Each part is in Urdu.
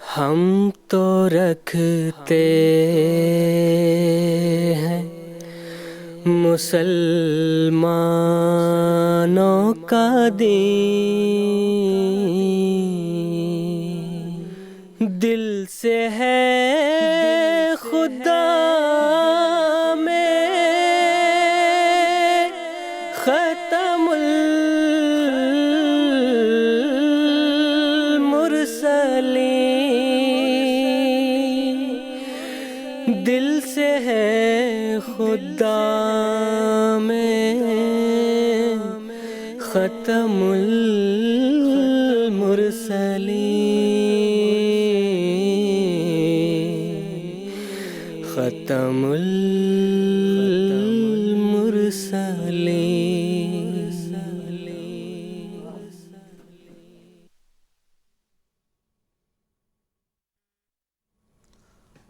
ہم تو رکھتے ہیں مسلمانوں کا دین، دل سے ہے خدا میں ختم المرسلین، دل سے ہے خدا میں ختم المرسلین، ختم المرسلین۔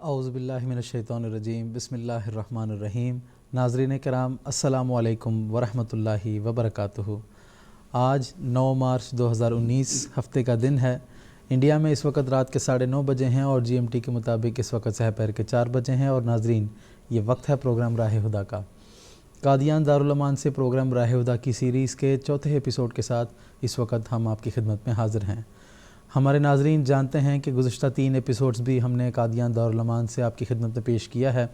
اعوذ باللہ من الشیطان الرجیم، بسم اللہ الرحمن الرحیم۔ ناظرین کرام، السلام علیکم ورحمۃ اللہ وبرکاتہ۔ آج 9 مارچ 2019 ہفتے کا دن ہے۔ انڈیا میں اس وقت رات کے 9:30 بجے ہیں اور جی ایم ٹی کے مطابق اس وقت سحر کے 4 بجے ہیں۔ اور ناظرین، یہ وقت ہے پروگرام راہ ہدیٰ کا۔ قادیان دارالامان سے پروگرام راہ ہدیٰ کی سیریز کے 4تھے ایپیسوڈ کے ساتھ اس وقت ہم آپ کی خدمت میں حاضر ہیں۔ ہمارے ناظرین جانتے ہیں کہ گزشتہ 3 ایپیسوڈز بھی ہم نے قادیان دارالامان سے آپ کی خدمت میں پیش کیا ہے،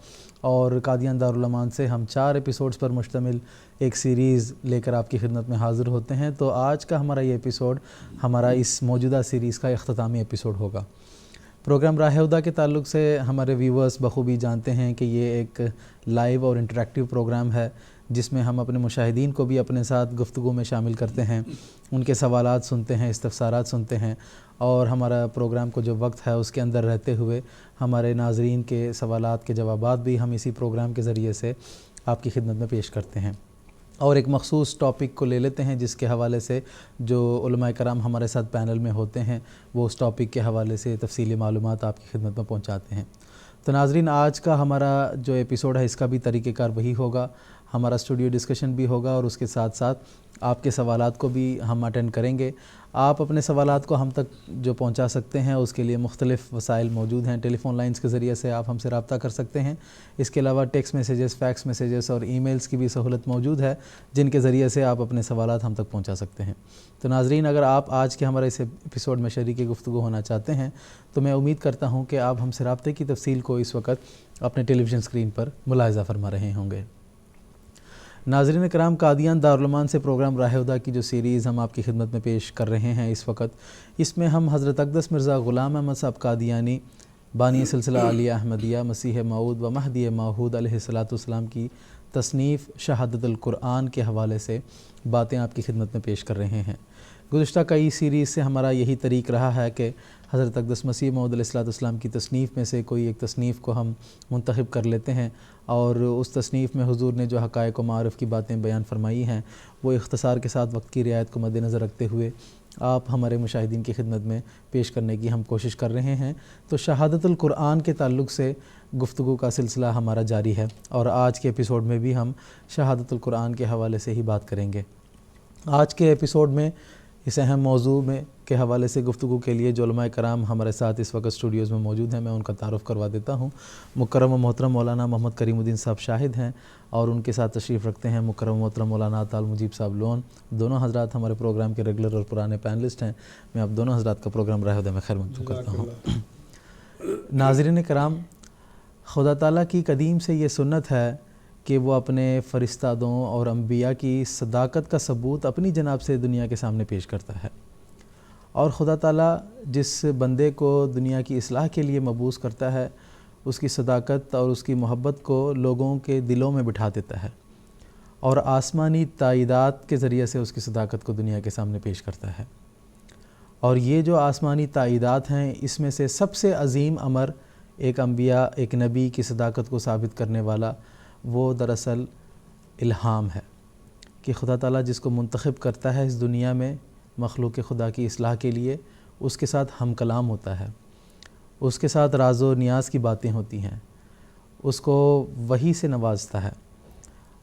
اور قادیان دارالامان سے ہم 4 ایپیسوڈز پر مشتمل ایک سیریز لے کر آپ کی خدمت میں حاضر ہوتے ہیں۔ تو آج کا ہمارا یہ ایپیسوڈ ہمارا اس موجودہ سیریز کا اختتامی ایپیسوڈ ہوگا۔ پروگرام راہ ہدیٰ کے تعلق سے ہمارے ویورز بخوبی جانتے ہیں کہ یہ ایک لائیو اور انٹریکٹیو پروگرام ہے، جس میں ہم اپنے مشاہدین کو بھی اپنے ساتھ گفتگو میں شامل کرتے ہیں، ان کے سوالات سنتے ہیں، استفسارات سنتے ہیں، اور ہمارا پروگرام کو جو وقت ہے اس کے اندر رہتے ہوئے ہمارے ناظرین کے سوالات کے جوابات بھی ہم اسی پروگرام کے ذریعے سے آپ کی خدمت میں پیش کرتے ہیں، اور ایک مخصوص ٹاپک کو لے لیتے ہیں جس کے حوالے سے جو علماء کرام ہمارے ساتھ پینل میں ہوتے ہیں وہ اس ٹاپک کے حوالے سے تفصیلی معلومات آپ کی خدمت میں پہنچاتے ہیں۔ تو ناظرین، آج کا ہمارا جو ایپیسوڈ ہے اس کا بھی طریقہ کار وہی ہوگا، ہمارا اسٹوڈیو ڈسکشن بھی ہوگا، اور اس کے ساتھ ساتھ آپ کے سوالات کو بھی ہم اٹینڈ کریں گے۔ آپ اپنے سوالات کو ہم تک جو پہنچا سکتے ہیں اس کے لیے مختلف وسائل موجود ہیں۔ ٹیلی فون لائنز کے ذریعے سے آپ ہم سے رابطہ کر سکتے ہیں، اس کے علاوہ ٹیکسٹ میسیجز، فیکس میسیجز اور ای میلز کی بھی سہولت موجود ہے، جن کے ذریعے سے آپ اپنے سوالات ہم تک پہنچا سکتے ہیں۔ تو ناظرین، اگر آپ آج کے ہمارے اس ایپیسوڈ میں شریک گفتگو ہونا چاہتے ہیں تو میں امید کرتا ہوں کہ آپ ہم سے رابطے کی تفصیل کو اس وقت اپنے ٹیلی ویژن اسکرین پر ملاحظہ فرما رہے ہوں گے۔ ناظرین کرام، قادیان دارالامان سے پروگرام راہ ہدیٰ کی جو سیریز ہم آپ کی خدمت میں پیش کر رہے ہیں اس وقت، اس میں ہم حضرت اقدس مرزا غلام احمد صاحب قادیانی، بانی سلسلہ عالیہ احمدیہ، مسیح موعود و مہدی موعود علیہ السلام کی تصنیف شہادت القرآن کے حوالے سے باتیں آپ کی خدمت میں پیش کر رہے ہیں۔ گزشتہ کئی سیریز سے ہمارا یہی طریق رہا ہے کہ حضرت اقدس مسیح موعود علیہ السلام کی تصنیف میں سے کوئی ایک تصنیف کو ہم منتخب کر لیتے ہیں، اور اس تصنیف میں حضور نے جو حقائق و معارف کی باتیں بیان فرمائی ہیں وہ اختصار کے ساتھ وقت کی رعایت کو مد نظر رکھتے ہوئے آپ ہمارے مشاہدین کی خدمت میں پیش کرنے کی ہم کوشش کر رہے ہیں۔ تو شہادت القرآن کے تعلق سے گفتگو کا سلسلہ ہمارا جاری ہے، اور آج کے ایپیسوڈ میں بھی ہم شہادت القرآن کے حوالے سے ہی بات کریں گے۔ آج کے ایپیسوڈ میں اس اہم موضوع میں کے حوالے سے گفتگو کے لیے جو علماء کرام ہمارے ساتھ اس وقت اسٹوڈیوز میں موجود ہیں، میں ان کا تعارف کروا دیتا ہوں۔ مکرم و محترم مولانا محمد کریم الدین صاحب شاہد ہیں، اور ان کے ساتھ تشریف رکھتے ہیں مکرم و محترم مولانا عطا المجیب صاحب لون۔ دونوں حضرات ہمارے پروگرام کے ریگولر اور پرانے پینلسٹ ہیں۔ میں آپ دونوں حضرات کا پروگرام راہ ہدیٰ میں خیر مقدم کرتا ہوں۔ ناظرین کرام، خدا تعالیٰ کی قدیم سے یہ سنت ہے کہ وہ اپنے فرشتادوں اور انبیاء کی صداقت کا ثبوت اپنی جناب سے دنیا کے سامنے پیش کرتا ہے، اور خدا تعالیٰ جس بندے کو دنیا کی اصلاح کے لیے مبعوث کرتا ہے اس کی صداقت اور اس کی محبت کو لوگوں کے دلوں میں بٹھا دیتا ہے، اور آسمانی تائیدات کے ذریعے سے اس کی صداقت کو دنیا کے سامنے پیش کرتا ہے۔ اور یہ جو آسمانی تائیدات ہیں، اس میں سے سب سے عظیم امر ایک انبیاء، ایک نبی کی صداقت کو ثابت کرنے والا وہ دراصل الہام ہے، کہ خدا تعالیٰ جس کو منتخب کرتا ہے اس دنیا میں مخلوق خدا کی اصلاح کے لیے، اس کے ساتھ ہم کلام ہوتا ہے، اس کے ساتھ راز و نیاز کی باتیں ہوتی ہیں، اس کو وحی سے نوازتا ہے،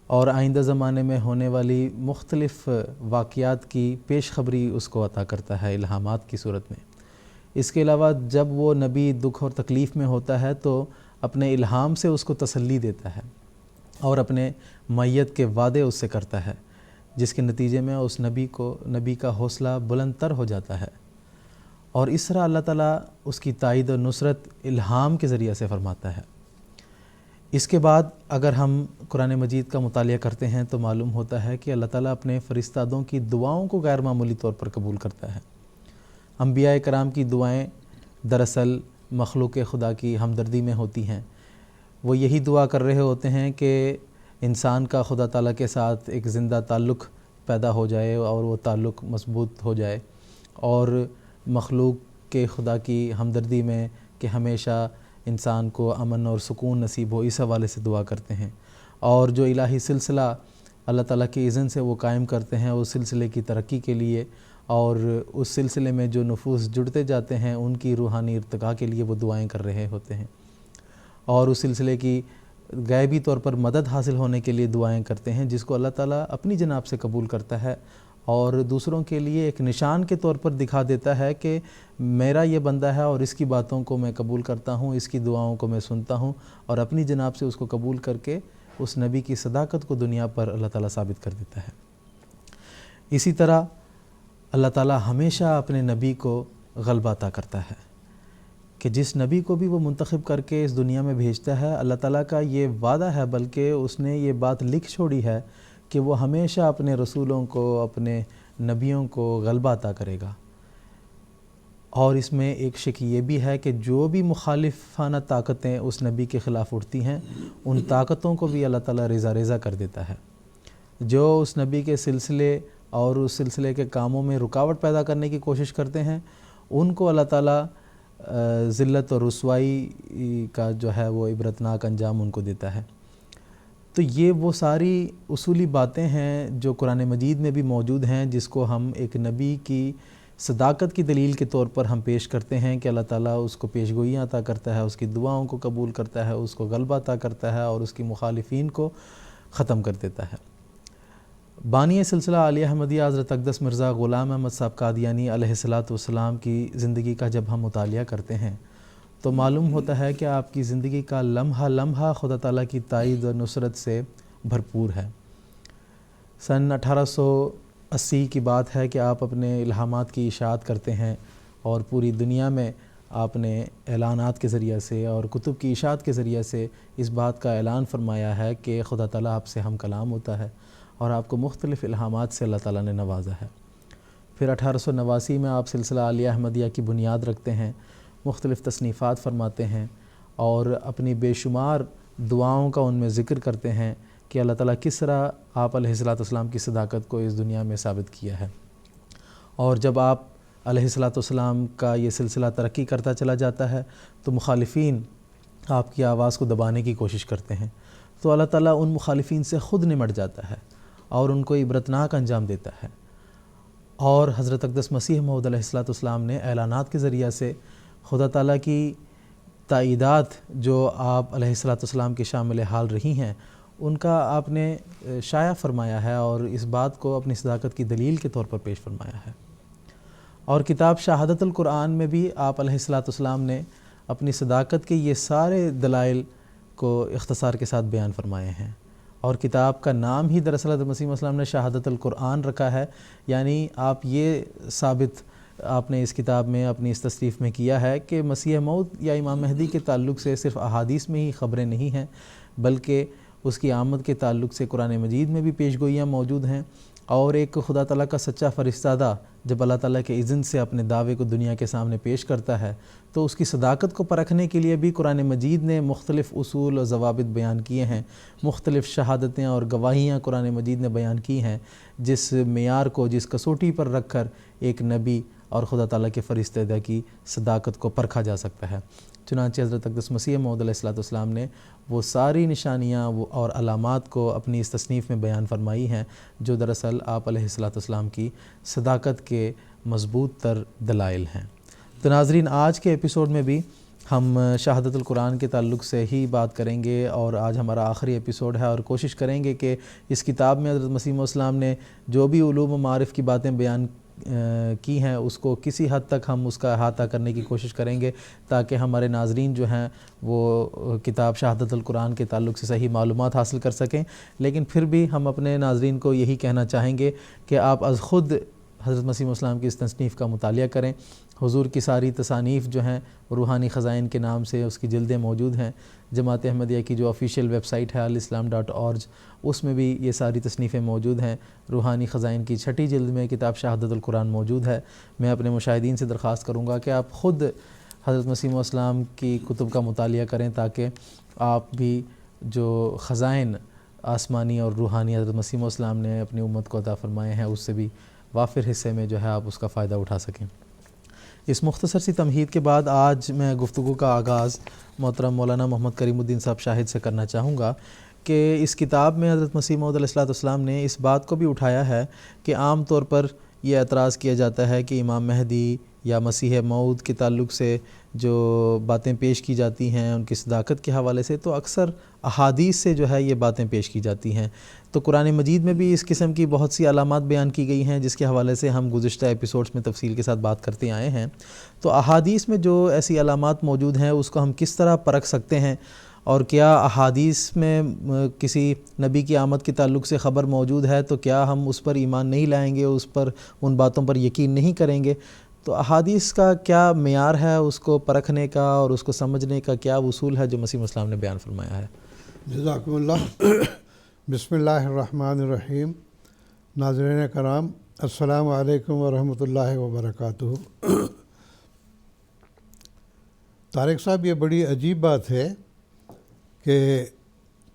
اور آئندہ زمانے میں ہونے والی مختلف واقعات کی پیش خبری اس کو عطا کرتا ہے الہامات کی صورت میں۔ اس کے علاوہ جب وہ نبی دکھ اور تکلیف میں ہوتا ہے تو اپنے الہام سے اس کو تسلی دیتا ہے اور اپنے میت کے وعدے اس سے کرتا ہے، جس کے نتیجے میں اس نبی کا حوصلہ بلند تر ہو جاتا ہے، اور اس طرح اللہ تعالیٰ اس کی تائید و نصرت الہام کے ذریعے سے فرماتا ہے۔ اس کے بعد اگر ہم قرآن مجید کا مطالعہ کرتے ہیں تو معلوم ہوتا ہے کہ اللہ تعالیٰ اپنے فرشتادوں کی دعاؤں کو غیر معمولی طور پر قبول کرتا ہے۔ انبیاء کرام کی دعائیں دراصل مخلوق خدا کی ہمدردی میں ہوتی ہیں۔ وہ یہی دعا کر رہے ہوتے ہیں کہ انسان کا خدا تعالیٰ کے ساتھ ایک زندہ تعلق پیدا ہو جائے اور وہ تعلق مضبوط ہو جائے، اور مخلوق کے خدا کی ہمدردی میں کہ ہمیشہ انسان کو امن اور سکون نصیب ہو، اس حوالے سے دعا کرتے ہیں۔ اور جو الہی سلسلہ اللہ تعالیٰ کی اذن سے وہ قائم کرتے ہیں اس سلسلے کی ترقی کے لیے، اور اس سلسلے میں جو نفوس جڑتے جاتے ہیں ان کی روحانی ارتقاء کے لیے وہ دعائیں کر رہے ہوتے ہیں، اور اس سلسلے کی غیبی طور پر مدد حاصل ہونے کے لیے دعائیں کرتے ہیں، جس کو اللہ تعالیٰ اپنی جناب سے قبول کرتا ہے اور دوسروں کے لیے ایک نشان کے طور پر دکھا دیتا ہے کہ میرا یہ بندہ ہے اور اس کی باتوں کو میں قبول کرتا ہوں، اس کی دعاؤں کو میں سنتا ہوں، اور اپنی جناب سے اس کو قبول کر کے اس نبی کی صداقت کو دنیا پر اللہ تعالیٰ ثابت کر دیتا ہے۔ اسی طرح اللہ تعالیٰ ہمیشہ اپنے نبی کو غلبہ عطا کرتا ہے کہ جس نبی کو بھی وہ منتخب کر کے اس دنیا میں بھیجتا ہے، اللہ تعالیٰ کا یہ وعدہ ہے، بلکہ اس نے یہ بات لکھ چھوڑی ہے کہ وہ ہمیشہ اپنے رسولوں کو، اپنے نبیوں کو غلبہ عطا کرے گا۔ اور اس میں ایک شک یہ بھی ہے کہ جو بھی مخالفانہ طاقتیں اس نبی کے خلاف اٹھتی ہیں ان طاقتوں کو بھی اللہ تعالیٰ ریزہ کر دیتا ہے۔ جو اس نبی کے سلسلے اور اس سلسلے کے کاموں میں رکاوٹ پیدا کرنے کی کوشش کرتے ہیں ان کو اللہ تعالیٰ ذلت اور رسوائی کا جو ہے وہ عبرتناک انجام ان کو دیتا ہے۔ تو یہ وہ ساری اصولی باتیں ہیں جو قرآن مجید میں بھی موجود ہیں، جس کو ہم ایک نبی کی صداقت کی دلیل کے طور پر ہم پیش کرتے ہیں کہ اللہ تعالیٰ اس کو پیش گوئیاں عطا کرتا ہے، اس کی دعاؤں کو قبول کرتا ہے، اس کو غلبہ عطا کرتا ہے اور اس کی مخالفین کو ختم کر دیتا ہے۔ بانی سلسلہ عالیہ احمدیہ حضرت اقدس مرزا غلام احمد صاحب قادیانی علیہ الصلوۃ والسلام کی زندگی کا جب ہم مطالعہ کرتے ہیں تو معلوم ہوتا ہے کہ آپ کی زندگی کا لمحہ لمحہ خدا تعالیٰ کی تائید و نصرت سے بھرپور ہے۔ سن 1880 کی بات ہے کہ آپ اپنے الہامات کی اشاعت کرتے ہیں اور پوری دنیا میں آپ نے اعلانات کے ذریعے سے اور کتب کی اشاعت کے ذریعے سے اس بات کا اعلان فرمایا ہے کہ خدا تعالیٰ آپ سے ہم کلام ہوتا ہے اور آپ کو مختلف الہامات سے اللہ تعالیٰ نے نوازا ہے۔ پھر 1889 میں آپ سلسلہ عالیہ احمدیہ کی بنیاد رکھتے ہیں، مختلف تصنیفات فرماتے ہیں اور اپنی بے شمار دعاؤں کا ان میں ذکر کرتے ہیں کہ اللہ تعالیٰ کس طرح آپ علیہ الصلوۃ والسلام کی صداقت کو اس دنیا میں ثابت کیا ہے۔ اور جب آپ علیہ الصلوۃ والسلام کا یہ سلسلہ ترقی کرتا چلا جاتا ہے تو مخالفین آپ کی آواز کو دبانے کی کوشش کرتے ہیں، تو اللہ تعالیٰ ان مخالفین سے خود نمٹ جاتا ہے اور ان کو عبرتناک انجام دیتا ہے۔ اور حضرت اقدس مسیح موعود علیہ الصلوۃ والسلام نے اعلانات کے ذریعہ سے خدا تعالیٰ کی تائیدات جو آپ علیہ الصلوۃ والسلام کی شامل حال رہی ہیں ان کا آپ نے شائع فرمایا ہے اور اس بات کو اپنی صداقت کی دلیل کے طور پر پیش فرمایا ہے۔ اور کتاب شہادت القرآن میں بھی آپ علیہ الصلوۃ والسلام نے اپنی صداقت کے یہ سارے دلائل کو اختصار کے ساتھ بیان فرمائے ہیں، اور کتاب کا نام ہی دراصل حضرت مسیح السلام نے شہادت القرآن رکھا ہے، یعنی آپ یہ ثابت آپ نے اس کتاب میں اپنی اس تصریف میں کیا ہے کہ مسیح موعود یا امام مہدی کے تعلق سے صرف احادیث میں ہی خبریں نہیں ہیں، بلکہ اس کی آمد کے تعلق سے قرآن مجید میں بھی پیش گوئیاں موجود ہیں، اور ایک خدا تعالیٰ کا سچا فرستادہ جب اللہ تعالیٰ کے اذن سے اپنے دعوے کو دنیا کے سامنے پیش کرتا ہے تو اس کی صداقت کو پرکھنے کے لیے بھی قرآن مجید نے مختلف اصول و ضوابط بیان کیے ہیں، مختلف شہادتیں اور گواہیاں قرآن مجید نے بیان کی ہیں، جس معیار کو جس کسوٹی پر رکھ کر ایک نبی اور خدا تعالیٰ کے فرستادہ کی صداقت کو پرکھا جا سکتا ہے۔ چنانچہ حضرت اقدس مسیح موعود علیہ الصلوۃ والسلام نے وہ ساری نشانیاں اور علامات کو اپنی اس تصنیف میں بیان فرمائی ہیں جو دراصل آپ علیہ الصلوۃ والسلام کی صداقت کے مضبوط تر دلائل ہیں۔ تو ناظرین، آج کے ایپیسوڈ میں بھی ہم شہادت القرآن کے تعلق سے ہی بات کریں گے، اور آج ہمارا آخری ایپیسوڈ ہے، اور کوشش کریں گے کہ اس کتاب میں حضرت مسیح السلام نے جو بھی علوم و معارف کی باتیں بیان کی ہیں اس کو کسی حد تک ہم اس کا احاطہ کرنے کی کوشش کریں گے تاکہ ہمارے ناظرین جو ہیں وہ کتاب شہادت القرآن کے تعلق سے صحیح معلومات حاصل کر سکیں. لیکن پھر بھی ہم اپنے ناظرین کو یہی کہنا چاہیں گے کہ آپ از خود حضرت مسیح موعود السلام کی اس تصنیف کا مطالعہ کریں. حضور کی ساری تصانیف جو ہیں روحانی خزائن کے نام سے اس کی جلدیں موجود ہیں. جماعت احمدیہ کی جو آفیشیل ویب سائٹ ہے alislam.org اس میں بھی یہ ساری تصنیفیں موجود ہیں. روحانی خزائن کی 6ٹھی جلد میں کتاب شہادت القرآن موجود ہے. میں اپنے مشاہدین سے درخواست کروں گا کہ آپ خود حضرت مسیح موعود السلام کی کتب کا مطالعہ کریں تاکہ آپ بھی جو خزائن آسمانی اور روحانی حضرت مسیح موعود السلام نے اپنی امت کو عطا فرمائے ہیں اس سے بھی وافر حصے میں جو ہے آپ اس کا فائدہ اٹھا سکیں. اس مختصر سی تمہید کے بعد آج میں گفتگو کا آغاز محترم مولانا محمد کریم الدین صاحب شاہد سے کرنا چاہوں گا کہ اس کتاب میں حضرت مسیح موعود علیہ السلام نے اس بات کو بھی اٹھایا ہے کہ عام طور پر یہ اعتراض کیا جاتا ہے کہ امام مہدی یا مسیح موعود کے تعلق سے جو باتیں پیش کی جاتی ہیں ان کی صداقت کے حوالے سے تو اکثر احادیث سے جو ہے یہ باتیں پیش کی جاتی ہیں. تو قرآن مجید میں بھی اس قسم کی بہت سی علامات بیان کی گئی ہیں جس کے حوالے سے ہم گزشتہ ایپیسوڈز میں تفصیل کے ساتھ بات کرتے آئے ہیں. تو احادیث میں جو ایسی علامات موجود ہیں اس کو ہم کس طرح پرکھ سکتے ہیں اور کیا احادیث میں کسی نبی کی آمد کے تعلق سے خبر موجود ہے تو کیا ہم اس پر ایمان نہیں لائیں گے, اس پر ان باتوں پر یقین نہیں کریں گے؟ تو احادیث کا کیا معیار ہے اس کو پرکھنے کا اور اس کو سمجھنے کا کیا اصول ہے جو مسیح موعود السلام نے بیان فرمایا ہے؟ جزاکم اللہ. بسم اللہ الرحمن الرحیم. ناظرین کرام السلام علیکم ورحمۃ اللہ وبرکاتہ. طارق صاحب یہ بڑی عجیب بات ہے کہ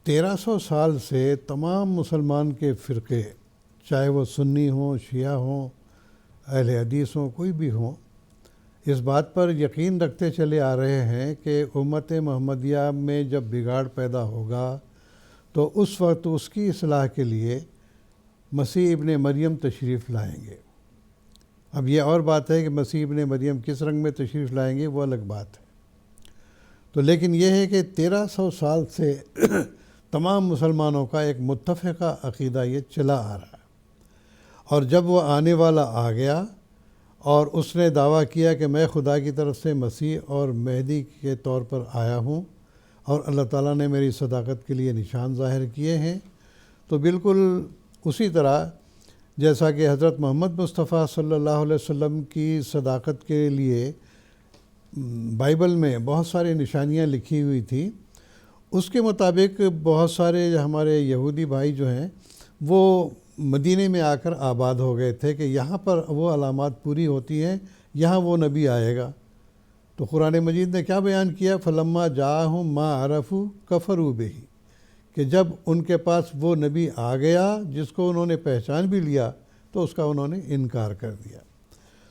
1300 سال سے تمام مسلمان کے فرقے چاہے وہ سنی ہوں شیعہ ہوں اہل حدیث ہوں کوئی بھی ہوں اس بات پر یقین رکھتے چلے آ رہے ہیں کہ امت محمدیہ میں جب بگاڑ پیدا ہوگا تو اس وقت اس کی اصلاح کے لیے مسیح ابن مریم تشریف لائیں گے. اب یہ اور بات ہے کہ مسیح ابن مریم کس رنگ میں تشریف لائیں گے وہ الگ بات ہے. تو لیکن یہ ہے کہ 1300 سال سے تمام مسلمانوں کا ایک متفقہ عقیدہ یہ چلا آ رہا ہے. اور جب وہ آنے والا آ گیا اور اس نے دعویٰ کیا کہ میں خدا کی طرف سے مسیح اور مہدی کے طور پر آیا ہوں اور اللہ تعالیٰ نے میری صداقت کے لیے نشان ظاہر کیے ہیں, تو بالکل اسی طرح جیسا کہ حضرت محمد مصطفیٰ صلی اللہ علیہ وسلم کی صداقت کے لیے بائبل میں بہت ساری نشانیاں لکھی ہوئی تھیں, اس کے مطابق بہت سارے ہمارے یہودی بھائی جو ہیں وہ مدینے میں آ کر آباد ہو گئے تھے کہ یہاں پر وہ علامات پوری ہوتی ہیں, یہاں وہ نبی آئے گا. تو قرآن مجید نے کیا بیان کیا؟ فلما جاءہم ما عرفوا کفروا بہ, کہ جب ان کے پاس وہ نبی آ گیا جس کو انہوں نے پہچان بھی لیا تو اس کا انہوں نے انکار کر دیا.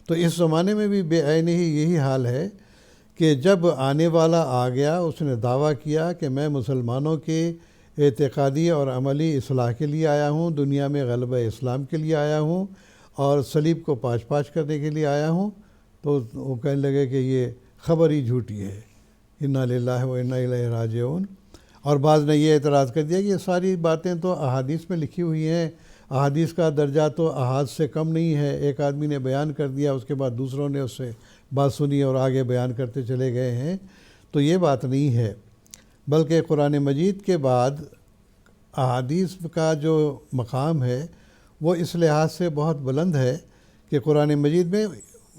تو اس زمانے میں بھی بے عین ہی یہی حال ہے کہ جب آنے والا آ گیا اس نے دعویٰ کیا کہ میں مسلمانوں کے اعتقادی اور عملی اصلاح کے لیے آیا ہوں, دنیا میں غلبہ اسلام کے لیے آیا ہوں اور صلیب کو پاش پاش کرنے کے لیے آیا ہوں, تو وہ کہنے لگے کہ یہ خبر ہی جھوٹی ہے, انا للہ و انا الیہ راجعون. اور بعض نے یہ اعتراض کر دیا کہ یہ ساری باتیں تو احادیث میں لکھی ہوئی ہیں, احادیث کا درجہ تو احاد سے کم نہیں ہے, ایک آدمی نے بیان کر دیا اس کے بعد دوسروں نے اس سے بات سنی اور آگے بیان کرتے چلے گئے ہیں. تو یہ بات نہیں ہے, بلکہ قرآن مجید کے بعد احادیث کا جو مقام ہے وہ اس لحاظ سے بہت بلند ہے کہ قرآن مجید میں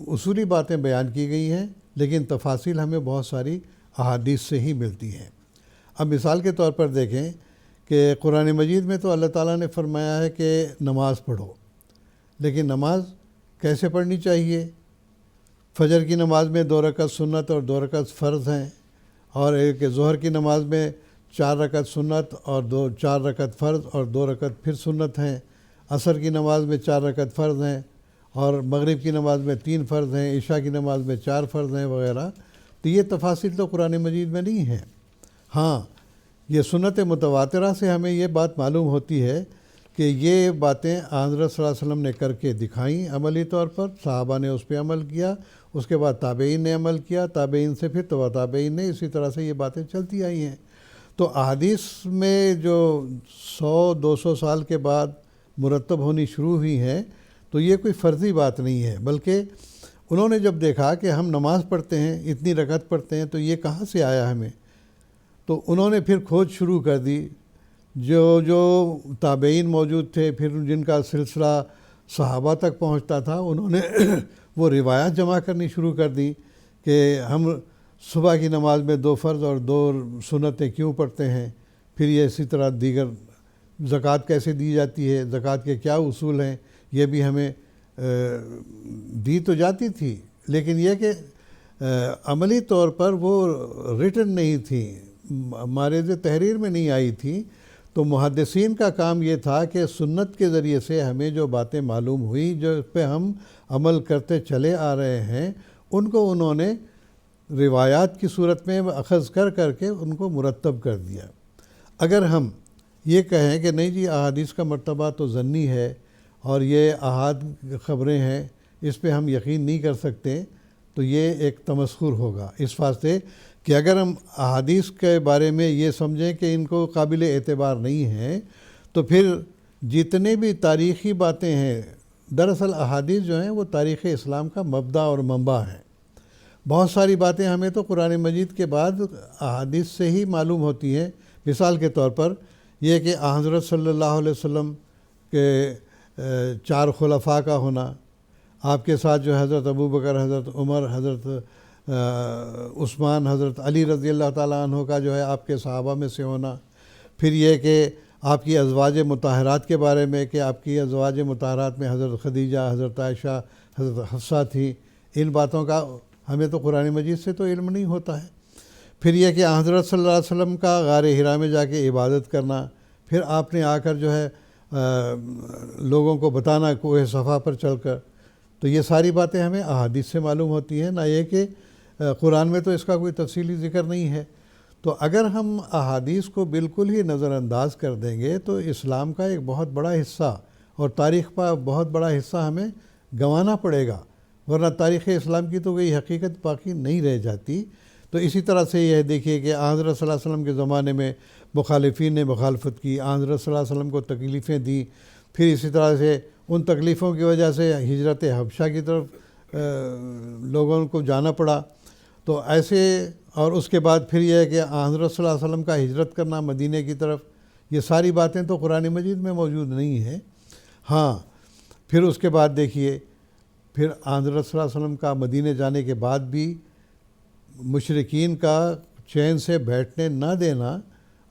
اصولی باتیں بیان کی گئی ہیں لیکن تفاصیل ہمیں بہت ساری احادیث سے ہی ملتی ہیں. اب مثال کے طور پر دیکھیں کہ قرآن مجید میں تو اللہ تعالیٰ نے فرمایا ہے کہ نماز پڑھو, لیکن نماز کیسے پڑھنی چاہیے؟ فجر کی نماز میں 2 رکعت سنت اور 2 رکعت فرض ہیں, اور ایک ظہر کی نماز میں 4 رکعت سنت اور 4 رکعت فرض اور 2 رکعت پھر سنت ہیں. عصر کی نماز میں 4 رکعت فرض ہیں اور مغرب کی نماز میں 3 فرض ہیں, عشاء کی نماز میں 4 فرض ہیں وغیرہ. تو یہ تفاصیل تو قرآن مجید میں نہیں ہیں. ہاں یہ سنت متواترہ سے ہمیں یہ بات معلوم ہوتی ہے کہ یہ باتیں حضرت صلی اللہ علیہ وسلم نے کر کے دکھائیں عملی طور پر, صحابہ نے اس پہ عمل کیا, اس کے بعد تابعین نے عمل کیا, تابعین سے پھر تبع تابعین نے, اسی طرح سے یہ باتیں چلتی آئی ہیں. تو احادیث میں جو 100-200 سال کے بعد مرتب ہونی شروع ہوئی ہیں تو یہ کوئی فرضی بات نہیں ہے، بلکہ انہوں نے جب دیکھا کہ ہم نماز پڑھتے ہیں، اتنی رکعت پڑھتے ہیں، تو یہ کہاں سے آیا ہمیں، تو انہوں نے پھر کھوج شروع کر دی۔ جو تابعین موجود تھے، پھر جن کا سلسلہ صحابہ تک پہنچتا تھا، انہوں نے وہ روایات جمع کرنی شروع کر دی کہ ہم صبح کی نماز میں 2 فرض اور 2 سنتیں کیوں پڑھتے ہیں، پھر یہ اسی طرح دیگر زکوٰۃ کیسے دی جاتی ہے، زکوٰۃ کے کیا اصول ہیں، یہ بھی ہمیں دی تو جاتی تھی، لیکن یہ کہ عملی طور پر وہ ریٹن نہیں تھی، مارز تحریر میں نہیں آئی تھی۔ تو محدثین کا کام یہ تھا کہ سنت کے ذریعے سے ہمیں جو باتیں معلوم ہوئی، جو اس پہ ہم عمل کرتے چلے آ رہے ہیں، ان کو انہوں نے روایات کی صورت میں اخذ کر کے ان کو مرتب کر دیا۔ اگر ہم یہ کہیں کہ نہیں جی احادیث کا مرتبہ تو ظنی ہے اور یہ احاد خبریں ہیں، اس پہ ہم یقین نہیں کر سکتے، تو یہ ایک تمسخر ہوگا، اس واسطے کہ اگر ہم احادیث کے بارے میں یہ سمجھیں کہ ان کو قابل اعتبار نہیں ہیں، تو پھر جتنے بھی تاریخی باتیں ہیں، دراصل احادیث جو ہیں وہ تاریخ اسلام کا مبدا اور منبع ہیں۔ بہت ساری باتیں ہمیں تو قرآن مجید کے بعد احادیث سے ہی معلوم ہوتی ہیں۔ مثال کے طور پر یہ کہ حضرت صلی اللہ علیہ وسلم کے 4 خلفاء کا ہونا، آپ کے ساتھ جو حضرت ابوبکر، حضرت عمر، حضرت عثمان، حضرت علی رضی اللہ تعالیٰ عنہ کا جو ہے آپ کے صحابہ میں سے ہونا، پھر یہ کہ آپ کی ازواج مطہرات کے بارے میں کہ آپ کی ازواج مطہرات میں حضرت خدیجہ، حضرت عائشہ، حضرت حفصہ تھی، ان باتوں کا ہمیں تو قرآن مجید سے تو علم نہیں ہوتا ہے۔ پھر یہ کہ حضرت صلی اللہ علیہ وسلم کا غار حرا میں جا کے عبادت کرنا، پھر آپ نے آ کر جو ہے لوگوں کو بتانا کوہ صفا پر چل کر، تو یہ ساری باتیں ہمیں احادیث سے معلوم ہوتی ہیں، نہ یہ کہ قرآن میں تو اس کا کوئی تفصیلی ذکر نہیں ہے۔ تو اگر ہم احادیث کو بالکل ہی نظر انداز کر دیں گے تو اسلام کا ایک بہت بڑا حصہ اور تاریخ کا بہت بڑا حصہ ہمیں گنوانا پڑے گا، ورنہ تاریخ اسلام کی تو کوئی حقیقت باقی نہیں رہ جاتی۔ تو اسی طرح سے یہ دیکھیے کہ حضرت صلی اللہ علیہ وسلم کے زمانے میں مخالفین نے مخالفت کی، حضرت صلی اللہ علیہ وسلم کو تکلیفیں دیں، پھر اسی طرح سے ان تکلیفوں کی وجہ سے ہجرت حبشہ کی طرف لوگوں کو جانا پڑا۔ تو ایسے، اور اس کے بعد پھر یہ ہے کہ حضرت صلی اللہ علیہ وسلم کا ہجرت کرنا مدینہ کی طرف، یہ ساری باتیں تو قرآن مجید میں موجود نہیں ہیں۔ ہاں، پھر اس کے بعد دیکھیے، پھر حضرت صلی اللہ علیہ وسلم کا مدینہ جانے کے بعد بھی مشرکین کا چین سے بیٹھنے نہ دینا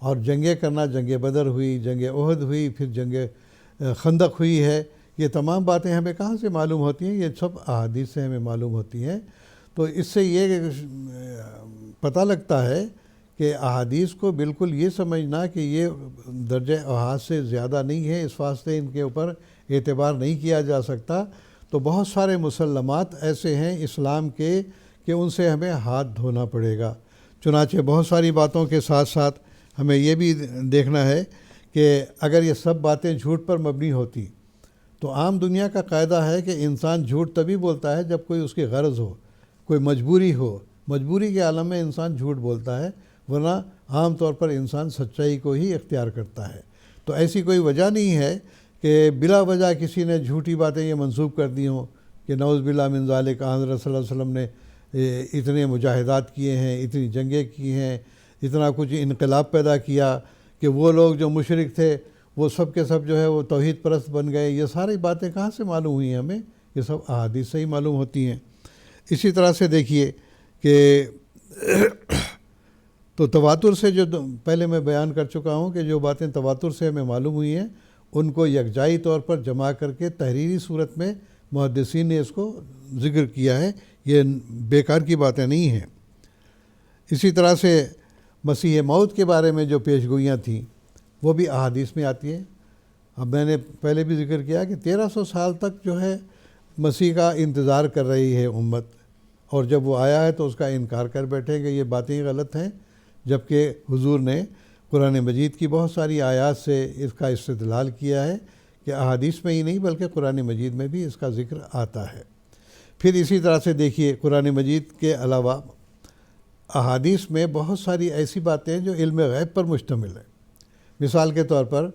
اور جنگیں کرنا، جنگ بدر ہوئی، جنگ احد ہوئی، پھر جنگ خندق ہوئی ہے، یہ تمام باتیں ہمیں کہاں سے معلوم ہوتی ہیں؟ یہ سب احادیث سے ہمیں معلوم ہوتی ہیں۔ تو اس سے یہ پتہ لگتا ہے کہ احادیث کو بالکل یہ سمجھنا کہ یہ درجہ احاد سے زیادہ نہیں ہے، اس واسطے ان کے اوپر اعتبار نہیں کیا جا سکتا۔ تو بہت سارے مسلمات ایسے ہیں اسلام کے کہ ان سے ہمیں ہاتھ دھونا پڑے گا۔ چنانچہ بہت ساری باتوں کے ساتھ ساتھ ہمیں یہ بھی دیکھنا ہے کہ اگر یہ سب باتیں جھوٹ پر مبنی ہوتی تو عام دنیا کا قاعدہ ہے کہ انسان جھوٹ تبھی بولتا ہے جب کوئی اس کی غرض ہو، کوئی مجبوری ہو، مجبوری کے عالم میں انسان جھوٹ بولتا ہے، ورنہ عام طور پر انسان سچائی کو ہی اختیار کرتا ہے۔ تو ایسی کوئی وجہ نہیں ہے کہ بلا وجہ کسی نے جھوٹی باتیں یہ منسوب کر دی ہوں کہ نعوذ باللہ من ذالک، حضرت صلی اللہ علیہ وسلم نے اتنے مجاہدات کیے ہیں، اتنی جنگیں کی ہیں، اتنا کچھ انقلاب پیدا کیا کہ وہ لوگ جو مشرک تھے وہ سب کے سب جو ہے وہ توحید پرست بن گئے۔ یہ ساری باتیں کہاں سے معلوم ہوئی ہیں ہمیں؟ یہ سب احادیث سے ہی معلوم ہوتی ہیں۔ اسی طرح سے دیکھیے کہ تو تواتر سے جو پہلے میں بیان کر چکا ہوں کہ جو باتیں تواتر سے ہمیں معلوم ہوئی ہیں ان کو یکجائی طور پر جمع کر کے تحریری صورت میں محدثین نے اس کو ذکر کیا ہے، یہ بیکار کی باتیں نہیں ہیں۔ اسی طرح سے مسیح موت کے بارے میں جو پیش گوئیاں تھیں وہ بھی احادیث میں آتی ہیں۔ اب میں نے پہلے بھی ذکر کیا کہ 1300 سال تک جو ہے مسیح کا انتظار کر رہی ہے امت، اور جب وہ آیا ہے تو اس کا انکار کر بیٹھے کہ یہ باتیں غلط ہیں، جبکہ حضور نے قرآن مجید کی بہت ساری آیات سے اس کا استدلال کیا ہے کہ احادیث میں ہی نہیں بلکہ قرآن مجید میں بھی اس کا ذکر آتا ہے۔ پھر اسی طرح سے دیکھیے قرآن مجید کے علاوہ احادیث میں بہت ساری ایسی باتیں جو علم غیب پر مشتمل ہیں۔ مثال کے طور پر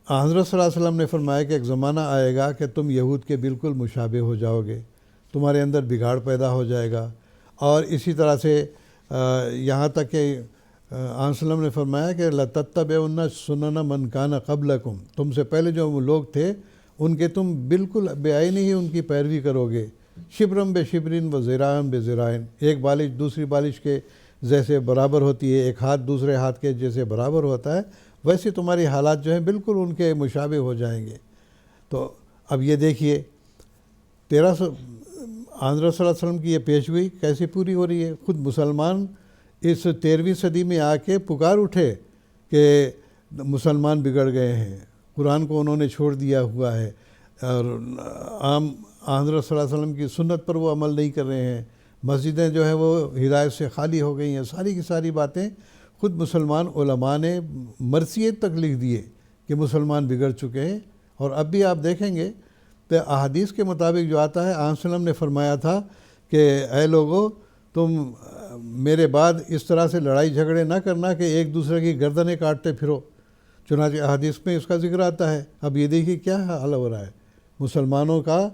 حضرت صلی اللہ علیہ وسلم نے فرمایا کہ ایک زمانہ آئے گا کہ تم یہود کے بالکل مشابہ ہو جاؤ گے، تمہارے اندر بگاڑ پیدا ہو جائے گا. اور اسی طرح سے یہاں تک کہ حضرت صلی اللہ علیہ وسلم نے فرمایا کہ لَتَتَّبِعُنَّ سُنَنَ مَنْ كَانَ قَبْلَكُمْ، تم سے پہلے جو لوگ تھے ان کے تم بالکل بے عینی ہی ان کی پیروی کرو گے. شبرم بے شبرین و ذراعن بے ذراعن، ایک بالش دوسری بالش کے جیسے برابر ہوتی ہے، ایک ہاتھ دوسرے ہاتھ کے جیسے برابر ہوتا ہے، ویسے تمہاری حالات جو ہیں بالکل ان کے مشابہ ہو جائیں گے. تو اب یہ دیکھیے حضرت صلی اللہ علیہ وسلم کی یہ پیشگوئی کیسے پوری ہو رہی ہے. خود مسلمان اس 13ویں صدی میں آ کے پکار اٹھے کہ مسلمان بگڑ گئے ہیں، قرآن کو انہوں نے چھوڑ دیا ہوا ہے، اور عام حضرت صلی اللہ علیہ وسلم کی سنت پر وہ عمل نہیں کر رہے ہیں، مسجدیں جو ہیں وہ ہدایت سے خالی ہو گئی ہیں. ساری کی ساری باتیں خود مسلمان علماء نے مرثیت تک لکھ دیے کہ مسلمان بگڑ چکے ہیں. اور اب بھی آپ دیکھیں گے کہ احادیث کے مطابق جو آتا ہے، آن وسلم نے فرمایا تھا کہ اے لوگو تم میرے بعد اس طرح سے لڑائی جھگڑے نہ کرنا کہ ایک دوسرے کی گردنیں کاٹتے پھرو. چنانچہ احادیث میں اس کا ذکر آتا ہے. اب یہ دیکھیے کیا حال ہو رہا ہے مسلمانوں کا.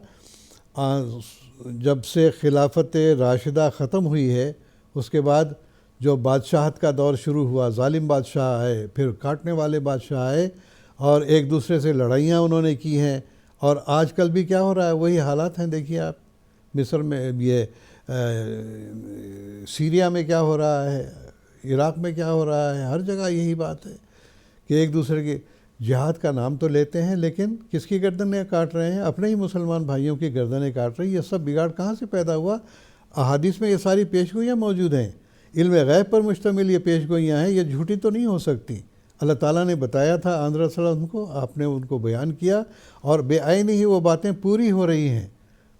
جب سے خلافت راشدہ ختم ہوئی ہے اس کے بعد جو بادشاہت کا دور شروع ہوا، ظالم بادشاہ آئے، پھر کاٹنے والے بادشاہ آئے، اور ایک دوسرے سے لڑائیاں انہوں نے کی ہیں. اور آج کل بھی کیا ہو رہا ہے، وہی حالات ہیں. دیکھیے آپ مصر میں، یہ سیریا میں کیا ہو رہا ہے، عراق میں کیا ہو رہا ہے، ہر جگہ یہی بات ہے کہ ایک دوسرے کے جہاد کا نام تو لیتے ہیں لیکن کس کی گردنیں کاٹ رہے ہیں؟ اپنے ہی مسلمان بھائیوں کی گردنیں کاٹ رہے ہیں. یہ سب بگاڑ کہاں سے پیدا ہوا؟ احادیث میں یہ ساری پیشگوئیاں موجود ہیں. علم غیب پر مشتمل یہ پیشگوئیاں ہیں، یہ جھوٹی تو نہیں ہو سکتی. اللہ تعالیٰ نے بتایا تھا حضرت صلی اللہ علیہ وسلم کو، آپ نے ان کو بیان کیا، اور بے عینی ہی وہ باتیں پوری ہو رہی ہیں.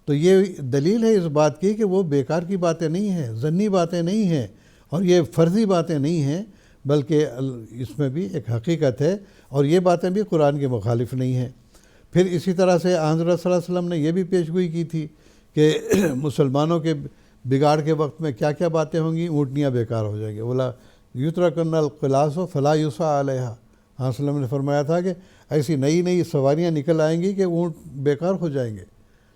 تو یہ دلیل ہے اس بات کی کہ وہ بیکار کی باتیں نہیں ہیں، ظنی باتیں نہیں ہیں، اور یہ فرضی باتیں نہیں ہیں، بلکہ اس میں بھی ایک حقیقت ہے، اور یہ باتیں بھی قرآن کے مخالف نہیں ہیں. پھر اسی طرح سے حضرت صلی اللہ علیہ وسلم نے یہ بھی پیشگوئی کی تھی کہ مسلمانوں کے بگاڑ کے وقت میں کیا کیا باتیں ہوں گی. اونٹنیاں بیکار ہو جائیں گی. بولا یترکن القلاص فلا یسعی علیہا. حضرت صلی اللہ علیہ وسلم نے فرمایا تھا کہ ایسی نئی نئی سواریاں نکل آئیں گی کہ اونٹ بیکار ہو جائیں گے.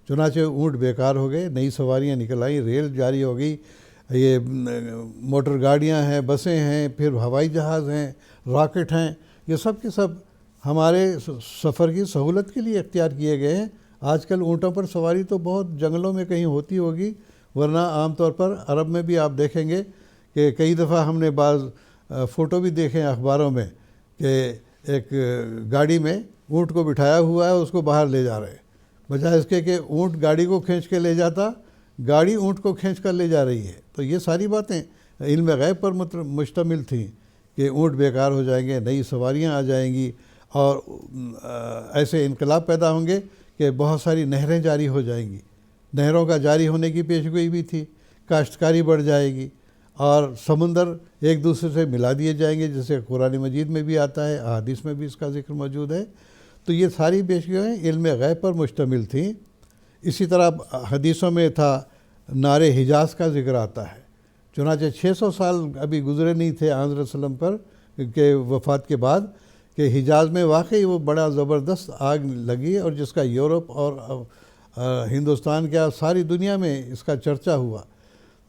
چنانچہ اونٹ بیکار ہو گئے، نئی سواریاں نکل آئیں، ریل جاری ہو گئی، یہ موٹر گاڑیاں ہیں، بسیں ہیں، پھر ہوائی جہاز ہیں، راکٹ ہیں. یہ سب کے سب ہمارے سفر کی سہولت کے لیے اختیار کیے گئے ہیں. آج کل اونٹوں پر سواری تو بہت جنگلوں میں کہیں ہوتی ہوگی، ورنہ عام طور پر عرب میں بھی آپ دیکھیں گے کہ کئی دفعہ ہم نے بعض فوٹو بھی دیکھے اخباروں میں کہ ایک گاڑی میں اونٹ کو بٹھایا ہوا ہے، اس کو باہر لے جا رہے ہیں، بجائے اس کے کہ اونٹ گاڑی کو کھینچ کے لے جاتا، گاڑی اونٹ کو کھینچ کر لے جا رہی ہے. تو یہ ساری باتیں علم غیب پر مشتمل تھیں کہ اونٹ بیکار ہو جائیں گے، نئی سواریاں آ جائیں گی، اور ایسے انقلاب پیدا ہوں گے کہ بہت ساری نہریں جاری ہو جائیں گی. نہروں کا جاری ہونے کی پیشگوئی بھی تھی. کاشتکاری بڑھ جائے گی، اور سمندر ایک دوسرے سے ملا دیے جائیں گے، جیسے قرآن مجید میں بھی آتا ہے، احادیث میں بھی اس کا ذکر موجود ہے. تو یہ ساری پیشگوئیاں علم غیب پر مشتمل تھیں. اسی طرح حدیثوں میں تھا نار حجاز کا ذکر آتا ہے. چنانچہ 600 سال ابھی گزرے نہیں تھے حضرت صلی اللہ علیہ وسلم کے وفات کے بعد کہ حجاز میں واقعی وہ بڑا زبردست آگ لگی، اور جس کا یورپ اور ہندوستان کیا ساری دنیا میں اس کا چرچا ہوا.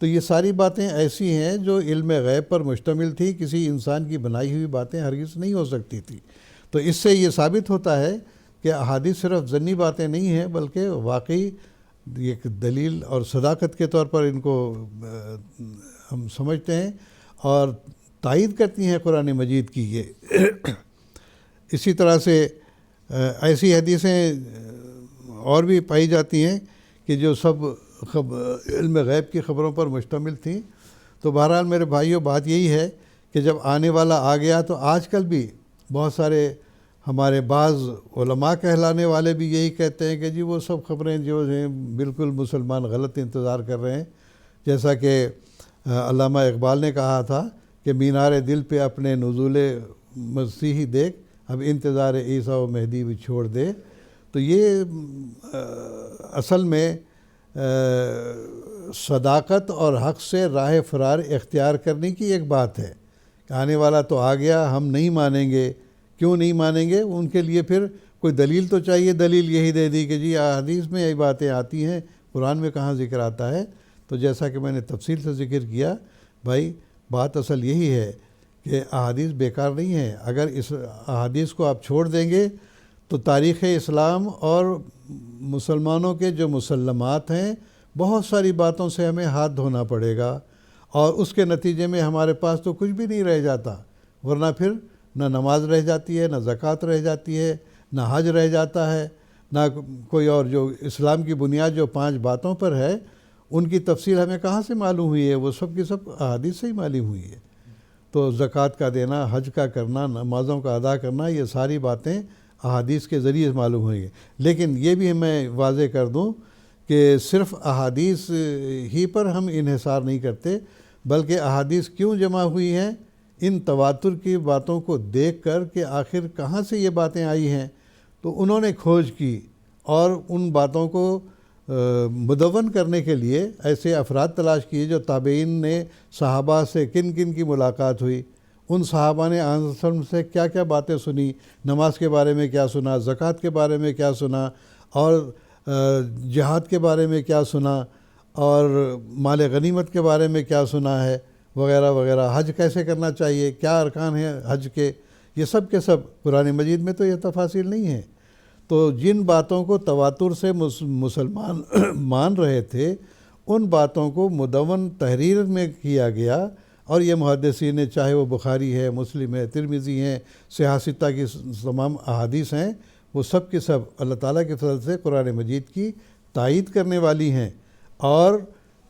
تو یہ ساری باتیں ایسی ہیں جو علم غیب پر مشتمل تھی، کسی انسان کی بنائی ہوئی باتیں ہرگز نہیں ہو سکتی تھی. تو اس سے یہ ثابت ہوتا ہے کہ احادیث صرف ضمنی باتیں نہیں ہیں، بلکہ واقعی ایک دلیل اور صداقت کے طور پر ان کو ہم سمجھتے ہیں اور تائید کرتی ہیں قرآن مجید کی. یہ اسی طرح سے ایسی حدیثیں اور بھی پائی جاتی ہیں کہ جو سب علم غیب کی خبروں پر مشتمل تھیں. تو بہرحال میرے بھائیوں، بات یہی ہے کہ جب آنے والا آ گیا تو آج کل بھی بہت سارے ہمارے بعض علماء کہلانے والے بھی یہی کہتے ہیں کہ جی وہ سب خبریں جو ہیں بالکل مسلمان غلط انتظار کر رہے ہیں. جیسا کہ علامہ اقبال نے کہا تھا کہ مینار دل پہ اپنے نزول مسیحی دیکھ، اب انتظار عیسیٰ و مہدی بھی چھوڑ دے. تو یہ اصل میں صداقت اور حق سے راہ فرار اختیار کرنے کی ایک بات ہے کہ آنے والا تو آ گیا، ہم نہیں مانیں گے کیوں نہیں مانیں گے؟ ان کے لیے پھر کوئی دلیل تو چاہیے. دلیل یہی دے دی کہ جی احادیث میں یہی باتیں آتی ہیں, قرآن میں کہاں ذکر آتا ہے. تو جیسا کہ میں نے تفصیل سے ذکر کیا بھائی, بات اصل یہی ہے کہ احادیث بیکار نہیں ہے. اگر اس احادیث کو آپ چھوڑ دیں گے تو تاریخ اسلام اور مسلمانوں کے جو مسلمات ہیں, بہت ساری باتوں سے ہمیں ہاتھ دھونا پڑے گا, اور اس کے نتیجے میں ہمارے پاس تو کچھ بھی نہیں رہ جاتا. ورنہ پھر نہ نماز رہ جاتی ہے, نہ زکوٰۃ رہ جاتی ہے, نہ حج رہ جاتا ہے, نہ کوئی اور جو اسلام کی بنیاد جو 5 باتوں پر ہے ان کی تفصیل ہمیں کہاں سے معلوم ہوئی ہے؟ وہ سب کی سب احادیث سے ہی معلوم ہوئی ہے. تو زکوٰۃ کا دینا, حج کا کرنا, نمازوں کا ادا کرنا, یہ ساری باتیں احادیث کے ذریعے معلوم ہوئی ہیں. لیکن یہ بھی میں واضح کر دوں کہ صرف احادیث ہی پر ہم انحصار نہیں کرتے, بلکہ احادیث کیوں جمع ہوئی ہیں؟ ان تواتر کی باتوں کو دیکھ کر کہ آخر کہاں سے یہ باتیں آئی ہیں. تو انہوں نے کھوج کی اور ان باتوں کو مدون کرنے کے لیے ایسے افراد تلاش کیے جو تابعین نے صحابہ سے کن کن کی ملاقات ہوئی, ان صحابہ نے آن وسلم سے کیا کیا باتیں سنی, نماز کے بارے میں کیا سنا, زکوٰۃ کے بارے میں کیا سنا, اور جہاد کے بارے میں کیا سنا, اور مال غنیمت کے بارے میں کیا سنا ہے, وغیرہ وغیرہ. حج کیسے کرنا چاہیے, کیا ارکان ہیں حج کے, یہ سب کے سب قرآن مجید میں تو یہ تفاصیل نہیں ہیں. تو جن باتوں کو تواتر سے مسلمان مان رہے تھے, ان باتوں کو مدون تحریر میں کیا گیا, اور یہ محدثین نے, چاہے وہ بخاری ہے, مسلم ہے, ترمذی ہیں, صحاح ستہ کی تمام احادیث ہیں, وہ سب کے سب اللہ تعالیٰ کے فضل سے قرآن مجید کی تائید کرنے والی ہیں, اور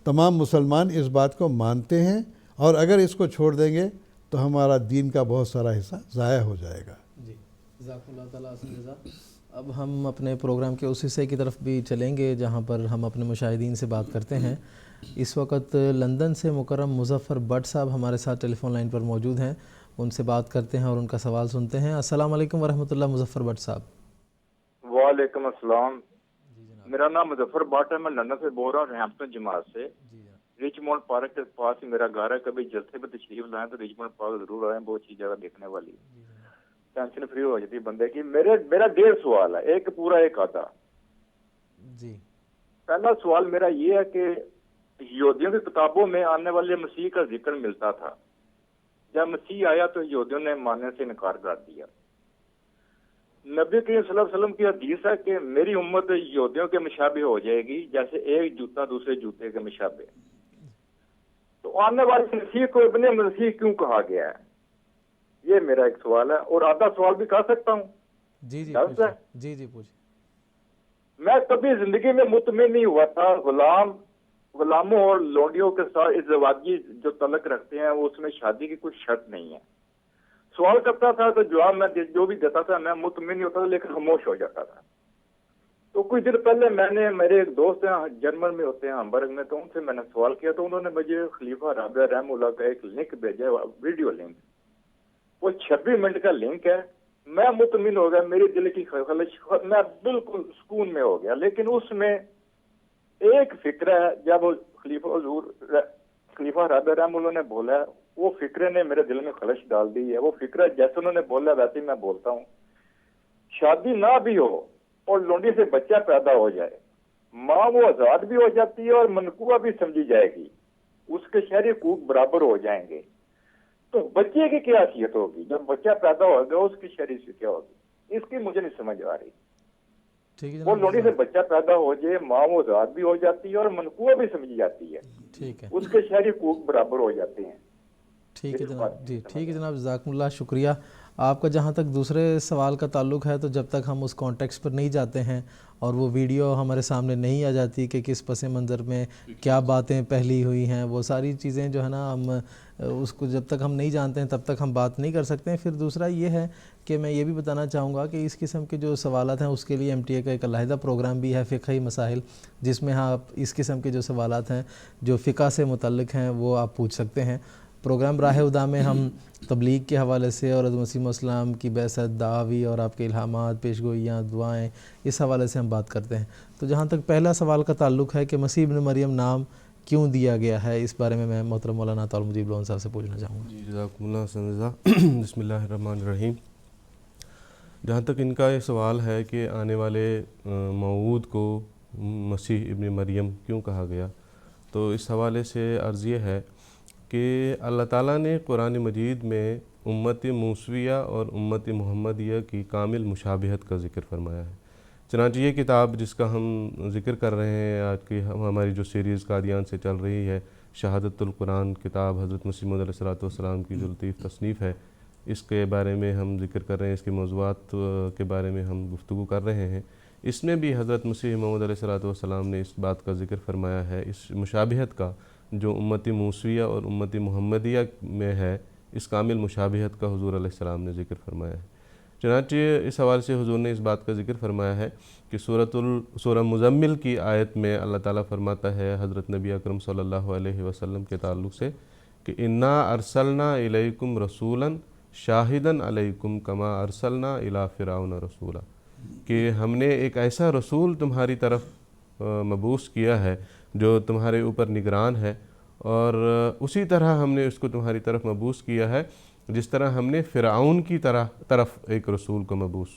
تمام مسلمان اس بات کو مانتے ہیں. اور اگر اس کو چھوڑ دیں گے تو ہمارا دین کا بہت سارا حصہ ضائع ہو جائے گا. جی, جزاک اللہ تعالیٰ خیر. اب ہم اپنے پروگرام کے اس حصے کی طرف بھی چلیں گے جہاں پر ہم اپنے مشاہدین سے بات کرتے ہیں. اس وقت لندن سے مکرم مظفر بٹ صاحب ہمارے ساتھ ٹیلی فون لائن پر موجود ہیں, ان سے بات کرتے ہیں اور ان کا سوال سنتے ہیں. السلام علیکم ورحمۃ اللہ. مظفر بٹ صاحب. وعلیکم السلام. میرا نام مظفر بٹ ہے, میں لندن سے بول رہا ہوں, رحمتن جماعت سے. ریچمونڈ پارک کے پاس ہی میرا گھر ہے. کبھی جلسے پہ تشریف لائیں تو ریچمونڈ پارک ضرور آئیں, بہت اچھی جگہ دیکھنے والی, ٹینشن فری ہو جاتی بندے کی. میرا 1.5 سوال ہے, ایک پورا ایک آدھا. جی, پہلا سوال میرا یہ ہے کہ یہودیوں کی کتابوں میں آنے والے مسیح کا ذکر ملتا تھا. جب مسیح آیا تو یہودیوں نے ماننے سے انکار کر دیا. نبی کریم صلی اللہ علیہ وسلم کی حدیث ہے کہ میری امت یہودیوں کے مشابہ ہو جائے گی جیسے ایک جوتا دوسرے جوتے کے مشابہ. تو آنے والے مسیح کو ابن مسیح کیوں کہا گیا ہے؟ یہ میرا ایک سوال ہے. اور آدھا سوال بھی کہہ سکتا ہوں؟ جی جی جی جی پوچھیں. میں کبھی زندگی میں مطمئن نہیں ہوا تھا. غلاموں اور لونڈیوں کے ساتھ ازدواجی جو تعلق رکھتے ہیں وہ اس میں شادی کی کوئی شرط نہیں ہے. سوال کرتا تھا تو جواب میں جو بھی دیتا تھا میں مطمئن نہیں ہوتا تھا, لیکن خاموش ہو جاتا تھا. تو کچھ دن پہلے میرے ایک دوست ہیں جرمن میں ہوتے ہیں, ہمبرگ میں, تو ان سے میں نے سوال کیا تو انہوں نے مجھے خلیفہ رابعہ رحمہ اللہ کا ایک لنک بھیجا, ویڈیو لنک. وہ 26 منٹ کا لنک ہے. میں مطمئن ہو گیا, میری دل کی خلش, میں بالکل سکون میں ہو گیا. لیکن اس میں ایک فکر ہے, جب خلیفہ رابعہ رحمہ اللہ نے بولا, وہ فکرے نے میرے دل میں خلش ڈال دی ہے. وہ فکرہ جیسے انہوں نے بولا ویسے ہی میں بولتا ہوں. شادی نہ بھی ہو اور لونڈی سے بچہ پیدا ہو جائے, ماں وہ آزاد بھی ہو جاتی ہے اور منقوہ بھی سمجھی جائے گی, اس کے شہری حقوق برابر ہو جائیں گے. تو بچے کی کیا حیثیت ہوگی جب بچہ پیدا ہوگا, اس کی شہری سے کیا ہوگی؟ اس کی مجھے نہیں سمجھ آ رہی. وہ لونڈی سے بچہ پیدا ہو جائے, ماں وہ آزاد بھی ہو جاتی ہے اور منقوہ بھی سمجھی جاتی ہے, اس کے شہری حقوق برابر ہو جاتے ہیں. ٹھیک ہے جناب. جی ٹھیک ہے جناب, جزاکم اللہ, شکریہ آپ کا. جہاں تک دوسرے سوال کا تعلق ہے تو جب تک ہم اس کانٹیکس پر نہیں جاتے ہیں اور وہ ویڈیو ہمارے سامنے نہیں آ جاتی کہ کس پس منظر میں کیا باتیں پہلی ہوئی ہیں, وہ ساری چیزیں جو ہے نا ہم اس کو جب تک ہم نہیں جانتے ہیں تب تک ہم بات نہیں کر سکتے ہیں. پھر دوسرا یہ ہے کہ میں یہ بھی بتانا چاہوں گا کہ اس قسم کے جو سوالات ہیں اس کے لیے MTA کا ایک علیحدہ پروگرام بھی ہے, فقہی مسائل, جس میں آپ اس قسم کے جو سوالات ہیں جو فقہ سے متعلق ہیں وہ آپ پوچھ سکتے ہیں. پروگرام راہ ہدیٰ میں ہم تبلیغ کے حوالے سے اور حضرت مسیح موعود السلام کی بعثت, دعاوی اور آپ کے الہامات, پیشگوئیاں, دعائیں, اس حوالے سے ہم بات کرتے ہیں. تو جہاں تک پہلا سوال کا تعلق ہے کہ مسیح ابن مریم نام کیوں دیا گیا ہے, اس بارے میں میں محترم مولانا طارق مجیب لون صاحب سے پوچھنا چاہوں گا. جی جزاکم اللہ. بسم اللہ الرحمن الرحیم. جہاں تک ان کا یہ سوال ہے کہ آنے والے موعود کو مسیح ابن مریم کیوں کہا گیا، تو اس حوالے سے عرض یہ ہے کہ اللہ تعالیٰ نے قرآن مجید میں امت موسویہ اور امت محمدیہ کی کامل مشابہت کا ذکر فرمایا ہے۔ چنانچہ یہ کتاب جس کا ہم ذکر کر رہے ہیں آج کی ہماری جو سیریز قادیان سے چل رہی ہے، شہادت القرآن کتاب حضرت مسیح موعود علیہ السلام کی جو لطیف تصنیف ہے، اس کے بارے میں ہم ذکر کر رہے ہیں، اس کے موضوعات کے بارے میں ہم گفتگو کر رہے ہیں۔ اس میں بھی حضرت مسیح موعود علیہ السلام نے اس بات کا ذکر فرمایا ہے، اس مشابہت کا جو امت موسویہ اور امت محمدیہ میں ہے، اس کامل مشابہت کا حضور علیہ السلام نے ذکر فرمایا ہے۔ چنانچہ اس حوالے سے حضور نے اس بات کا ذکر فرمایا ہے کہ سورہ مزمل کی آیت میں اللہ تعالیٰ فرماتا ہے حضرت نبی اکرم صلی اللہ علیہ وسلم کے تعلق سے کہ انا ارسلنا الیکم رسولا شاہدن علیکم کما ارسلنا الی فرعون رسولا، کہ ہم نے ایک ایسا رسول تمہاری طرف مبعوث کیا ہے جو تمہارے اوپر نگران ہے، اور اسی طرح ہم نے اس کو تمہاری طرف مبعوث کیا ہے جس طرح ہم نے فرعون کی طرف ایک رسول کو مبعوث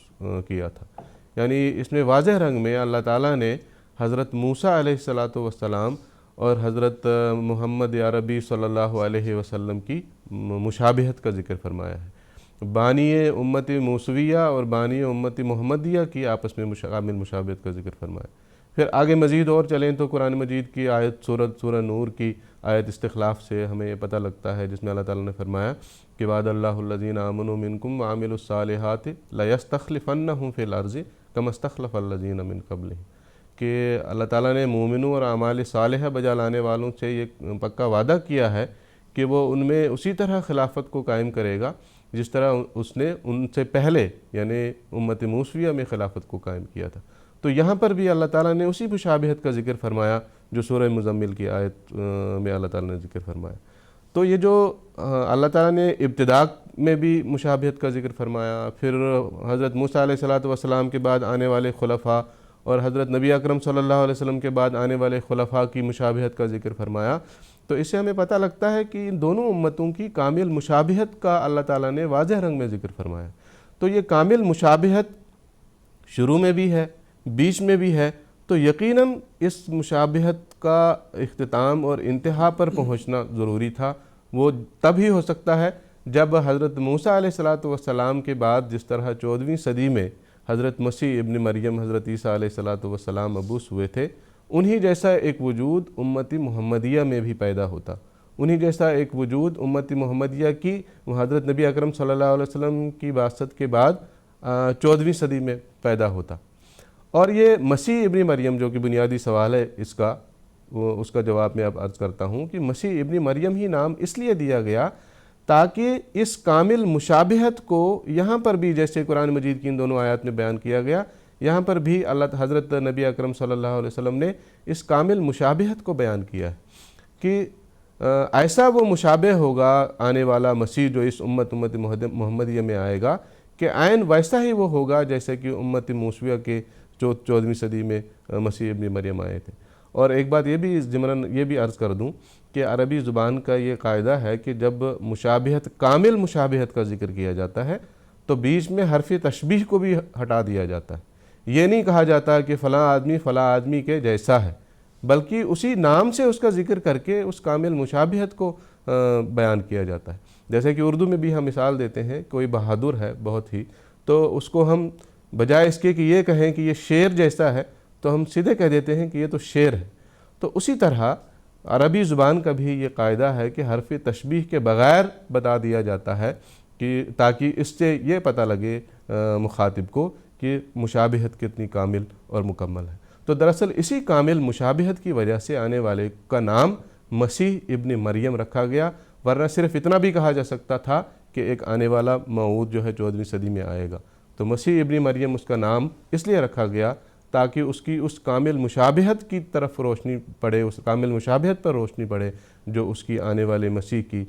کیا تھا۔ یعنی اس میں واضح رنگ میں اللہ تعالیٰ نے حضرت موسیٰ علیہ السلام اور حضرت محمد عربی صلی اللہ علیہ وسلم کی مشابہت کا ذکر فرمایا ہے۔ بانی امت موسویہ اور بانی امت محمدیہ کی آپس میں کامل مشابہت کا ذکر فرمایا۔ پھر آگے مزید اور چلیں تو قرآن مجید کی آیت سورہ نور کی آیت استخلاف سے ہمیں یہ پتہ لگتا ہے، جس میں اللہ تعالیٰ نے فرمایا کہ وعد اللہ الذین آمنوا منکم وعملوا الصالحات لیستخلفنہم فی الارض کما استخلف الذین من قبلہم، کہ اللہ تعالیٰ نے مومنوں اور اعمال صالحہ بجا لانے والوں سے یہ پکا وعدہ کیا ہے کہ وہ ان میں اسی طرح خلافت کو قائم کرے گا جس طرح اس نے ان سے پہلے یعنی امت موسویہ میں خلافت کو قائم کیا تھا۔ تو یہاں پر بھی اللہ تعالیٰ نے اسی مشابہت کا ذکر فرمایا جو سورہ مزمل کی آیت میں اللہ تعالیٰ نے ذکر فرمایا۔ تو یہ جو اللہ تعالیٰ نے ابتدا میں بھی مشابہت کا ذکر فرمایا، پھر حضرت موسیٰ علیہ السلام کے بعد آنے والے خلفاء اور حضرت نبی اکرم صلی اللہ علیہ وسلم کے بعد آنے والے خلفاء کی مشابہت کا ذکر فرمایا، تو اس سے ہمیں پتہ لگتا ہے کہ ان دونوں امتوں کی کامل مشابہت کا اللہ تعالیٰ نے واضح رنگ میں ذکر فرمایا۔ تو یہ کامل مشابہت شروع میں بھی ہے، بیچ میں بھی ہے، تو یقیناً اس مشابہت کا اختتام اور انتہا پر پہنچنا ضروری تھا۔ وہ تب ہی ہو سکتا ہے جب حضرت موسیٰ علیہ السلام کے بعد جس طرح 14ویں صدی میں حضرت مسیح ابن مریم حضرت عیسیٰ علیہ السلام مبعوث ہوئے تھے، انہی جیسا ایک وجود امت محمدیہ میں بھی پیدا ہوتا، انہی جیسا ایک وجود امت محمدیہ کی حضرت نبی اکرم صلی اللہ علیہ وسلم کی بعثت کے بعد 14ویں صدی میں پیدا ہوتا۔ اور یہ مسیح ابن مریم جو کہ بنیادی سوال ہے اس کا جواب میں اب عرض کرتا ہوں کہ مسیح ابن مریم ہی نام اس لیے دیا گیا تاکہ اس کامل مشابہت کو یہاں پر بھی جیسے قرآن مجید کی ان دونوں آیات میں بیان کیا گیا، یہاں پر بھی حضرت نبی اکرم صلی اللہ علیہ وسلم نے اس کامل مشابہت کو بیان کیا ہے کہ ایسا وہ مشابہ ہوگا آنے والا مسیح جو اس امت محمدیہ میں آئے گا کہ عین ویسا ہی وہ ہوگا جیسے کہ امت موسویہ کے 14ویں صدی میں مسیح ابن مریم آئے تھے۔ اور ایک بات یہ بھی ضمناً یہ بھی عرض کر دوں کہ عربی زبان کا یہ قاعدہ ہے کہ جب مشابہت کامل مشابہت کا ذکر کیا جاتا ہے تو بیچ میں حرف تشبیہ کو بھی ہٹا دیا جاتا ہے۔ یہ نہیں کہا جاتا کہ فلاں آدمی کے جیسا ہے، بلکہ اسی نام سے اس کا ذکر کر کے اس کامل مشابہت کو بیان کیا جاتا ہے۔ جیسے کہ اردو میں بھی ہم مثال دیتے ہیں، کوئی بہادر ہے بہت ہی، تو اس کو ہم بجائے اس کے کہ یہ کہیں کہ یہ شیر جیسا ہے تو ہم سیدھے کہہ دیتے ہیں کہ یہ تو شیر ہے۔ تو اسی طرح عربی زبان کا بھی یہ قاعدہ ہے کہ حرف تشبیہ کے بغیر بتا دیا جاتا ہے کہ تاکہ اس سے یہ پتہ لگے مخاطب کو کہ مشابہت کتنی کامل اور مکمل ہے۔ تو دراصل اسی کامل مشابہت کی وجہ سے آنے والے کا نام مسیح ابن مریم رکھا گیا، ورنہ صرف اتنا بھی کہا جا سکتا تھا کہ ایک آنے والا موعود جو ہے 14ویں صدی میں آئے گا۔ تو مسیح ابن مریم اس کا نام اس لیے رکھا گیا تاکہ اس کی اس کامل مشابہت کی طرف روشنی پڑے، اس کامل مشابہت پر روشنی پڑے جو اس کی آنے والے مسیح کی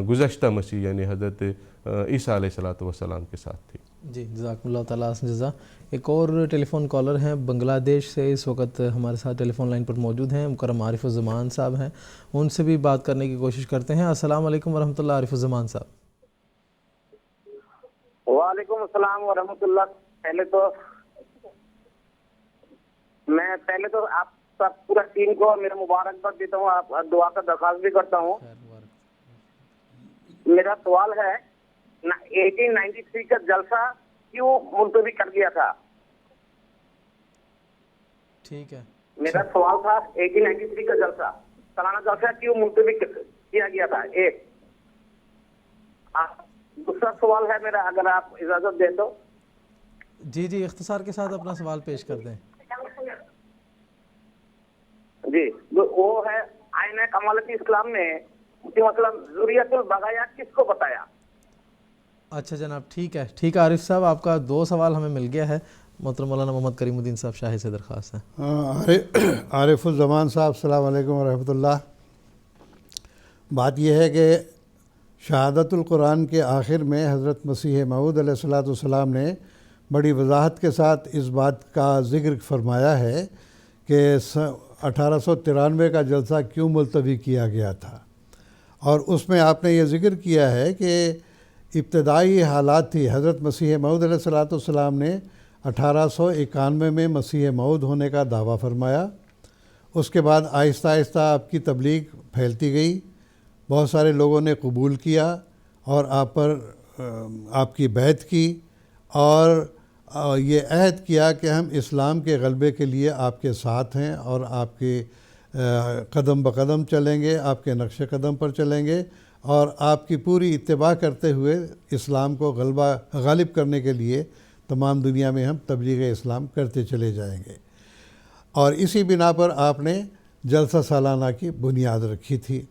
گزشتہ مسیح یعنی حضرت عیسیٰ علیہ السلام کے ساتھ تھی۔ جی جزاکم اللہ تعالیٰ حسن جزا۔ ایک اور ٹیلی فون کالر ہیں بنگلہ دیش سے، اس وقت ہمارے ساتھ ٹیلی فون لائن پر موجود ہیں، مکرم عارف الزمان صاحب ہیں، ان سے بھی بات کرنے کی کوشش کرتے ہیں۔ السلام علیکم ورحمۃ اللہ عارف الزمان صاحب۔ وعلیکم وعلیکم السلام ورحمۃ اللہ. پہلے تو آپ سب پورا ٹیم کو میرا مبارکباد دیتا ہوں, آپ دعا کا درخواست بھی کرتا ہوں. میرا سوال ہے 1893 کا جلسہ کیوں ملتوی کر دیا تھا؟ ٹھیک ہے, میرا سوال تھا 1893 کا جلسہ, سالانہ جلسہ کیوں ملتوی کیا گیا تھا, ایک. دوسرا سوال ہے میرا, اگر آپ اجازت دیں تو. جی اختصار کے ساتھ اپنا سوال پیش کر دیں. جی, وہ ہے آئینہ کمالت اسلام نے مطلب ذریت البغایا کس کو بتایا؟ اچھا جناب, ٹھیک ہے عارف صاحب, آپ کا 2 سوال ہمیں مل گیا ہے. محترم مولانا محمد کریم الدین صاحب شاہی سے درخواست ہے. عارف الزمان صاحب السلام علیکم ورحمۃ اللہ. بات یہ ہے کہ شہادت القرآن کے آخر میں حضرت مسیح موعود علیہ الصلوۃ والسلام نے بڑی وضاحت کے ساتھ اس بات کا ذکر فرمایا ہے کہ 1893 کا جلسہ کیوں ملتوی کیا گیا تھا, اور اس میں آپ نے یہ ذکر کیا ہے کہ ابتدائی حالات تھی. حضرت مسیح موعود علیہ الصلوۃ والسلام نے 1891 میں مسیح موعود ہونے کا دعویٰ فرمایا. اس کے بعد آہستہ آہستہ آپ کی تبلیغ پھیلتی گئی, بہت سارے لوگوں نے قبول کیا اور آپ پر آپ کی بیعت کی, اور یہ عہد کیا کہ ہم اسلام کے غلبے کے لیے آپ کے ساتھ ہیں اور آپ کے قدم بقدم چلیں گے, آپ کے نقش قدم پر چلیں گے, اور آپ کی پوری اتباع کرتے ہوئے اسلام کو غالب کرنے کے لیے تمام دنیا میں ہم تبلیغ اسلام کرتے چلے جائیں گے. اور اسی بنا پر آپ نے جلسہ سالانہ کی بنیاد رکھی تھی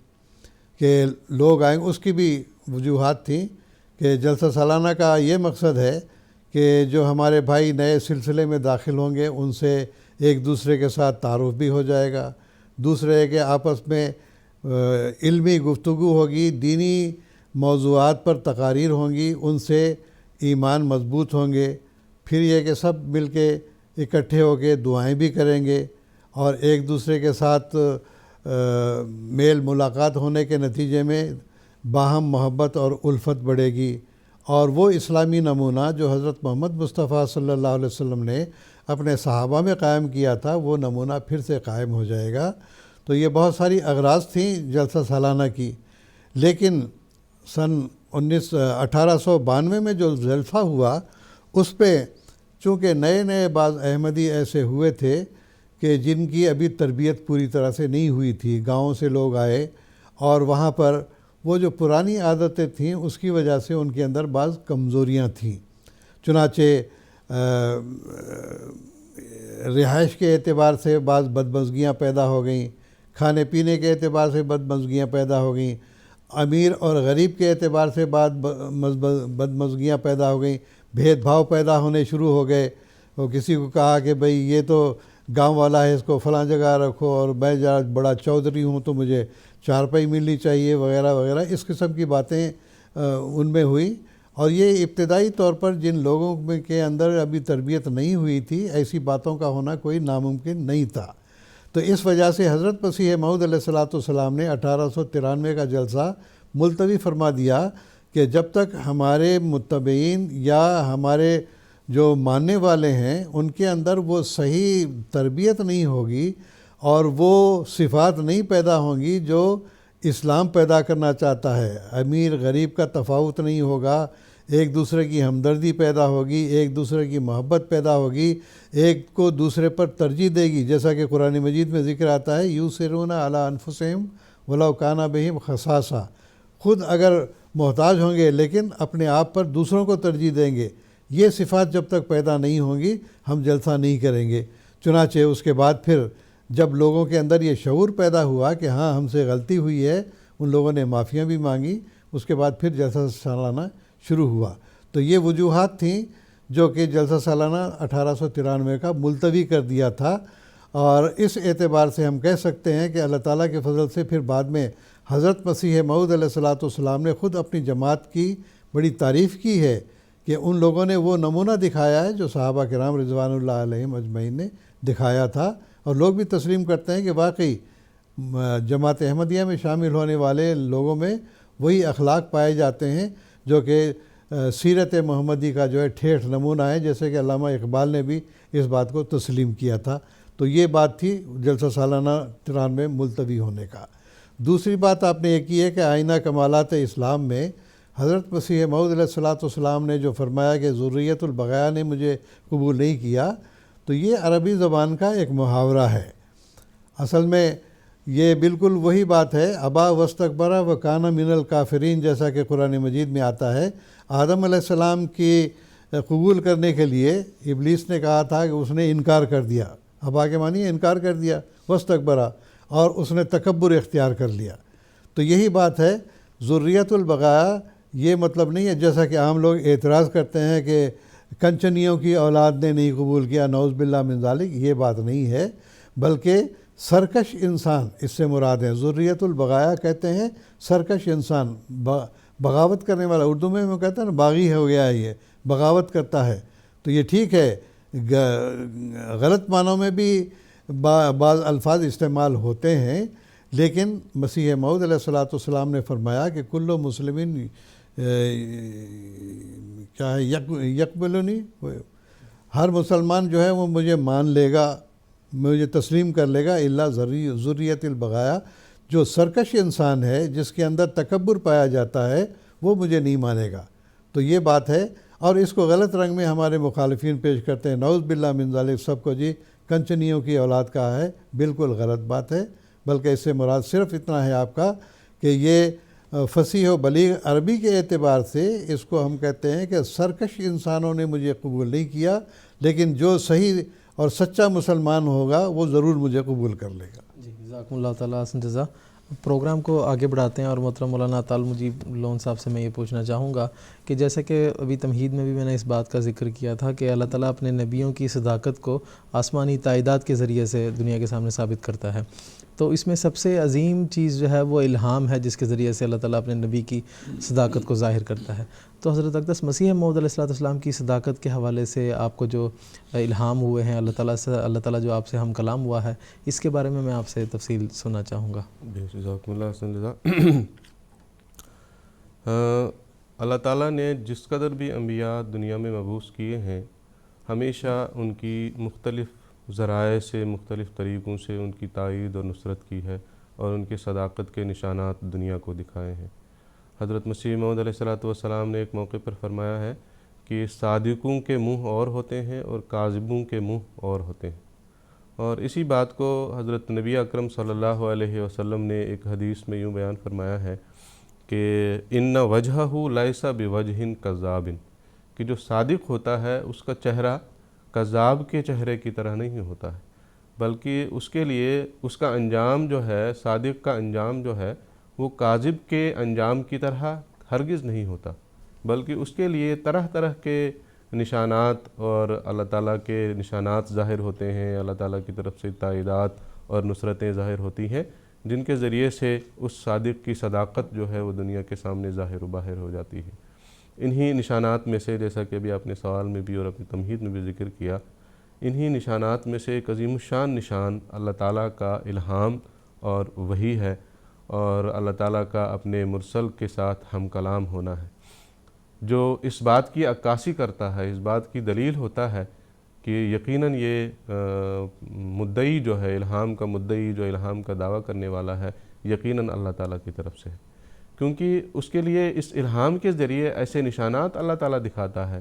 کہ لوگ آئیں. اس کی بھی وجوہات تھیں کہ جلسہ سالانہ کا یہ مقصد ہے کہ جو ہمارے بھائی نئے سلسلے میں داخل ہوں گے ان سے ایک دوسرے کے ساتھ تعارف بھی ہو جائے گا. دوسرے ہے کہ آپس میں علمی گفتگو ہوگی, دینی موضوعات پر تقاریر ہوں گی, ان سے ایمان مضبوط ہوں گے. پھر یہ کہ سب مل کے اکٹھے ہو کے دعائیں بھی کریں گے, اور ایک دوسرے کے ساتھ میل ملاقات ہونے کے نتیجے میں باہم محبت اور الفت بڑھے گی, اور وہ اسلامی نمونہ جو حضرت محمد مصطفیٰ صلی اللہ علیہ وسلم نے اپنے صحابہ میں قائم کیا تھا وہ نمونہ پھر سے قائم ہو جائے گا. تو یہ بہت ساری اغراض تھیں جلسہ سالانہ کی, لیکن سن 1892 میں جو جلسہ ہوا اس پہ چونکہ نئے بعض احمدی ایسے ہوئے تھے کہ جن کی ابھی تربیت پوری طرح سے نہیں ہوئی تھی, گاؤں سے لوگ آئے اور وہاں پر وہ جو پرانی عادتیں تھیں اس کی وجہ سے ان کے اندر بعض کمزوریاں تھیں. چنانچہ رہائش کے اعتبار سے بعض بدمزگیاں پیدا ہو گئیں, کھانے پینے کے اعتبار سے بدمزگیاں پیدا ہو گئیں, امیر اور غریب کے اعتبار سے بعض بدمزگیاں پیدا ہو گئیں, بھید بھاؤ پیدا ہونے شروع ہو گئے. وہ کسی کو کہا کہ بھئی یہ تو گاؤں والا ہے, اس کو فلاں جگہ رکھو, اور میں بڑا چودھری ہوں تو مجھے چارپائی ملنی چاہیے وغیرہ وغیرہ, اس قسم کی باتیں ان میں ہوئی. اور یہ ابتدائی طور پر جن لوگوں کے اندر ابھی تربیت نہیں ہوئی تھی ایسی باتوں کا ہونا کوئی ناممکن نہیں تھا. تو اس وجہ سے حضرت مسیح موعود علیہ الصلوۃ والسلام نے 1893 کا جلسہ ملتوی فرما دیا کہ جب تک ہمارے متبعین یا ہمارے جو ماننے والے ہیں ان کے اندر وہ صحیح تربیت نہیں ہوگی اور وہ صفات نہیں پیدا ہوں گی جو اسلام پیدا کرنا چاہتا ہے, امیر غریب کا تفاوت نہیں ہوگا, ایک دوسرے کی ہمدردی پیدا ہوگی, ایک دوسرے کی محبت پیدا ہوگی, ایک کو دوسرے پر ترجیح دے گی, جیسا کہ قرآن مجید میں ذکر آتا ہے یُؤْثِرُونَ عَلَىٰ أَنفُسِهِمْ وَلَوْ كَانَ بِهِمْ خَصَاصَةٌ, خود اگر محتاج ہوں گے لیکن اپنے آپ پر دوسروں کو ترجیح دیں گے. یہ صفات جب تک پیدا نہیں ہوں گی ہم جلسہ نہیں کریں گے. چنانچہ اس کے بعد پھر جب لوگوں کے اندر یہ شعور پیدا ہوا کہ ہاں ہم سے غلطی ہوئی ہے, ان لوگوں نے معافیاں بھی مانگی, اس کے بعد پھر جلسہ سالانہ شروع ہوا. تو یہ وجوہات تھیں جو کہ جلسہ سالانہ 1893 کا ملتوی کر دیا تھا. اور اس اعتبار سے ہم کہہ سکتے ہیں کہ اللہ تعالیٰ کے فضل سے پھر بعد میں حضرت مسیح موعود علیہ الصلوۃ والسلام نے خود اپنی جماعت کی بڑی تعریف کی ہے کہ ان لوگوں نے وہ نمونہ دکھایا ہے جو صحابہ کرام رضوان اللہ علیہم اجمعین نے دکھایا تھا. اور لوگ بھی تسلیم کرتے ہیں کہ واقعی جماعت احمدیہ میں شامل ہونے والے لوگوں میں وہی اخلاق پائے جاتے ہیں جو کہ سیرت محمدی کا جو ہے ٹھیٹھ نمونہ ہے، جیسے کہ علامہ اقبال نے بھی اس بات کو تسلیم کیا تھا۔ تو یہ بات تھی جلسہ سالانہ 93 میں ملتوی ہونے کا۔ دوسری بات آپ نے یہ کی ہے کہ آئینہ کمالات اسلام میں حضرت مسیح موعود علیہ السلام نے جو فرمایا کہ ذریت البغایا نے مجھے قبول نہیں کیا، تو یہ عربی زبان کا ایک محاورہ ہے۔ اصل میں یہ بالکل وہی بات ہے، ابا واستکبر وکان من الکافرین، جیسا کہ قرآن مجید میں آتا ہے۔ آدم علیہ السلام کی قبول کرنے کے لیے ابلیس نے کہا تھا کہ اس نے انکار کر دیا، ابا کے معنی انکار کر دیا، واستکبر، اور اس نے تکبر اختیار کر لیا۔ تو یہی بات ہے، ذریت البغایا یہ مطلب نہیں ہے جیسا کہ عام لوگ اعتراض کرتے ہیں کہ کنچنیوں کی اولاد نے نہیں قبول کیا، نعوذ باللہ من ذالک، یہ بات نہیں ہے، بلکہ سرکش انسان اس سے مراد ہے۔ ذریت البغایا کہتے ہیں سرکش انسان، بغاوت کرنے والا، اردو میں وہ کہتے ہیں نا باغی ہو گیا ہے، یہ بغاوت کرتا ہے۔ تو یہ ٹھیک ہے، غلط معنوں میں بھی بعض الفاظ استعمال ہوتے ہیں، لیکن مسیح موعود علیہ السلام نے فرمایا کہ کل مسلمین کیا ہے یقبلنی، ہر مسلمان جو ہے وہ مجھے مان لے گا، مجھے تسلیم کر لے گا، الا ذریت البغایا، جو سرکش انسان ہے جس کے اندر تکبر پایا جاتا ہے وہ مجھے نہیں مانے گا۔ تو یہ بات ہے، اور اس کو غلط رنگ میں ہمارے مخالفین پیش کرتے ہیں، نعوذ باللہ من ذالک، سب کو جی کنچنیوں کی اولاد کہا ہے، بالکل غلط بات ہے، بلکہ اس سے مراد صرف اتنا ہے آپ کا کہ یہ فصیح و بلیغ عربی کے اعتبار سے اس کو ہم کہتے ہیں کہ سرکش انسانوں نے مجھے قبول نہیں کیا، لیکن جو صحیح اور سچا مسلمان ہوگا وہ ضرور مجھے قبول کر لے گا۔ جی جزاکم اللہ تعالیٰ حسن جزا۔ پروگرام کو آگے بڑھاتے ہیں، اور محترم مولانا عطا مجیب لون صاحب سے میں یہ پوچھنا چاہوں گا کہ جیسا کہ ابھی تمہید میں بھی میں نے اس بات کا ذکر کیا تھا کہ اللہ تعالیٰ اپنے نبیوں کی صداقت کو آسمانی تائیدات کے ذریعے سے دنیا کے سامنے ثابت کرتا ہے، تو اس میں سب سے عظیم چیز جو ہے وہ الہام ہے، جس کے ذریعے سے اللہ تعالیٰ اپنے نبی کی صداقت کو ظاہر کرتا ہے۔ تو حضرت اقدس مسیح موعود علیہ السلام کی صداقت کے حوالے سے آپ کو جو الہام ہوئے ہیں اللہ تعالیٰ جو آپ سے ہم کلام ہوا ہے، اس کے بارے میں آپ سے تفصیل سننا چاہوں گا۔ جزاکم اللہ حسن جزا۔ اللہ تعالیٰ نے جس قدر بھی انبیاء دنیا میں مبعوث کیے ہیں، ہمیشہ ان کی مختلف ذرائع سے، مختلف طریقوں سے ان کی تائید اور نصرت کی ہے، اور ان کے صداقت کے نشانات دنیا کو دکھائے ہیں۔ حضرت مسیح موعود علیہ السلام نے ایک موقع پر فرمایا ہے کہ صادقوں کے منہ اور ہوتے ہیں اور کاذبوں کے منہ اور ہوتے ہیں، اور اسی بات کو حضرت نبی اکرم صلی اللہ علیہ وسلم نے ایک حدیث میں یوں بیان فرمایا ہے کہ ان وجہہ لیس بوجہ کذاب، کہ جو صادق ہوتا ہے اس کا چہرہ کذاب کے چہرے کی طرح نہیں ہوتا ہے، بلکہ اس کے لیے اس کا انجام جو ہے، صادق کا انجام جو ہے وہ کاذب کے انجام کی طرح ہرگز نہیں ہوتا، بلکہ اس کے لیے طرح طرح کے نشانات اور اللہ تعالیٰ کے نشانات ظاہر ہوتے ہیں، اللہ تعالیٰ کی طرف سے تائیدات اور نصرتیں ظاہر ہوتی ہیں، جن کے ذریعے سے اس صادق کی صداقت جو ہے وہ دنیا کے سامنے ظاہر و باہر ہو جاتی ہے۔ انہی نشانات میں سے، جیسا کہ ابھی آپ نے سوال میں بھی اور اپنی تمہید میں بھی ذکر کیا، انہی نشانات میں سے ایک عظیم الشان نشان اللہ تعالیٰ کا الہام اور وحی ہے، اور اللہ تعالیٰ کا اپنے مرسل کے ساتھ ہم کلام ہونا ہے، جو اس بات کی عکاسی کرتا ہے، اس بات کی دلیل ہوتا ہے کہ یقیناً یہ مدعی جو ہے، الہام کا مدعی جو الہام کا دعویٰ کرنے والا ہے، یقیناً اللہ تعالیٰ کی طرف سے ہے، کیونکہ اس کے لیے اس الہام کے ذریعے ایسے نشانات اللہ تعالیٰ دکھاتا ہے،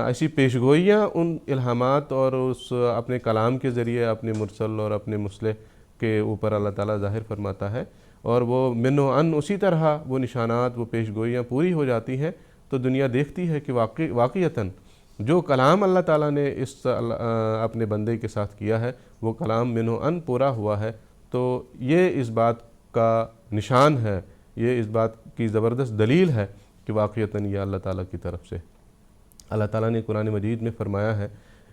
ایسی پیشگوئیاں ان الہامات اور اس اپنے کلام کے ذریعے اپنے مرسل اور اپنے مصلح کے اوپر اللہ تعالیٰ ظاہر فرماتا ہے، اور وہ من و ان اسی طرح وہ نشانات، وہ پیشگوئیاں پوری ہو جاتی ہیں، تو دنیا دیکھتی ہے کہ واقعتاً جو کلام اللہ تعالیٰ نے اس اپنے بندے کے ساتھ کیا ہے وہ کلام من و ان پورا ہوا ہے، تو یہ اس بات کا نشان ہے، یہ اس بات کی زبردست دلیل ہے کہ واقعتاً یہ اللہ تعالیٰ کی طرف سے۔ اللہ تعالیٰ نے قرآن مجید میں فرمایا ہے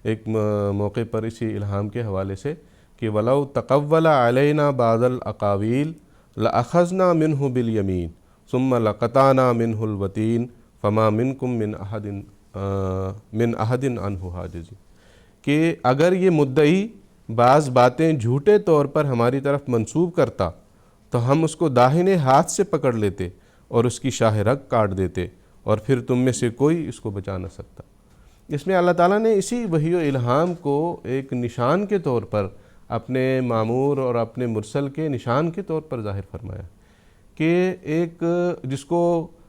ایک موقع پر اسی الہام کے حوالے سے کہ وَلَوْ تَقَوَّلَ عَلَيْنَا بَعْضَ الْأَقَاوِيلِ لَأَخَذْنَا مِنْهُ بِالْيَمِينِ ثُمَّ لَقَطَعْنَا مِنْهُ الْوَتِينَ فَمَا مِنْكُمْ مِنْ أَحَدٍ عَنْهُ حَاجِزٍ، کہ اگر یہ مدعی بعض باتیں جھوٹے طور پر ہماری طرف منسوب کرتا تو ہم اس کو داہنے ہاتھ سے پکڑ لیتے اور اس کی شاہ رگ کاٹ دیتے، اور پھر تم میں سے کوئی اس کو بچا نہ سکتا۔ اس میں اللہ تعالیٰ نے اسی وحی و الہام کو ایک نشان کے طور پر اپنے مامور اور اپنے مرسل کے نشان کے طور پر ظاہر فرمایا کہ ایک جس کو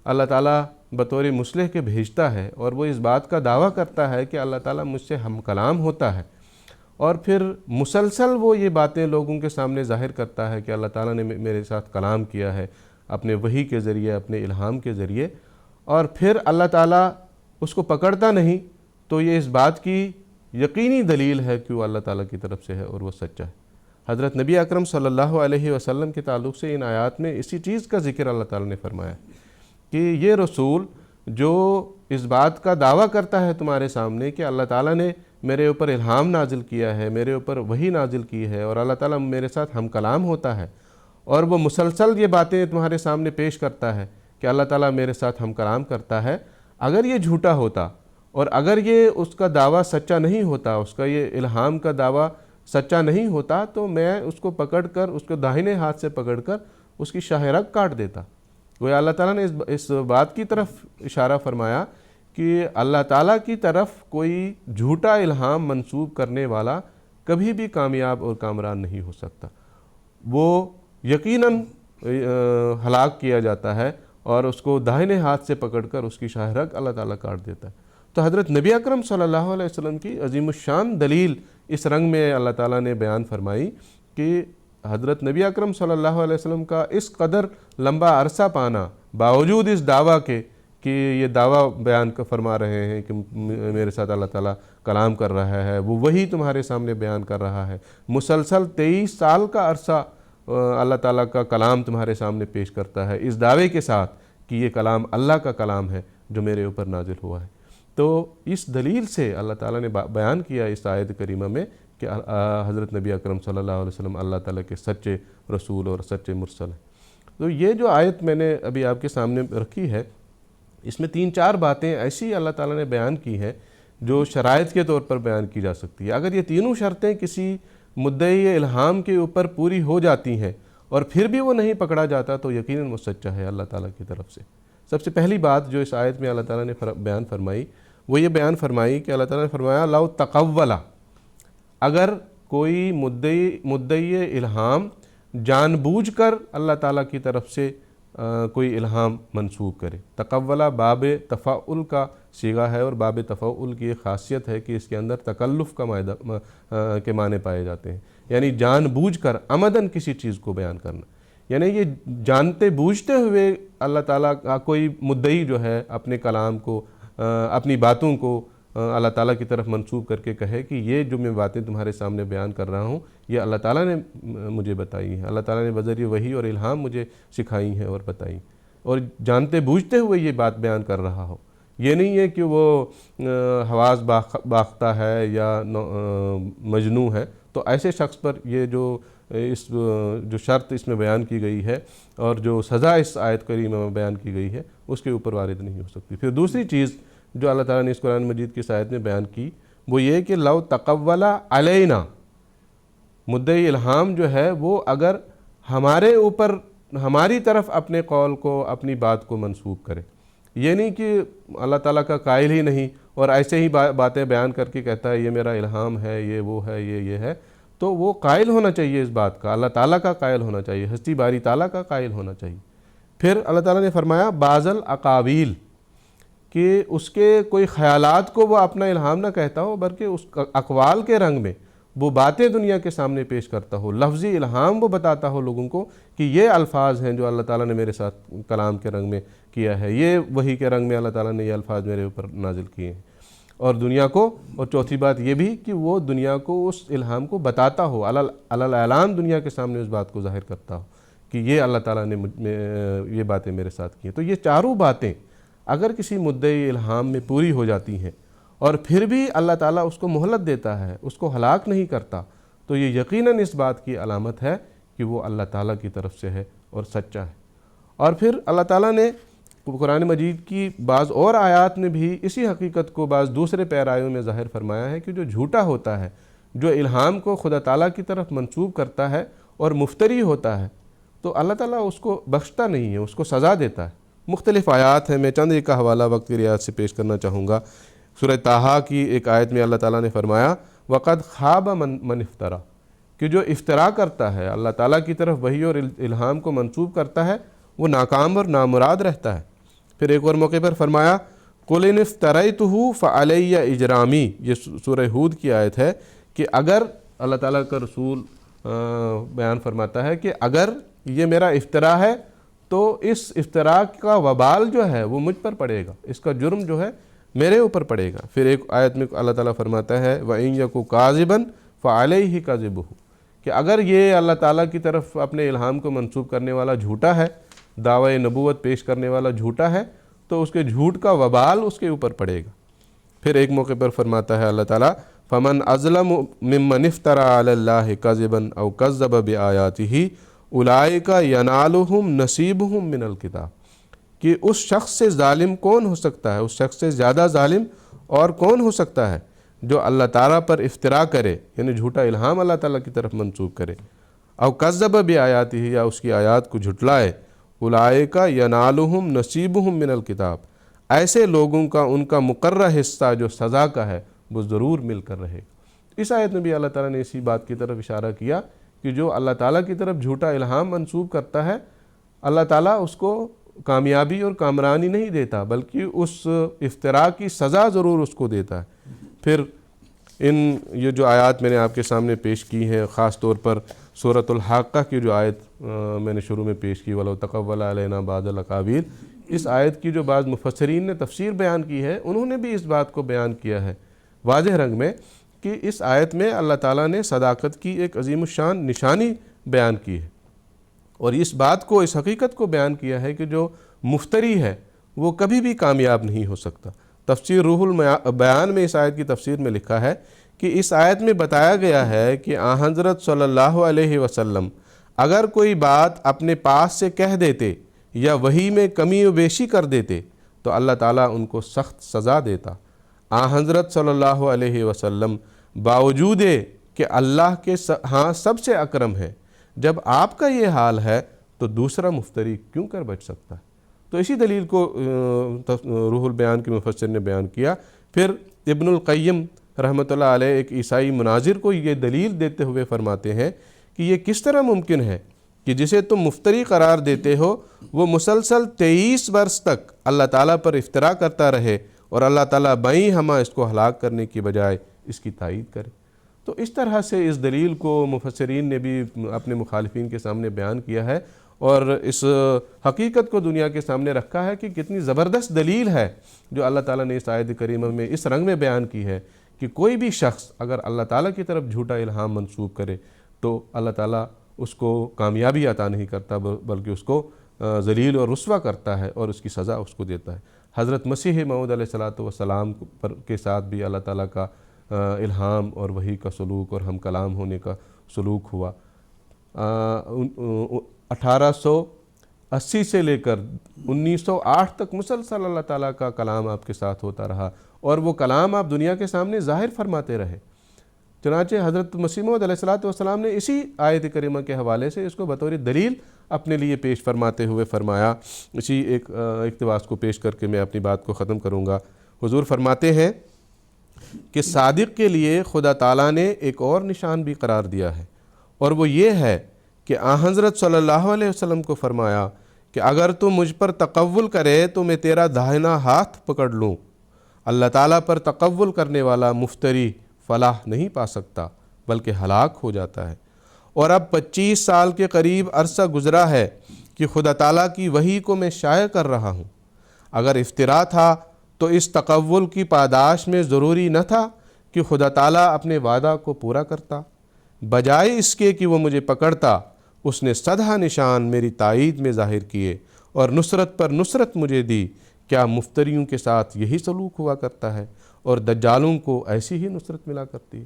اللہ تعالیٰ بطور مصلح کے بھیجتا ہے اور وہ اس بات کا دعویٰ کرتا ہے کہ اللہ تعالیٰ مجھ سے ہم کلام ہوتا ہے، اور پھر مسلسل وہ یہ باتیں لوگوں کے سامنے ظاہر کرتا ہے کہ اللہ تعالیٰ نے میرے ساتھ کلام کیا ہے اپنے وحی کے ذریعے، اپنے الہام کے ذریعے، اور پھر اللہ تعالیٰ اس کو پکڑتا نہیں، تو یہ اس بات کی یقینی دلیل ہے کہ وہ اللہ تعالیٰ کی طرف سے ہے اور وہ سچا ہے۔ حضرت نبی اکرم صلی اللہ علیہ وسلم کے تعلق سے ان آیات میں اسی چیز کا ذکر اللہ تعالیٰ نے فرمایا کہ یہ رسول جو اس بات کا دعویٰ کرتا ہے تمہارے سامنے کہ اللہ تعالیٰ نے میرے اوپر الہام نازل کیا ہے، میرے اوپر وحی نازل کی ہے، اور اللہ تعالیٰ میرے ساتھ ہم کلام ہوتا ہے، اور وہ مسلسل یہ باتیں تمہارے سامنے پیش کرتا ہے کہ اللہ تعالیٰ میرے ساتھ ہم کلام کرتا ہے، اگر یہ جھوٹا ہوتا اور اگر یہ اس کا دعویٰ سچا نہیں ہوتا، اس کا یہ الہام کا دعویٰ سچا نہیں ہوتا، تو میں اس کو پکڑ کر، اس کو داہنے ہاتھ سے پکڑ کر اس کی شاہ رگ کاٹ دیتا۔ وہ اللہ تعالیٰ نے اس بات کی طرف اشارہ فرمایا کہ اللہ تعالیٰ کی طرف کوئی جھوٹا الہام منسوب کرنے والا کبھی بھی کامیاب اور کامران نہیں ہو سکتا، وہ یقیناً ہلاک کیا جاتا ہے اور اس کو داہنے ہاتھ سے پکڑ کر اس کی شاہ رگ اللہ تعالیٰ کاٹ دیتا ہے۔ تو حضرت نبی اکرم صلی اللہ علیہ وسلم کی عظیم الشان دلیل اس رنگ میں اللہ تعالیٰ نے بیان فرمائی کہ حضرت نبی اکرم صلی اللہ علیہ وسلم کا اس قدر لمبا عرصہ پانا، باوجود اس دعویٰ کے کہ یہ دعویٰ بیان فرما رہے ہیں کہ میرے ساتھ اللہ تعالیٰ کلام کر رہا ہے، وہ وہی تمہارے سامنے بیان کر رہا ہے، مسلسل 23 سال کا عرصہ اللہ تعالیٰ کا کلام تمہارے سامنے پیش کرتا ہے، اس دعوے کے ساتھ کہ یہ کلام اللہ کا کلام ہے جو میرے اوپر نازل ہوا ہے۔ تو اس دلیل سے اللہ تعالیٰ نے بیان کیا اس آیت کریمہ میں کہ حضرت نبی اکرم صلی اللہ علیہ وسلم اللہ تعالیٰ کے سچے رسول اور سچے مرسل ہیں۔ تو یہ جو آیت میں نے ابھی آپ کے سامنے رکھی ہے، اس میں 3-4 باتیں ایسی اللہ تعالیٰ نے بیان کی ہیں جو شرائط کے طور پر بیان کی جا سکتی ہے۔ اگر یہ تینوں شرطیں کسی مدعی الہام کے اوپر پوری ہو جاتی ہیں اور پھر بھی وہ نہیں پکڑا جاتا، تو یقیناً وہ سچا ہے اللہ تعالیٰ کی طرف سے۔ سب سے پہلی بات جو اس آیت میں اللہ تعالیٰ نے بیان فرمائی وہ یہ بیان فرمائی کہ اللہ تعالیٰ نے فرمایا لو تقولا، اگر کوئی مدعی الہام جان بوجھ کر اللہ تعالیٰ کی طرف سے کوئی الہام منسوب کرے۔ تقولا باب تفاعل کا صیغہ ہے، اور باب تفاعل کی ایک خاصیت ہے کہ اس کے اندر تکلف کا کے معنی پائے جاتے ہیں، یعنی جان بوجھ کر عمدن کسی چیز کو بیان کرنا، یعنی یہ جانتے بوجھتے ہوئے اللہ تعالیٰ کا کوئی مدعی جو ہے اپنے کلام کو، اپنی باتوں کو اللہ تعالیٰ کی طرف منسوب کر کے کہے کہ یہ جو میں باتیں تمہارے سامنے بیان کر رہا ہوں یہ اللہ تعالیٰ نے مجھے بتائی ہیں، اللہ تعالیٰ نے بذریعہ وحی اور الہام مجھے سکھائی ہیں اور بتائی، اور جانتے بوجھتے ہوئے یہ بات بیان کر رہا ہو۔ یہ نہیں ہے کہ وہ حواس باختہ ہے یا مجنون ہے، تو ایسے شخص پر یہ جو شرط اس میں بیان کی گئی ہے اور جو سزا اس آیت کریمہ میں بیان کی گئی ہے اس کے اوپر وارد نہیں ہو سکتی۔ پھر دوسری چیز جو اللہ تعالیٰ نے اس قرآن مجید کی آیت میں بیان کی وہ یہ کہ لو تقولا علینا، مدعی الہام جو ہے وہ اگر ہمارے اوپر، ہماری طرف اپنے قول کو، اپنی بات کو منسوب کرے، یہ نہیں کہ اللہ تعالیٰ کا قائل ہی نہیں اور ایسے ہی باتیں بیان کر کے کہتا ہے یہ میرا الہام ہے، یہ وہ ہے، یہ ہے، تو وہ قائل ہونا چاہیے اس بات کا، اللہ تعالیٰ کا قائل ہونا چاہیے، ہستی باری تعالیٰ کا قائل ہونا چاہیے۔ پھر اللہ تعالیٰ نے فرمایا بعض الاقاویل، کہ اس کے کوئی خیالات کو وہ اپنا الہام نہ کہتا ہو بلکہ اس اقوال کے رنگ میں وہ باتیں دنیا کے سامنے پیش کرتا ہو، لفظی الہام وہ بتاتا ہو لوگوں کو کہ یہ الفاظ ہیں جو اللہ تعالیٰ نے میرے ساتھ کلام کے رنگ میں کیا ہے، یہ وحی کے رنگ میں اللہ تعالیٰ نے یہ الفاظ میرے اوپر نازل کیے ہیں، اور دنیا کو، اور چوتھی بات یہ بھی کہ وہ دنیا کو اس الہام کو بتاتا ہو، علی اعلان دنیا کے سامنے اس بات کو ظاہر کرتا ہو کہ یہ اللہ تعالیٰ نے یہ باتیں میرے ساتھ کی ہیں۔ تو یہ چاروں باتیں اگر کسی مدعی الہام میں پوری ہو جاتی ہیں اور پھر بھی اللہ تعالیٰ اس کو مہلت دیتا ہے، اس کو ہلاک نہیں کرتا، تو یہ یقیناً اس بات کی علامت ہے کہ وہ اللہ تعالیٰ کی طرف سے ہے اور سچا ہے۔ اور پھر اللہ تعالیٰ نے قرآن مجید کی بعض اور آیات میں بھی اسی حقیقت کو بعض دوسرے پیرایوں میں ظاہر فرمایا ہے کہ جو جھوٹا ہوتا ہے، جو الہام کو خدا تعالیٰ کی طرف منسوب کرتا ہے اور مفتری ہوتا ہے، تو اللہ تعالیٰ اس کو بخشتا نہیں ہے، اس کو سزا دیتا ہے، مختلف آیات ہیں. میں چند ایک کا حوالہ وقت کی رعایت سے پیش کرنا چاہوں گا. سورہ طٰہٰ کی ایک آیت میں اللہ تعالیٰ نے فرمایا وَقَدْ خَابَ مَنْ افْتَرَى، کہ جو افطرا کرتا ہے اللہ تعالیٰ کی طرف وحی اور الہام کو منسوب کرتا ہے وہ ناکام اور نامراد رہتا ہے. پھر ایک اور موقع پر فرمایا قُلْ إِنِ افْتَرَيْتُهُ فَعَلَيَّ إِجْرَامِي، یہ سورہ ہود کی آیت ہے کہ اگر اللہ تعالیٰ کا رسول بیان فرماتا ہے کہ اگر یہ میرا افطرا ہے تو اس افطرا کا وبال جو ہے وہ مجھ پر پڑے گا، اس کا جرم جو ہے میرے اوپر پڑے گا. پھر ایک آیت میں اللہ تعالیٰ فرماتا ہے وَإِن يَكُ كَاذِبًا فَعَلَيْهِ كَذِبُهُ، کہ اگر یہ اللہ تعالیٰ کی طرف اپنے الہام کو منسوب کرنے والا جھوٹا ہے، دعوی نبوت پیش کرنے والا جھوٹا ہے، تو اس کے جھوٹ کا وبال اس کے اوپر پڑے گا. پھر ایک موقع پر فرماتا ہے اللہ تعالیٰ فَمَنْ أَظْلَمُ مِمَّنِ افْتَرَى عَلَى اللَّهِ كَذِبًا أَوْ كَذَّبَ بِآيَاتِهِ أُولَئِكَ يَنَالُهُمْ نَصِيبُهُمْ مِنَ الْكِتَابِ، کہ اس شخص سے ظالم کون ہو سکتا ہے، اس شخص سے زیادہ ظالم اور کون ہو سکتا ہے جو اللہ تعالیٰ پر افطرا کرے، یعنی جھوٹا الہام اللہ تعالیٰ کی طرف منسوب کرے، او کذب بآیاتہ، یا اس کی آیات کو جھٹلائے. اولئک ینالہم نصیبہم من الکتاب، ایسے لوگوں کا ان کا مقررہ حصہ جو سزا کا ہے وہ ضرور مل کر رہے. اس آیت میں بھی اللہ تعالیٰ نے اسی بات کی طرف اشارہ کیا کہ جو اللہ تعالیٰ کی طرف جھوٹا الہام منسوب کرتا ہے اللہ تعالیٰ اس کو کامیابی اور کامرانی نہیں دیتا بلکہ اس افطرا کی سزا ضرور اس کو دیتا ہے. پھر یہ جو آیات میں نے آپ کے سامنے پیش کی ہیں، خاص طور پر سورۃ الحاقہ کی جو آیت میں نے شروع میں پیش کی وَلَوْ تَقَوَّلَ عَلَيْنَا بَعْضَ الْأَقَاوِيلِ، اس آیت کی جو بعض مفسرین نے تفسیر بیان کی ہے انہوں نے بھی اس بات کو بیان کیا ہے واضح رنگ میں کہ اس آیت میں اللہ تعالیٰ نے صداقت کی ایک عظیم الشان نشانی بیان کی ہے، اور اس بات کو، اس حقیقت کو بیان کیا ہے کہ جو مفتری ہے وہ کبھی بھی کامیاب نہیں ہو سکتا. تفسیر روح البیان میں اس آیت کی تفسیر میں لکھا ہے کہ اس آیت میں بتایا گیا ہے کہ آن حضرت صلی اللہ علیہ وسلم اگر کوئی بات اپنے پاس سے کہہ دیتے یا وحی میں کمی و بیشی کر دیتے تو اللہ تعالیٰ ان کو سخت سزا دیتا. آن حضرت صلی اللہ علیہ وسلم باوجود کہ اللہ کے ہاں سب سے اکرم ہے، جب آپ کا یہ حال ہے تو دوسرا مفتری کیوں کر بچ سکتا ہے. تو اسی دلیل کو روح البیان کے مفسر نے بیان کیا. پھر ابن القیم رحمۃ اللہ علیہ ایک عیسائی مناظر کو یہ دلیل دیتے ہوئے فرماتے ہیں کہ یہ کس طرح ممکن ہے کہ جسے تم مفتری قرار دیتے ہو وہ مسلسل 23 برس تک اللہ تعالیٰ پر افطرا کرتا رہے اور اللہ تعالیٰ بائیں ہمہ اس کو ہلاک کرنے کی بجائے اس کی تائید کرے. تو اس طرح سے اس دلیل کو مفسرین نے بھی اپنے مخالفین کے سامنے بیان کیا ہے اور اس حقیقت کو دنیا کے سامنے رکھا ہے کہ کتنی زبردست دلیل ہے جو اللہ تعالیٰ نے اس آیت کریمہ میں اس رنگ میں بیان کی ہے کہ کوئی بھی شخص اگر اللہ تعالیٰ کی طرف جھوٹا الہام منسوب کرے تو اللہ تعالیٰ اس کو کامیابی عطا نہیں کرتا بلکہ اس کو ذلیل اور رسوا کرتا ہے اور اس کی سزا اس کو دیتا ہے. حضرت مسیح موعود علیہ السلام کے ساتھ بھی اللہ تعالیٰ کا الہام اور وحی کا سلوک اور ہم کلام ہونے کا سلوک ہوا. 1880 سے لے کر 1908 تک مسلسل اللہ تعالیٰ کا کلام آپ کے ساتھ ہوتا رہا اور وہ کلام آپ دنیا کے سامنے ظاہر فرماتے رہے. چنانچہ حضرت مسیح موعود علیہ السلام نے اسی آیت کریمہ کے حوالے سے اس کو بطور دلیل اپنے لیے پیش فرماتے ہوئے فرمایا. اسی ایک اقتباس کو پیش کر کے میں اپنی بات کو ختم کروں گا. حضور فرماتے ہیں کہ صادق کے لیے خدا تعالیٰ نے ایک اور نشان بھی قرار دیا ہے اور وہ یہ ہے کہ آن حضرت صلی اللہ علیہ وسلم کو فرمایا کہ اگر تو مجھ پر تقول کرے تو میں تیرا داہنا ہاتھ پکڑ لوں. اللہ تعالیٰ پر تقول کرنے والا مفتری فلاح نہیں پا سکتا بلکہ ہلاک ہو جاتا ہے. اور اب 25 سال کے قریب عرصہ گزرا ہے کہ خدا تعالیٰ کی وحی کو میں شائع کر رہا ہوں. اگر افطرا تھا تو اس تقول کی پاداش میں ضروری نہ تھا کہ خدا تعالیٰ اپنے وعدہ کو پورا کرتا. بجائے اس کے کہ وہ مجھے پکڑتا اس نے 100 نشان میری تائید میں ظاہر کیے اور نصرت پر نصرت مجھے دی. کیا مفتریوں کے ساتھ یہی سلوک ہوا کرتا ہے اور دجالوں کو ایسی ہی نصرت ملا کرتی ہے.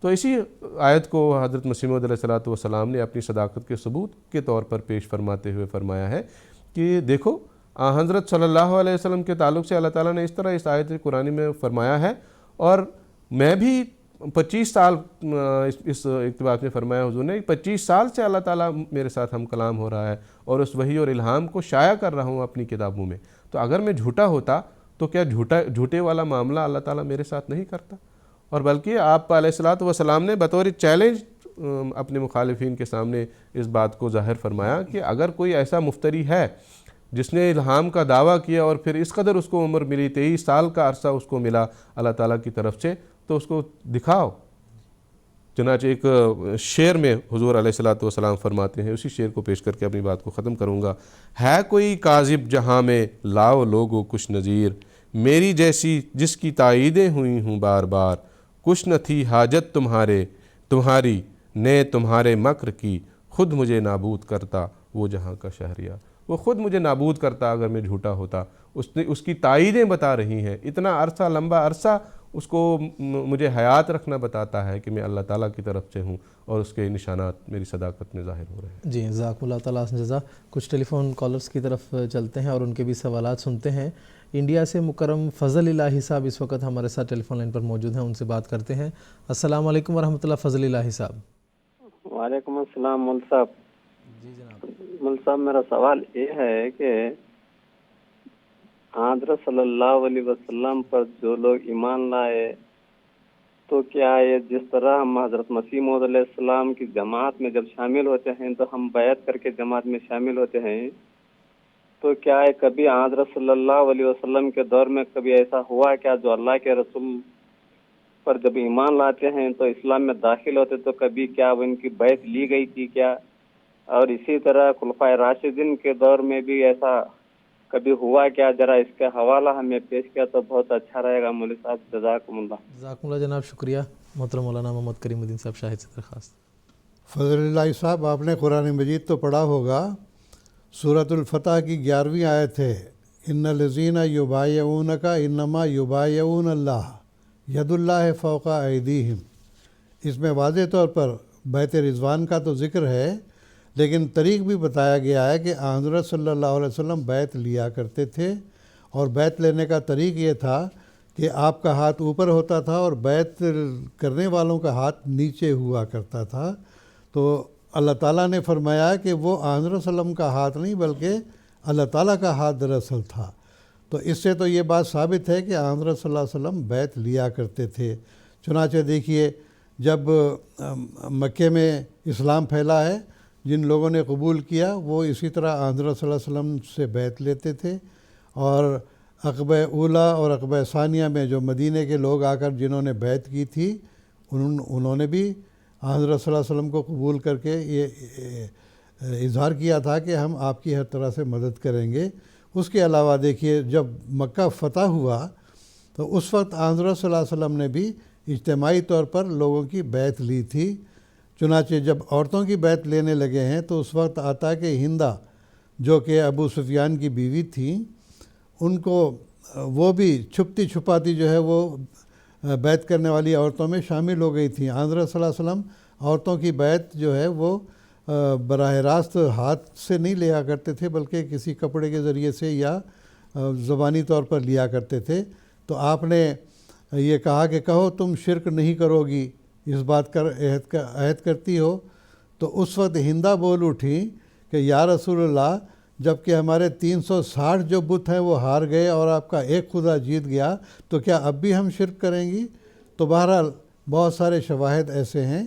تو اسی آیت کو حضرت مسیح موعود علیہ السلام نے اپنی صداقت کے ثبوت کے طور پر پیش فرماتے ہوئے فرمایا ہے کہ دیکھو حضرت صلی اللہ علیہ وسلم کے تعلق سے اللہ تعالیٰ نے اس طرح اس آیت قرآنی میں فرمایا ہے اور میں بھی 25 سال اس اقتباس میں فرمایا حضور نے 25 سال سے اللہ تعالیٰ میرے ساتھ ہم کلام ہو رہا ہے اور اس وحی اور الہام کو شائع کر رہا ہوں اپنی کتابوں میں. تو اگر میں جھوٹا ہوتا تو کیا جھوٹے والا معاملہ اللہ تعالیٰ میرے ساتھ نہیں کرتا؟ اور بلکہ آپ علیہ الصلوۃ والسلام نے بطور چیلنج اپنے مخالفین کے سامنے اس بات کو ظاہر فرمایا کہ اگر کوئی ایسا مفتری ہے جس نے الہام کا دعویٰ کیا اور پھر اس قدر اس کو عمر ملی 23 سال کا عرصہ اس کو ملا اللہ تعالیٰ کی طرف سے، تو اس کو دکھاؤ. چنانچہ ایک شعر میں حضور علیہ الصلوۃ والسلام فرماتے ہیں، اسی شعر کو پیش کر کے اپنی بات کو ختم کروں گا. ہے کوئی کاذب جہاں میں لاؤ لوگو کچھ نظیر، میری جیسی جس کی تائیدیں ہوئی ہوں بار بار، کچھ نہ تھی حاجت تمہاری نے تمہارے مکر کی، خود مجھے نابود کرتا وہ جہاں کا شہریار. وہ خود مجھے نابود کرتا اگر میں جھوٹا ہوتا. اس کی تائیدیں بتا رہی ہیں، اتنا عرصہ لمبا عرصہ اس کو مجھے حیات رکھنا بتاتا ہے کہ میں اللہ تعالیٰ کی طرف سے ہوں اور اس کے نشانات میری صداقت میں ظاہر ہو رہے ہیں. جی جزاک اللہ تعالیٰ جزا. کچھ ٹیلی فون کالرز کی طرف چلتے ہیں اور ان کے بھی سوالات سنتے ہیں. انڈیا سے مکرم فضل الہی صاحب اس وقت ہمارے ساتھ ٹیلی فون لائن پر موجود ہیں، ان سے بات کرتے ہیں. السلام علیکم ورحمۃ اللہ. فضل الہی صاحب. وعلیکم السلام مول صاحب. جی جناب. مول صاحب میرا سوال یہ ہے کہ حضرت صلی اللہ علیہ وسلم پر جو لوگ ایمان لائے تو کیا یہ جس طرح ہم حضرت مسیح موعود علیہ السلام کی جماعت میں جب شامل ہوتے ہیں تو ہم بیعت کر کے جماعت میں شامل ہوتے ہیں، تو کیا کبھی حضرت صلی اللہ علیہ وسلم کے دور میں کبھی ایسا ہوا کیا جو اللہ کے رسول پر جب ایمان لاتے ہیں تو اسلام میں داخل ہوتے تو کبھی کیا ان کی بیعت لی گئی تھی کیا؟ اور اسی طرح خلفائے راشدین کے دور میں بھی ایسا کبھی ہوا کیا؟ ذرا اس کا حوالہ ہمیں پیش کیا تو بہت اچھا رہے گا مولوی صاحب. جزاکم اللہ. جزاکم اللہ جناب، شکریہ. محترم مولانا محمد کریم الدین صاحب شاہد سے درخواست. فضل اللہ صاحب، آپ نے قرآن مجید تو پڑھا ہوگا، سورۃ الفتح کی 11ویں آیت ہے، ان الذین یبایعونک انما یبایعون اللہ ید اللہ فوق ایدیہم. اس میں واضح طور پر بیعت رضوان کا تو ذکر ہے، لیکن طریق بھی بتایا گیا ہے کہ حضرت صلی اللہ علیہ وسلم بیعت لیا کرتے تھے، اور بیعت لینے کا طریق یہ تھا کہ آپ کا ہاتھ اوپر ہوتا تھا اور بیعت کرنے والوں کا ہاتھ نیچے ہوا کرتا تھا. تو اللہ تعالیٰ نے فرمایا کہ وہ حضرت صلی اللہ علیہ وسلم کا ہاتھ نہیں بلکہ اللہ تعالیٰ کا ہاتھ دراصل تھا. تو اس سے تو یہ بات ثابت ہے کہ حضرت صلی اللہ علیہ وسلم بیعت لیا کرتے تھے. چنانچہ دیکھیے جب مکے میں اسلام پھیلا ہے، جن لوگوں نے قبول کیا وہ اسی طرح حضرت صلی اللہ علیہ وسلم سے بیعت لیتے تھے، اور عقبہ اولیٰ اور عقبہ ثانیہ میں جو مدینہ کے لوگ آ کر جنہوں نے بیعت کی تھی انہوں نے بھی حضرت صلی اللہ علیہ وسلم کو قبول کر کے یہ اظہار کیا تھا کہ ہم آپ کی ہر طرح سے مدد کریں گے. اس کے علاوہ دیکھیے جب مکہ فتح ہوا تو اس وقت حضرت صلی اللہ علیہ وسلم نے بھی اجتماعی طور پر لوگوں کی بیعت لی تھی. چنانچہ جب عورتوں کی بیعت لینے لگے ہیں تو اس وقت آتا کہ ہندہ جو کہ ابو سفیان کی بیوی تھیں، ان کو وہ بھی چھپتی چھپاتی جو ہے وہ بیعت کرنے والی عورتوں میں شامل ہو گئی تھیں. حضرت صلی اللہ علیہ وسلم عورتوں کی بیعت جو ہے وہ براہ راست ہاتھ سے نہیں لیا کرتے تھے بلکہ کسی کپڑے کے ذریعے سے یا زبانی طور پر لیا کرتے تھے. تو آپ نے یہ کہا کہ کہو تم شرک نہیں کرو گی، اس بات کا عہد کرتی ہو. تو اس وقت ہندہ بول اٹھی کہ یا رسول اللہ، جب کہ ہمارے 360 جو بت ہیں وہ ہار گئے اور آپ کا ایک خدا جیت گیا، تو کیا اب بھی ہم شرک کریں گی؟ تو بہرحال بہت سارے شواہد ایسے ہیں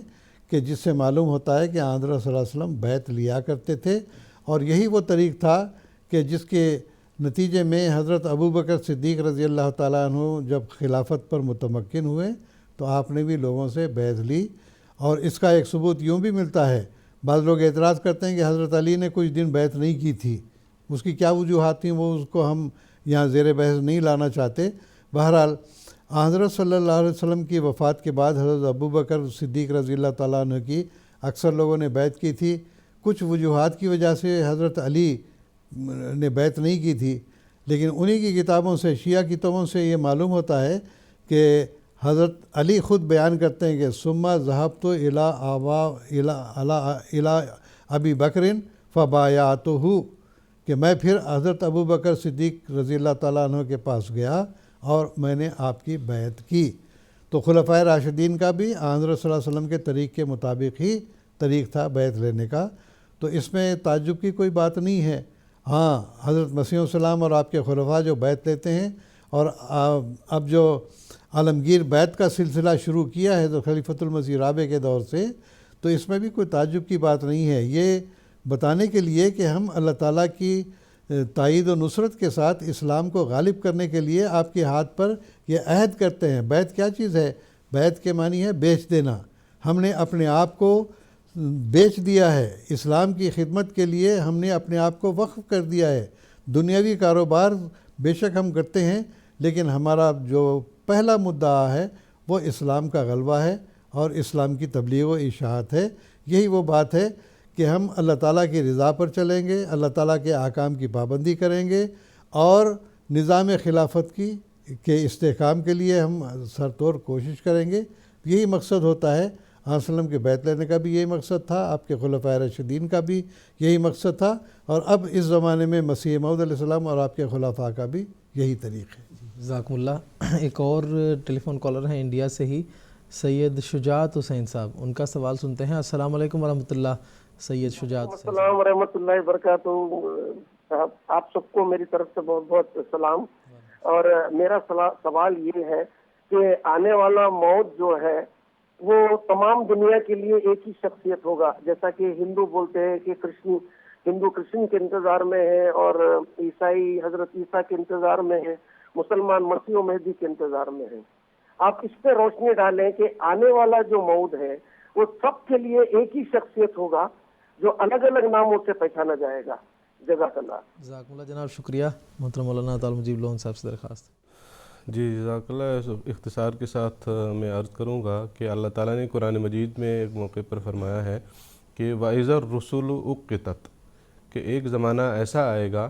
کہ جس سے معلوم ہوتا ہے کہ حضرت صلی اللہ علیہ وسلم بیعت لیا کرتے تھے، اور یہی وہ طریق تھا کہ جس کے نتیجے میں حضرت ابوبکر صدیق رضی اللہ تعالیٰ عنہ جب خلافت پر متمکن ہوئے تو آپ نے بھی لوگوں سے بیعت لی. اور اس کا ایک ثبوت یوں بھی ملتا ہے، بعض لوگ اعتراض کرتے ہیں کہ حضرت علی نے کچھ دن بیعت نہیں کی تھی، اس کی کیا وجوہات تھیں، وہ اس کو ہم یہاں زیر بحث نہیں لانا چاہتے. بہرحال حضرت صلی اللہ علیہ وسلم کی وفات کے بعد حضرت ابوبکر صدیق رضی اللہ تعالیٰ عنہ کی اکثر لوگوں نے بیعت کی تھی. کچھ وجوہات کی وجہ سے حضرت علی نے بیعت نہیں کی تھی، لیکن انہی کی کتابوں سے، شیعہ کتابوں سے یہ معلوم ہوتا ہے کہ حضرت علی خود بیان کرتے ہیں کہ ثم ذهبت الى ابی بکر فبایعتہ، کہ میں پھر حضرت ابوبکر صدیق رضی اللہ تعالیٰ عنہ کے پاس گیا اور میں نے آپ کی بیعت کی. تو خلفائے راشدین کا بھی حضرت صلی اللہ علیہ وسلم کے طریق کے مطابق ہی طریق تھا بیعت لینے کا، تو اس میں تعجب کی کوئی بات نہیں ہے۔ ہاں، حضرت مسیح السلام اور آپ کے خلفاء جو بیعت لیتے ہیں، اور اب جو عالمگیر بیعت کا سلسلہ شروع کیا ہے تو خلیفۃ المسیح رابع کے دور سے، تو اس میں بھی کوئی تعجب کی بات نہیں ہے۔ یہ بتانے کے لیے کہ ہم اللہ تعالیٰ کی تائید و نصرت کے ساتھ اسلام کو غالب کرنے کے لیے آپ کے ہاتھ پر یہ عہد کرتے ہیں۔ بیعت کیا چیز ہے؟ بیعت کے معنی ہے بیچ دینا۔ ہم نے اپنے آپ کو بیچ دیا ہے، اسلام کی خدمت کے لیے ہم نے اپنے آپ کو وقف کر دیا ہے۔ دنیاوی کاروبار بے شک ہم کرتے ہیں، لیکن ہمارا جو پہلا مدعا ہے وہ اسلام کا غلبہ ہے اور اسلام کی تبلیغ و اشاعت ہے۔ یہی وہ بات ہے کہ ہم اللہ تعالیٰ کی رضا پر چلیں گے، اللہ تعالیٰ کے احکام کی پابندی کریں گے، اور نظام خلافت کے استحکام کے لیے ہم سر توڑ کوشش کریں گے۔ یہی مقصد ہوتا ہے۔ آپ وسلم کے بیعت لینے کا بھی یہی مقصد تھا، آپ کے خلفائے راشدین کا بھی یہی مقصد تھا، اور اب اس زمانے میں مسیح موعود علیہ السلام اور آپ کے خلفاء کا بھی یہی طریق ہے۔ جزاکم اللہ۔ ایک اور ٹیلی فون کالر ہیں انڈیا سے ہی، سید شجاعت حسین صاحب، ان کا سوال سنتے ہیں۔ السلام علیکم ورحمۃ اللہ۔ سید شجاعت حسین صاحب۔ السلام ورحمۃ اللہ وبرکاتہ۔ آپ سب کو میری طرف سے بہت بہت سلام، اور میرا سوال یہ ہے کہ آنے والا موت جو ہے وہ تمام دنیا کے لیے ایک ہی شخصیت ہوگا، جیسا کہ ہندو بولتے ہیں کہ ہندو کرشن کے انتظار میں ہے، اور عیسائی حضرت عیسیٰ کے انتظار میں ہے، مسلمان مسیح و مہدی کے انتظار میں ہے۔ آپ اس پہ روشنی ڈالیں کہ آنے والا جو موعود ہے وہ سب کے لیے ایک ہی شخصیت ہوگا جو الگ الگ ناموں سے پہچانا جائے گا۔ جزاک اللہ۔ جزاک اللہ جناب، شکریہ۔ محترم مولانا عطا المجیب لون صاحب سے درخواست۔ جی جزاک اللہ۔ اختصار کے ساتھ میں عرض کروں گا کہ اللہ تعالیٰ نے قرآن مجید میں ایک موقع پر فرمایا ہے کہ وَإِذَا الرُّسُلُ أُقِّتَتْ، کہ ایک زمانہ ایسا آئے گا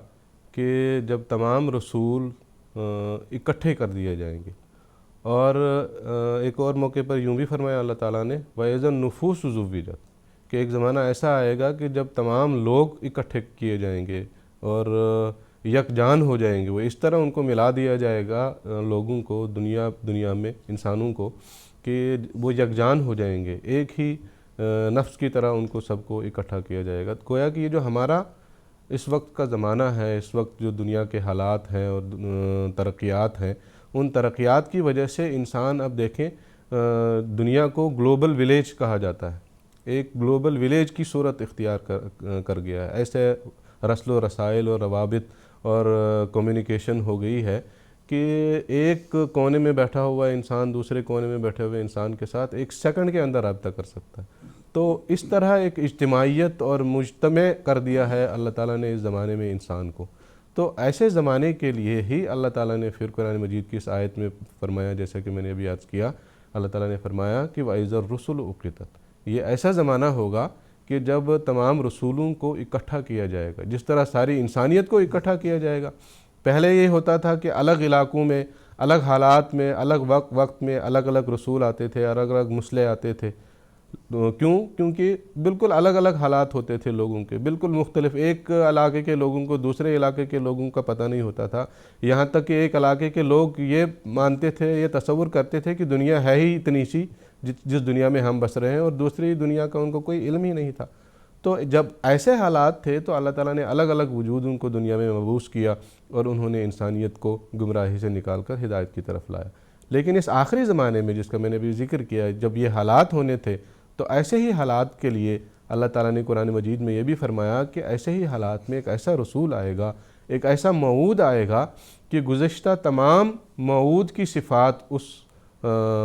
کہ جب تمام رسول اکٹھے کر دیے جائیں گے، اور ایک اور موقع پر یوں بھی فرمایا اللہ تعالیٰ نے وَإِذَا النُّفُوسُ زُوِّجَتْ، کہ ایک زمانہ ایسا آئے گا کہ جب تمام لوگ اکٹھے کیے جائیں گے اور یکجان ہو جائیں گے، وہ اس طرح ان کو ملا دیا جائے گا لوگوں کو دنیا میں انسانوں کو کہ وہ یکجان ہو جائیں گے، ایک ہی نفس کی طرح ان کو سب کو اکٹھا کیا جائے گا۔ گویا کہ یہ جو ہمارا اس وقت کا زمانہ ہے، اس وقت جو دنیا کے حالات ہیں اور ترقیات ہیں، ان ترقیات کی وجہ سے انسان اب دیکھیں دنیا کو گلوبل ولیج کہا جاتا ہے، ایک گلوبل ولیج کی صورت اختیار کر گیا ہے۔ ایسے رسل و رسائل اور روابط اور کمیونیکیشن ہو گئی ہے کہ ایک کونے میں بیٹھا ہوا انسان دوسرے کونے میں بیٹھے ہوئے انسان کے ساتھ ایک سیکنڈ کے اندر رابطہ کر سکتا ہے۔ تو اس طرح ایک اجتماعیت اور مجتمع کر دیا ہے اللہ تعالیٰ نے اس زمانے میں انسان کو۔ تو ایسے زمانے کے لیے ہی اللہ تعالیٰ نے پھر قرآن مجید کی اس آیت میں فرمایا، جیسا کہ میں نے ابھی عرض کیا، اللہ تعالیٰ نے فرمایا کہ وَإِذَا الرُّسُلُ أُقِّتَتْ، یہ ایسا زمانہ ہوگا کہ جب تمام رسولوں کو اکٹھا کیا جائے گا، جس طرح ساری انسانیت کو اکٹھا کیا جائے گا۔ پہلے یہ ہوتا تھا کہ الگ علاقوں میں، الگ حالات میں، الگ وقت میں الگ الگ رسول آتے تھے، الگ الگ مسلح آتے تھے۔ کیونکہ بالکل الگ الگ حالات ہوتے تھے لوگوں کے، بالکل مختلف۔ ایک علاقے کے لوگوں کو دوسرے علاقے کے لوگوں کا پتہ نہیں ہوتا تھا، یہاں تک کہ ایک علاقے کے لوگ یہ مانتے تھے، یہ تصور کرتے تھے کہ دنیا ہے ہی اتنی سی جس دنیا میں ہم بس رہے ہیں، اور دوسری دنیا کا ان کو کوئی علم ہی نہیں تھا۔ تو جب ایسے حالات تھے تو اللہ تعالیٰ نے الگ الگ وجودوں کو دنیا میں مبعوث کیا، اور انہوں نے انسانیت کو گمراہی سے نکال کر ہدایت کی طرف لایا۔ لیکن اس آخری زمانے میں جس کا میں نے بھی ذکر کیا، جب یہ حالات ہونے تھے تو ایسے ہی حالات کے لیے اللہ تعالیٰ نے قرآن مجید میں یہ بھی فرمایا کہ ایسے ہی حالات میں ایک ایسا رسول آئے گا، ایک ایسا موعود آئے گا کہ گزشتہ تمام موعود کی صفات اس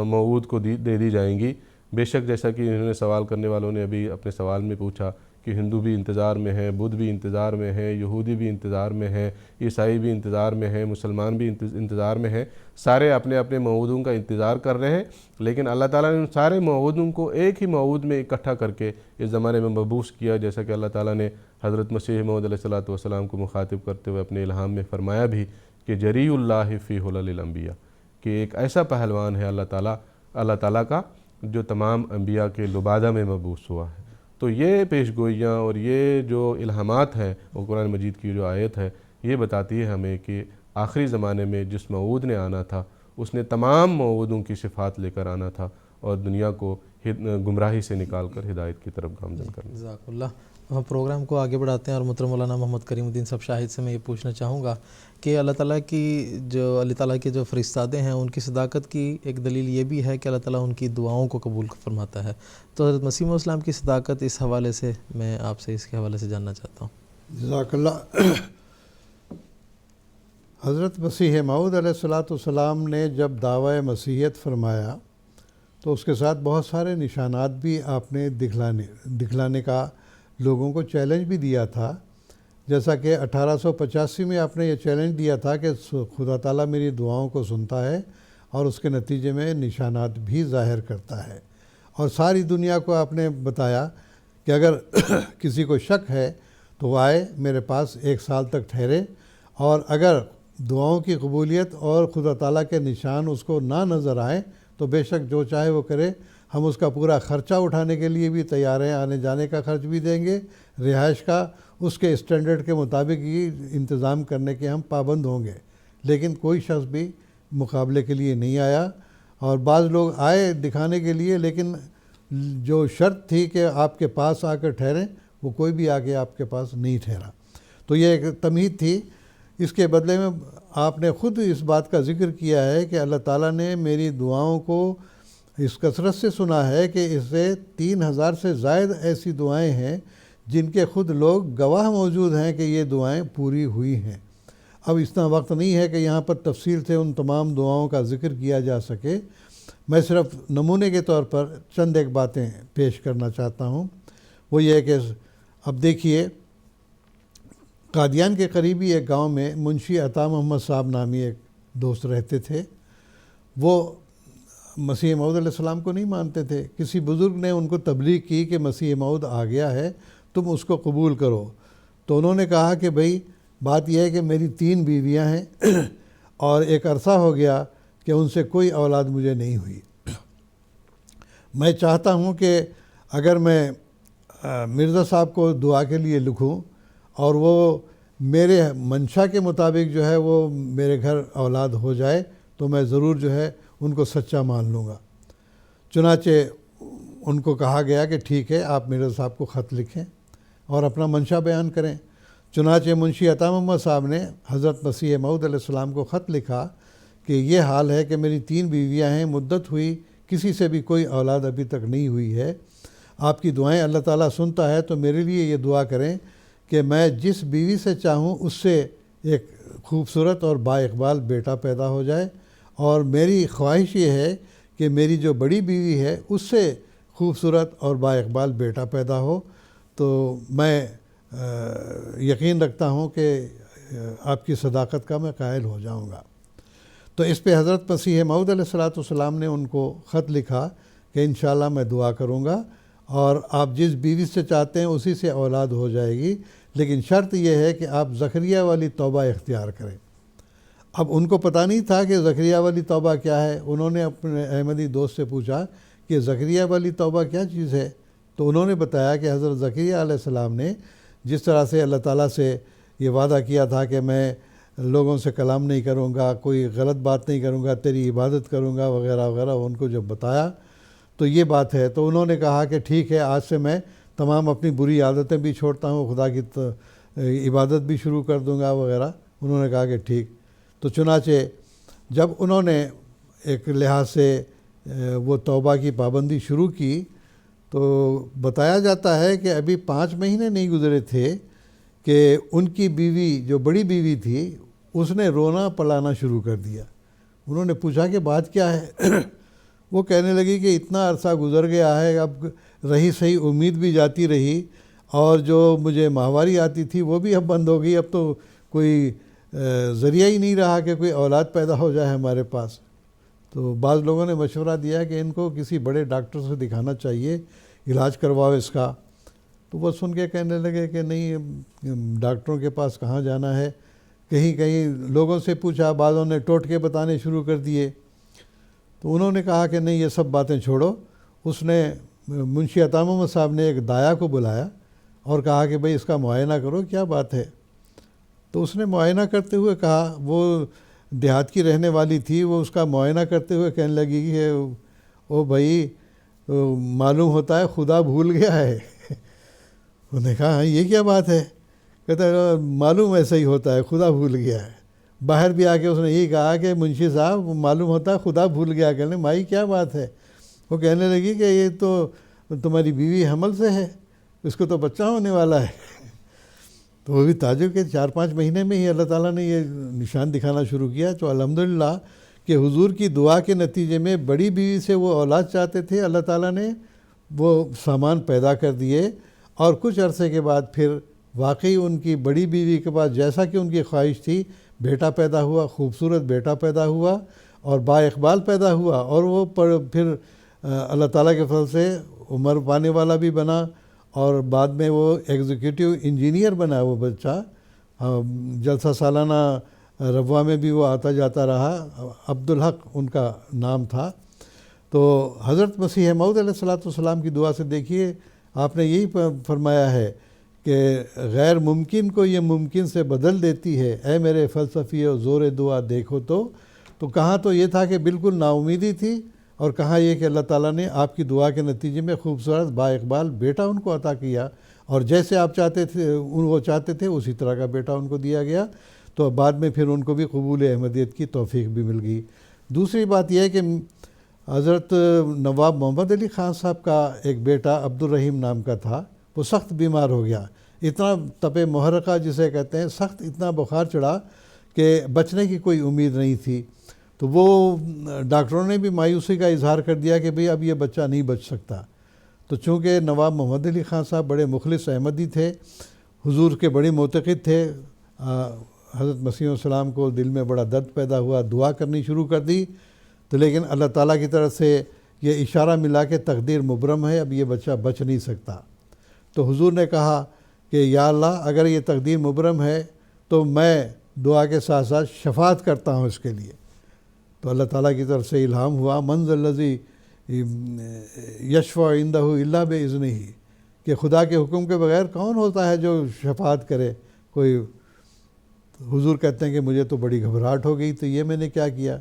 موعود کو دے دی جائیں گی۔ بے شک جیسا کہ انہوں نے سوال کرنے والوں نے ابھی اپنے سوال میں پوچھا کہ ہندو بھی انتظار میں ہیں، بدھ بھی انتظار میں ہیں، یہودی بھی انتظار میں ہیں، عیسائی بھی انتظار میں ہیں، مسلمان بھی انتظار میں ہیں، سارے اپنے اپنے موعودوں کا انتظار کر رہے ہیں۔ لیکن اللہ تعالیٰ نے ان سارے موعودوں کو ایک ہی موعود میں اکٹھا کر کے اس زمانے میں مبعوث کیا، جیسا کہ اللہ تعالیٰ نے حضرت مسیح موعود علیہ السلام کو مخاطب کرتے ہوئے اپنے الہام میں فرمایا بھی کہ جری اللہ فی حلل الانبیاء، کہ ایک ایسا پہلوان ہے اللہ تعالیٰ کا جو تمام انبیاء کے لبادہ میں مبعوث ہوا ہے۔ تو یہ پیش گوئیاں اور یہ جو الہامات ہیں، اور قرآن مجید کی جو آیت ہے، یہ بتاتی ہے ہمیں کہ آخری زمانے میں جس موعود نے آنا تھا اس نے تمام موعودوں کی صفات لے کر آنا تھا اور دنیا کو گمراہی سے نکال کر ہدایت کی طرف گامزن کرنا۔ جزاک اللہ۔ ہم پروگرام کو آگے بڑھاتے ہیں اور محترم مولانا محمد کریم الدین صاحب شاہد سے میں یہ پوچھنا چاہوں گا کہ اللہ تعالیٰ کے جو فرشتادے ہیں ان کی صداقت کی ایک دلیل یہ بھی ہے کہ اللہ تعالیٰ ان کی دعاؤں کو قبول فرماتا ہے، تو حضرت مسیح موعود السلام کی صداقت اس حوالے سے میں آپ سے اس کے حوالے سے جاننا چاہتا ہوں۔ جزاک اللہ۔ حضرت مسیح موعود علیہ السلام نے جب دعویٰ مسیحیت فرمایا تو اس کے ساتھ بہت سارے نشانات بھی آپ نے دکھلانے کا لوگوں کو چیلنج بھی دیا تھا، جیسا کہ 1885 میں آپ نے یہ چیلنج دیا تھا کہ خدا تعالیٰ میری دعاؤں کو سنتا ہے اور اس کے نتیجے میں نشانات بھی ظاہر کرتا ہے، اور ساری دنیا کو آپ نے بتایا کہ اگر کسی کو شک ہے تو وہ آئے میرے پاس 1 سال تک ٹھہرے، اور اگر دعاؤں کی قبولیت اور خدا تعالیٰ کے نشان اس کو نہ نظر آئیں تو بے شک جو چاہے وہ کرے، ہم اس کا پورا خرچہ اٹھانے کے لیے بھی تیار ہیں، آنے جانے کا خرچ بھی دیں گے، رہائش کا اس کے اسٹینڈرڈ کے مطابق ہی انتظام کرنے کے ہم پابند ہوں گے۔ لیکن کوئی شخص بھی مقابلے کے لیے نہیں آیا، اور بعض لوگ آئے دکھانے کے لیے، لیکن جو شرط تھی کہ آپ کے پاس آ کر ٹھہریں وہ کوئی بھی آ کے آپ کے پاس نہیں ٹھہرا۔ تو یہ ایک تمہید تھی۔ اس کے بدلے میں آپ نے خود اس بات کا ذکر کیا ہے کہ اللہ تعالیٰ نے میری دعاؤں کو اس کثرت سے سنا ہے کہ اس سے 3000 سے زائد ایسی دعائیں ہیں جن کے خود لوگ گواہ موجود ہیں کہ یہ دعائیں پوری ہوئی ہیں۔ اب اتنا وقت نہیں ہے کہ یہاں پر تفصیل سے ان تمام دعاؤں کا ذکر کیا جا سکے، میں صرف نمونے کے طور پر چند ایک باتیں پیش کرنا چاہتا ہوں۔ وہ یہ ہے کہ اب دیکھیے، قادیان کے قریبی ایک گاؤں میں منشی عطا محمد صاحب نامی ایک دوست رہتے تھے۔ وہ مسیح موعود علیہ السلام کو نہیں مانتے تھے۔ کسی بزرگ نے ان کو تبلیغ کی کہ مسیح موعود آ گیا ہے، تم اس کو قبول کرو، تو انہوں نے کہا کہ بھئی بات یہ ہے کہ میری 3 بیویاں ہیں اور ایک عرصہ ہو گیا کہ ان سے کوئی اولاد مجھے نہیں ہوئی۔ میں چاہتا ہوں کہ اگر میں مرزا صاحب کو دعا کے لیے لکھوں اور وہ میرے منشا کے مطابق جو ہے وہ میرے گھر اولاد ہو جائے تو میں ضرور جو ہے ان کو سچا مان لوں گا۔ چنانچہ ان کو کہا گیا کہ ٹھیک ہے، آپ مرزا صاحب کو خط لکھیں اور اپنا منشا بیان کریں۔ چنانچہ منشی عطا محمد صاحب نے حضرت مسیح موعود علیہ السلام کو خط لکھا کہ یہ حال ہے کہ میری 3 بیویاں ہیں، مدت ہوئی، کسی سے بھی کوئی اولاد ابھی تک نہیں ہوئی ہے، آپ کی دعائیں اللہ تعالیٰ سنتا ہے، تو میرے لیے یہ دعا کریں کہ میں جس بیوی سے چاہوں اس سے ایک خوبصورت اور با اقبال بیٹا پیدا ہو جائے، اور میری خواہش یہ ہے کہ میری جو بڑی بیوی ہے اس سے خوبصورت اور با اقبال بیٹا پیدا ہو، تو میں یقین رکھتا ہوں کہ آپ کی صداقت کا میں قائل ہو جاؤں گا۔ تو اس پہ حضرت مسیح موعود علیہ السلام نے ان کو خط لکھا کہ انشاءاللہ میں دعا کروں گا اور آپ جس بیوی سے چاہتے ہیں اسی سے اولاد ہو جائے گی، لیکن شرط یہ ہے کہ آپ زکریا والی توبہ اختیار کریں۔ اب ان کو پتہ نہیں تھا کہ زکریا والی توبہ کیا ہے۔ انہوں نے اپنے احمدی دوست سے پوچھا کہ زکریا والی توبہ کیا چیز ہے، تو انہوں نے بتایا کہ حضرت زکریا علیہ السلام نے جس طرح سے اللہ تعالیٰ سے یہ وعدہ کیا تھا کہ میں لوگوں سے کلام نہیں کروں گا، کوئی غلط بات نہیں کروں گا، تیری عبادت کروں گا وغیرہ وغیرہ، ان کو جب بتایا تو یہ بات ہے۔ تو انہوں نے کہا کہ ٹھیک ہے، آج سے میں تمام اپنی بری عادتیں بھی چھوڑتا ہوں، خدا کی عبادت بھی شروع کر دوں گا وغیرہ۔ انہوں نے کہا کہ ٹھیک۔ تو چنانچہ جب انہوں نے ایک لحاظ سے وہ توبہ کی پابندی شروع کی تو بتایا جاتا ہے کہ ابھی 5 مہینے نہیں گزرے تھے کہ ان کی بیوی جو بڑی بیوی تھی اس نے رونا پلانا شروع کر دیا۔ انہوں نے پوچھا کہ بات کیا ہے؟ وہ کہنے لگی کہ اتنا عرصہ گزر گیا ہے، اب رہی صحیح امید بھی جاتی رہی، اور جو مجھے ماہواری آتی تھی وہ بھی اب بند ہو گئی، اب تو کوئی ذریعہ ہی نہیں رہا کہ کوئی اولاد پیدا ہو جائے ہمارے پاس۔ تو بعض لوگوں نے مشورہ دیا کہ ان کو کسی بڑے ڈاکٹر سے دکھانا چاہیے، علاج کرواؤ اس کا۔ تو وہ سن کے کہنے لگے کہ نہیں، ڈاکٹروں کے پاس کہاں جانا ہے، کہیں کہیں لوگوں سے پوچھا، بعضوں نے ٹوٹکے بتانے شروع کر دیے۔ تو انہوں نے کہا کہ نہیں، یہ سب باتیں چھوڑو۔ اس نے منشی عطا محمد صاحب نے ایک دایا کو بلایا اور کہا کہ بھئی اس کا معائنہ کرو، کیا بات ہے۔ تو اس نے معائنہ کرتے ہوئے کہا، وہ دیہات کی رہنے والی تھی، وہ اس کا معائنہ کرتے ہوئے کہنے لگی کہ او بھائی معلوم ہوتا ہے خدا بھول گیا ہے۔ انہوں نے کہا ہاں یہ کیا بات ہے؟ کہتا ہے معلوم ایسا ہی ہوتا ہے، خدا بھول گیا ہے۔ باہر بھی آ کے اس نے یہی کہا کہ منشی صاحب معلوم ہوتا ہے خدا بھول گیا۔ کہنے مائی کیا بات ہے؟ وہ کہنے لگی کہ یہ تو تمہاری بیوی حمل سے ہے، اس کو تو بچہ ہونے والا ہے۔ تو وہ بھی تعجب کے 4-5 مہینے میں ہی اللہ تعالیٰ نے یہ نشان دکھانا شروع کیا۔ تو الحمدللہ کہ حضور کی دعا کے نتیجے میں بڑی بیوی سے وہ اولاد چاہتے تھے، اللہ تعالیٰ نے وہ سامان پیدا کر دیے، اور کچھ عرصے کے بعد پھر واقعی ان کی بڑی بیوی کے پاس جیسا کہ ان کی خواہش تھی بیٹا پیدا ہوا، خوبصورت بیٹا پیدا ہوا اور با اقبال پیدا ہوا، اور وہ پھر اللہ تعالیٰ کے فضل سے عمر پانے والا بھی بنا، اور بعد میں وہ ایگزیکٹو انجینئر بنا وہ بچہ۔ جلسہ سالانہ ربوہ میں بھی وہ آتا جاتا رہا، عبدالحق ان کا نام تھا۔ تو حضرت مسیح موعود علیہ السلام کی دعا سے دیکھیے آپ نے یہی فرمایا ہے کہ غیر ممکن کو یہ ممکن سے بدل دیتی ہے، اے میرے فلسفی و زور دعا دیکھو تو کہاں تو یہ تھا کہ بالکل نا امیدی تھی، اور کہاں یہ کہ اللہ تعالیٰ نے آپ کی دعا کے نتیجے میں خوبصورت با اقبال بیٹا ان کو عطا کیا، اور جیسے آپ چاہتے تھے وہ چاہتے تھے اسی طرح کا بیٹا ان کو دیا گیا۔ تو بعد میں پھر ان کو بھی قبول احمدیت کی توفیق بھی مل گئی۔ دوسری بات یہ ہے کہ حضرت نواب محمد علی خان صاحب کا ایک بیٹا عبدالرحیم نام کا تھا، وہ سخت بیمار ہو گیا، اتنا تپ محرقہ جسے کہتے ہیں، سخت اتنا بخار چڑھا کہ بچنے کی کوئی امید نہیں تھی۔ تو وہ ڈاکٹروں نے بھی مایوسی کا اظہار کر دیا کہ بھئی اب یہ بچہ نہیں بچ سکتا۔ تو چونکہ نواب محمد علی خان صاحب بڑے مخلص احمدی تھے، حضور کے بڑے معتقد تھے، حضرت مسیح السلام کو دل میں بڑا درد پیدا ہوا، دعا کرنی شروع کر دی، تو لیکن اللہ تعالیٰ کی طرف سے یہ اشارہ ملا کہ تقدیر مبرم ہے، اب یہ بچہ بچ نہیں سکتا۔ تو حضور نے کہا کہ یا اللہ اگر یہ تقدیر مبرم ہے تو میں دعا کے ساتھ ساتھ شفاعت کرتا ہوں اس کے لیے۔ تو اللہ تعالیٰ کی طرف سے الہام ہوا من ذا الذی یشفع عندہ الا باذنہ، کہ خدا کے حکم کے بغیر کون ہوتا ہے جو شفاعت کرے کوئی۔ حضور کہتے ہیں کہ مجھے تو بڑی گھبراہٹ ہو گئی، تو یہ میں نے کیا کیا؟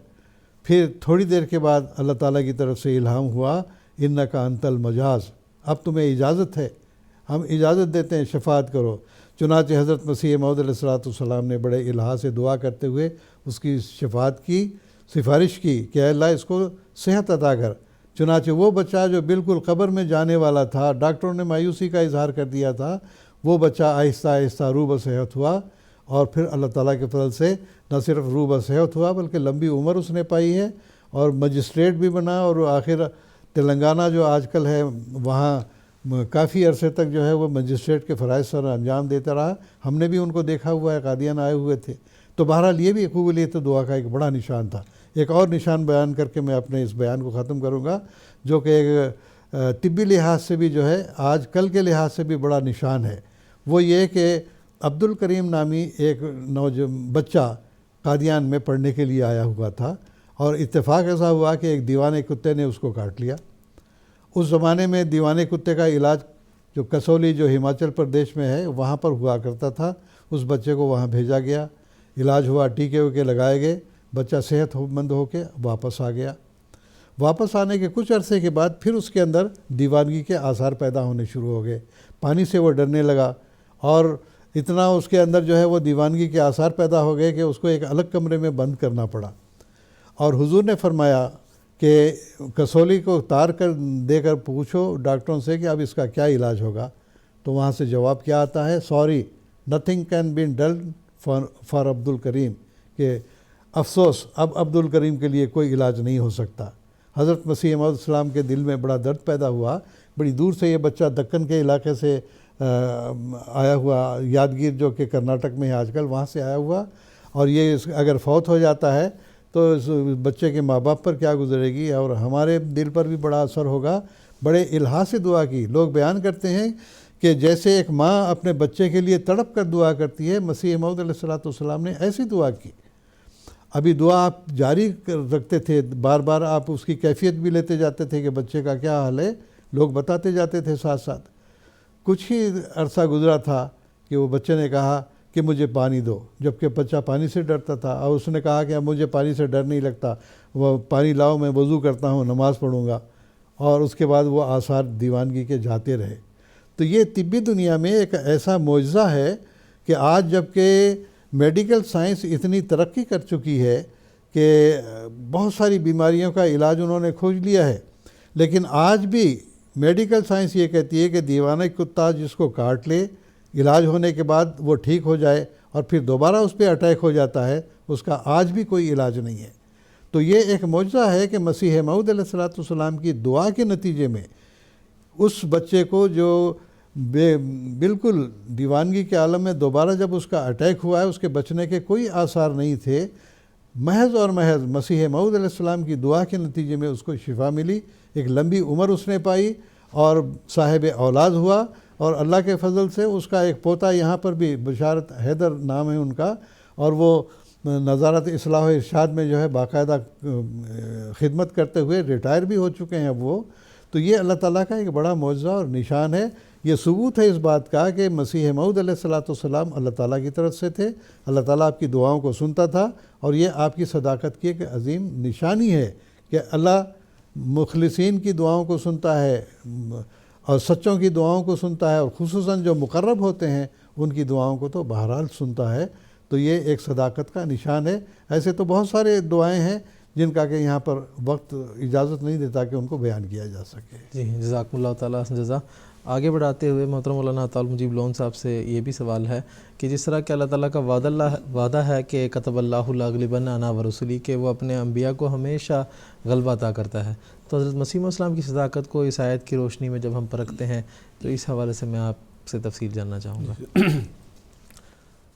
پھر تھوڑی دیر کے بعد اللہ تعالیٰ کی طرف سے الہام ہوا انک انت المجاز، اب تمہیں اجازت ہے، ہم اجازت دیتے ہیں شفاعت کرو۔ چنانچہ حضرت مسیح موعود علیہ السلام نے بڑے الہا سے دعا کرتے ہوئے اس کی شفاعت کی، سفارش کی کہ اے اللہ اس کو صحت عطا کر۔ چنانچہ وہ بچہ جو بالکل قبر میں جانے والا تھا، ڈاکٹروں نے مایوسی کا اظہار کر دیا تھا، وہ بچہ آہستہ آہستہ روح بصحت ہوا، اور پھر اللہ تعالیٰ کے فضل سے نہ صرف روح بصحت ہوا بلکہ لمبی عمر اس نے پائی ہے، اور مجسٹریٹ بھی بنا، اور آخر تلنگانہ جو آج کل ہے وہاں کافی عرصے تک جو ہے وہ مجسٹریٹ کے فرائض سر انجام دیتا رہا۔ ہم نے بھی ان کو دیکھا ہوا ہے، قادیان آئے ہوئے تھے۔ تو بہرحال یہ بھی قبولیت دعا کا ایک بڑا نشان تھا۔ ایک اور نشان بیان کر کے میں اپنے اس بیان کو ختم کروں گا، جو کہ ایک طبی لحاظ سے بھی جو ہے آج کل کے لحاظ سے بھی بڑا نشان ہے۔ وہ یہ کہ عبد الکریم نامی ایک بچہ قادیان میں پڑھنے کے لیے آیا ہوا تھا، اور اتفاق ایسا ہوا کہ ایک دیوانے کتے نے اس کو کاٹ لیا۔ اس زمانے میں دیوانے کتے کا علاج جو کسولی جو ہماچل پردیش میں ہے وہاں پر ہوا کرتا تھا۔ اس بچے کو وہاں بھیجا گیا، علاج ہوا، ٹیکے وکے لگائے گئے، بچہ صحت مند ہو کے واپس آ گیا۔ واپس آنے کے کچھ عرصے کے بعد پھر اس کے اندر دیوانگی کے آثار پیدا ہونے شروع ہو گئے، پانی سے وہ ڈرنے لگا، اور اتنا اس کے اندر جو ہے وہ دیوانگی کے آثار پیدا ہو گئے کہ اس کو ایک الگ کمرے میں بند کرنا پڑا۔ اور حضور نے فرمایا کہ کسولی کو اتار کر دے کر پوچھو ڈاکٹروں سے کہ اب اس کا کیا علاج ہوگا۔ تو وہاں سے جواب کیا آتا ہے، sorry nothing can be done for Abdul Karim, کہ افسوس اب عبد الکریم کے لیے کوئی علاج نہیں ہو سکتا۔ حضرت مسیح موعود السلام کے دل میں بڑا درد پیدا ہوا، بڑی دور سے یہ بچہ دکن کے علاقے سے آیا ہوا، یادگیر جو کہ کرناٹک میں ہے آج کل، وہاں سے آیا ہوا، اور یہ اگر فوت ہو جاتا ہے تو اس بچے کے ماں باپ پر کیا گزرے گی، اور ہمارے دل پر بھی بڑا اثر ہوگا۔ بڑے الہا سے دعا کی۔ لوگ بیان کرتے ہیں کہ جیسے ایک ماں اپنے بچے کے لیے تڑپ کر دعا کرتی ہے، مسیح موعود علیہ السلام نے ایسی دعا کی۔ ابھی دعا آپ جاری رکھتے تھے، بار بار آپ اس کی کیفیت بھی لیتے جاتے تھے کہ بچے کا کیا حال ہے، لوگ بتاتے جاتے تھے ساتھ ساتھ۔ کچھ ہی عرصہ گزرا تھا کہ وہ بچے نے کہا کہ مجھے پانی دو، جبکہ بچہ پانی سے ڈرتا تھا، اور اس نے کہا کہ اب مجھے پانی سے ڈر نہیں لگتا، وہ پانی لاؤ، میں وضو کرتا ہوں، نماز پڑھوں گا، اور اس کے بعد وہ آثار دیوانگی کے جاتے رہے۔ تو یہ طبی دنیا میں ایک ایسا معجزہ ہے کہ آج جب کہ میڈیکل سائنس اتنی ترقی کر چکی ہے کہ بہت ساری بیماریوں کا علاج انہوں نے کھوج لیا ہے، لیکن آج بھی میڈیکل سائنس یہ کہتی ہے کہ دیوانہ کتا جس کو کاٹ لے، علاج ہونے کے بعد وہ ٹھیک ہو جائے اور پھر دوبارہ اس پہ اٹیک ہو جاتا ہے، اس کا آج بھی کوئی علاج نہیں ہے۔ تو یہ ایک معجزہ ہے کہ مسیح موعود علیہ السلام کی دعا کے نتیجے میں اس بچے کو جو بالکل دیوانگی کے عالم میں دوبارہ جب اس کا اٹیک ہوا ہے، اس کے بچنے کے کوئی آثار نہیں تھے، محض اور محض مسیح موعود علیہ السلام کی دعا کے نتیجے میں اس کو شفا ملی، ایک لمبی عمر اس نے پائی اور صاحب اولاد ہوا، اور اللہ کے فضل سے اس کا ایک پوتا یہاں پر بھی، بشارت حیدر نام ہے ان کا، اور وہ نظارت اصلاح و ارشاد میں جو ہے باقاعدہ خدمت کرتے ہوئے ریٹائر بھی ہو چکے ہیں اب وہ۔ تو یہ اللہ تعالیٰ کا ایک بڑا معجزہ اور نشان ہے، یہ ثبوت ہے اس بات کا کہ مسیح موعود علیہ السلام اللہ تعالیٰ کی طرف سے تھے، اللہ تعالیٰ آپ کی دعاؤں کو سنتا تھا، اور یہ آپ کی صداقت کی ایک عظیم نشانی ہے کہ اللہ مخلصین کی دعاؤں کو سنتا ہے اور سچوں کی دعاؤں کو سنتا ہے، اور خصوصاً جو مقرب ہوتے ہیں ان کی دعاؤں کو تو بہرحال سنتا ہے۔ تو یہ ایک صداقت کا نشان ہے۔ ایسے تو بہت سارے دعائیں ہیں جن کا کہ یہاں پر وقت اجازت نہیں دیتا کہ ان کو بیان کیا جا سکے۔ جی جزاکم اللہ تعالیٰ جزا۔ آگے بڑھاتے ہوئے محترم مولانا عطا المجیب لون صاحب سے یہ بھی سوال ہے کہ جس طرح کہ اللہ تعالیٰ کا وعدہ ہے کہ کتب اللہ لاغلبن انا ورسلی، کہ وہ اپنے انبیاء کو ہمیشہ غلبہ عطا کرتا ہے، تو حضرت مسیح علیہ السلام کی صداقت کو اس آیت کی روشنی میں جب ہم پرکھتے ہیں تو اس حوالے سے میں آپ سے تفصیل جاننا چاہوں گا۔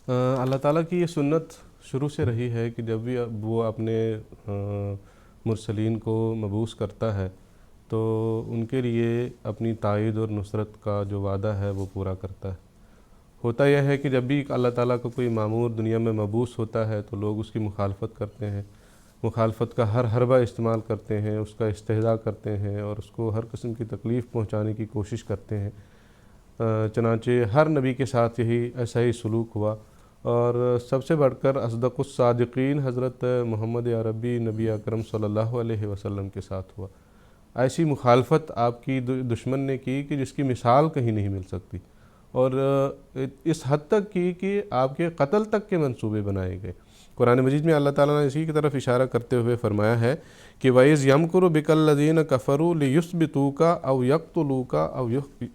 اللہ تعالیٰ کی یہ سنت شروع سے رہی ہے کہ جب بھی وہ اپنے مرسلین کو مبعوث کرتا ہے تو ان کے لیے اپنی تائید اور نصرت کا جو وعدہ ہے وہ پورا کرتا ہے۔ ہوتا یہ ہے کہ جب بھی اللہ تعالیٰ کا کوئی مامور دنیا میں مبعوث ہوتا ہے تو لوگ اس کی مخالفت کرتے ہیں، مخالفت کا ہر حربہ استعمال کرتے ہیں، اس کا استہزاء کرتے ہیں اور اس کو ہر قسم کی تکلیف پہنچانے کی کوشش کرتے ہیں۔ چنانچہ ہر نبی کے ساتھ ایسا ہی سلوک ہوا، اور سب سے بڑھ کر اصدق الصادقین حضرت محمد عربی نبی اکرم صلی اللہ علیہ وسلم کے ساتھ ہوا۔ ایسی مخالفت آپ کی دشمن نے کی کہ جس کی مثال کہیں نہیں مل سکتی، اور اس حد تک کی کہ آپ کے قتل تک کے منصوبے بنائے گئے۔ قرآن مجید میں اللہ تعالیٰ نے اسی کی طرف اشارہ کرتے ہوئے فرمایا ہے کہ وَإِذْ يَمْكُرُ بِكَ الَّذِينَ كَفَرُوا لِيُثْبِتُوكَ أَوْ يَقْتُلُوكَ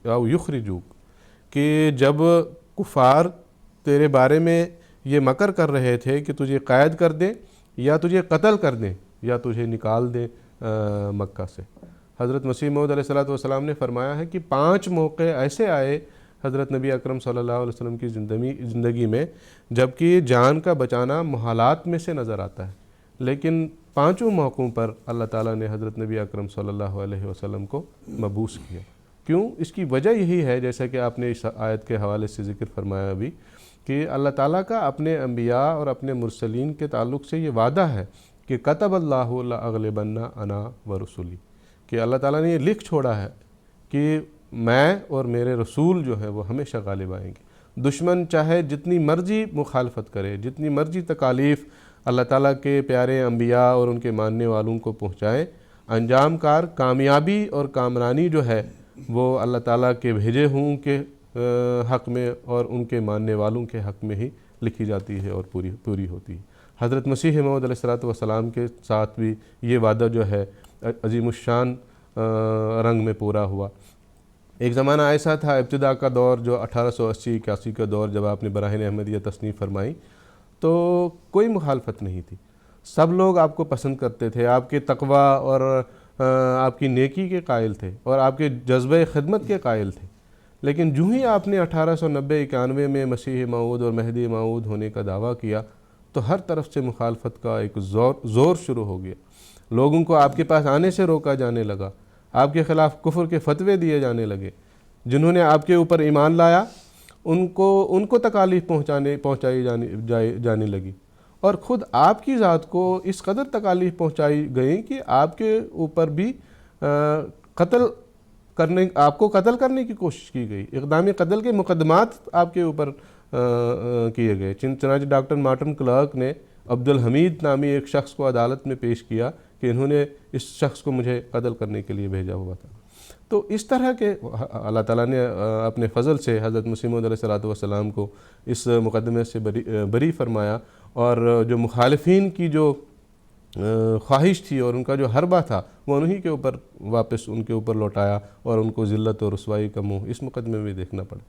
أَوْ يُخْرِجُوكَ، کہ جب کفار تیرے بارے میں یہ مکر کر رہے تھے کہ تجھے قید کر دیں یا تجھے قتل کر دیں یا تجھے نکال دیں مکہ سے۔ حضرت مسیح موعود علیہ السلام نے فرمایا ہے کہ 5 موقع ایسے آئے حضرت نبی اکرم صلی اللہ علیہ وسلم کی زندگی میں جبکہ جان کا بچانا محالات میں سے نظر آتا ہے، لیکن 5 موقعوں پر اللہ تعالیٰ نے حضرت نبی اکرم صلی اللہ علیہ وسلم کو مبعوث کیا۔ کیوں؟ اس کی وجہ یہی ہے، جیسا کہ آپ نے اس آیت کے حوالے سے ذکر فرمایا ابھی، کہ اللہ تعالیٰ کا اپنے انبیاء اور اپنے مرسلین کے تعلق سے یہ وعدہ ہے کہ کتب اللہ لاغلبن انا ورسلی، کہ اللہ تعالیٰ نے یہ لکھ چھوڑا ہے کہ میں اور میرے رسول جو ہے وہ ہمیشہ غالب آئیں گے۔ دشمن چاہے جتنی مرضی مخالفت کرے، جتنی مرضی تکالیف اللہ تعالیٰ کے پیارے انبیاء اور ان کے ماننے والوں کو پہنچائے، انجام کار کامیابی اور کامرانی جو ہے وہ اللہ تعالیٰ کے بھیجے ہوں کے حق میں اور ان کے ماننے والوں کے حق میں ہی لکھی جاتی ہے اور پوری ہوتی ہے۔ حضرت مسیح موعود علیہ السلام کے ساتھ بھی یہ وعدہ جو ہے عظیم الشان رنگ میں پورا ہوا۔ ایک زمانہ ایسا تھا ابتدا کا دور، جو 1880-81 کا دور، جب آپ نے براہین احمدیہ تصنیف فرمائی تو کوئی مخالفت نہیں تھی، سب لوگ آپ کو پسند کرتے تھے، آپ کے تقوی اور آپ کی نیکی کے قائل تھے اور آپ کے جذبہ خدمت کے قائل تھے۔ لیکن جو ہی آپ نے 1890-91 میں مسیح موعود اور مہدی موعود ہونے کا دعویٰ کیا تو ہر طرف سے مخالفت کا ایک زور شروع ہو گیا، لوگوں کو آپ کے پاس آنے سے روکا جانے لگا، آپ کے خلاف کفر کے فتوے دیے جانے لگے، جنہوں نے آپ کے اوپر ایمان لایا ان کو تکالیف پہنچائی جانے لگی، اور خود آپ کی ذات کو اس قدر تکالیف پہنچائی گئیں کہ آپ کے اوپر بھی آپ کو قتل کرنے کی کوشش کی گئی، اقدام قتل کے مقدمات آپ کے اوپر کیے گئے۔ چنانچہ ڈاکٹر مارٹن کلارک نے عبدالحمید نامی ایک شخص کو عدالت میں پیش کیا کہ انہوں نے اس شخص کو مجھے قتل کرنے کے لیے بھیجا ہوا تھا۔ تو اس طرح کے اللہ تعالیٰ نے اپنے فضل سے حضرت مسیح موعود علیہ السلام کو اس مقدمے سے بری فرمایا، اور جو مخالفین کی جو خواہش تھی اور ان کا جو حربہ تھا وہ انہی کے اوپر واپس ان کے اوپر لوٹایا، اور ان کو ذلت اور رسوائی کا منہ اس مقدمے میں دیکھنا پڑا۔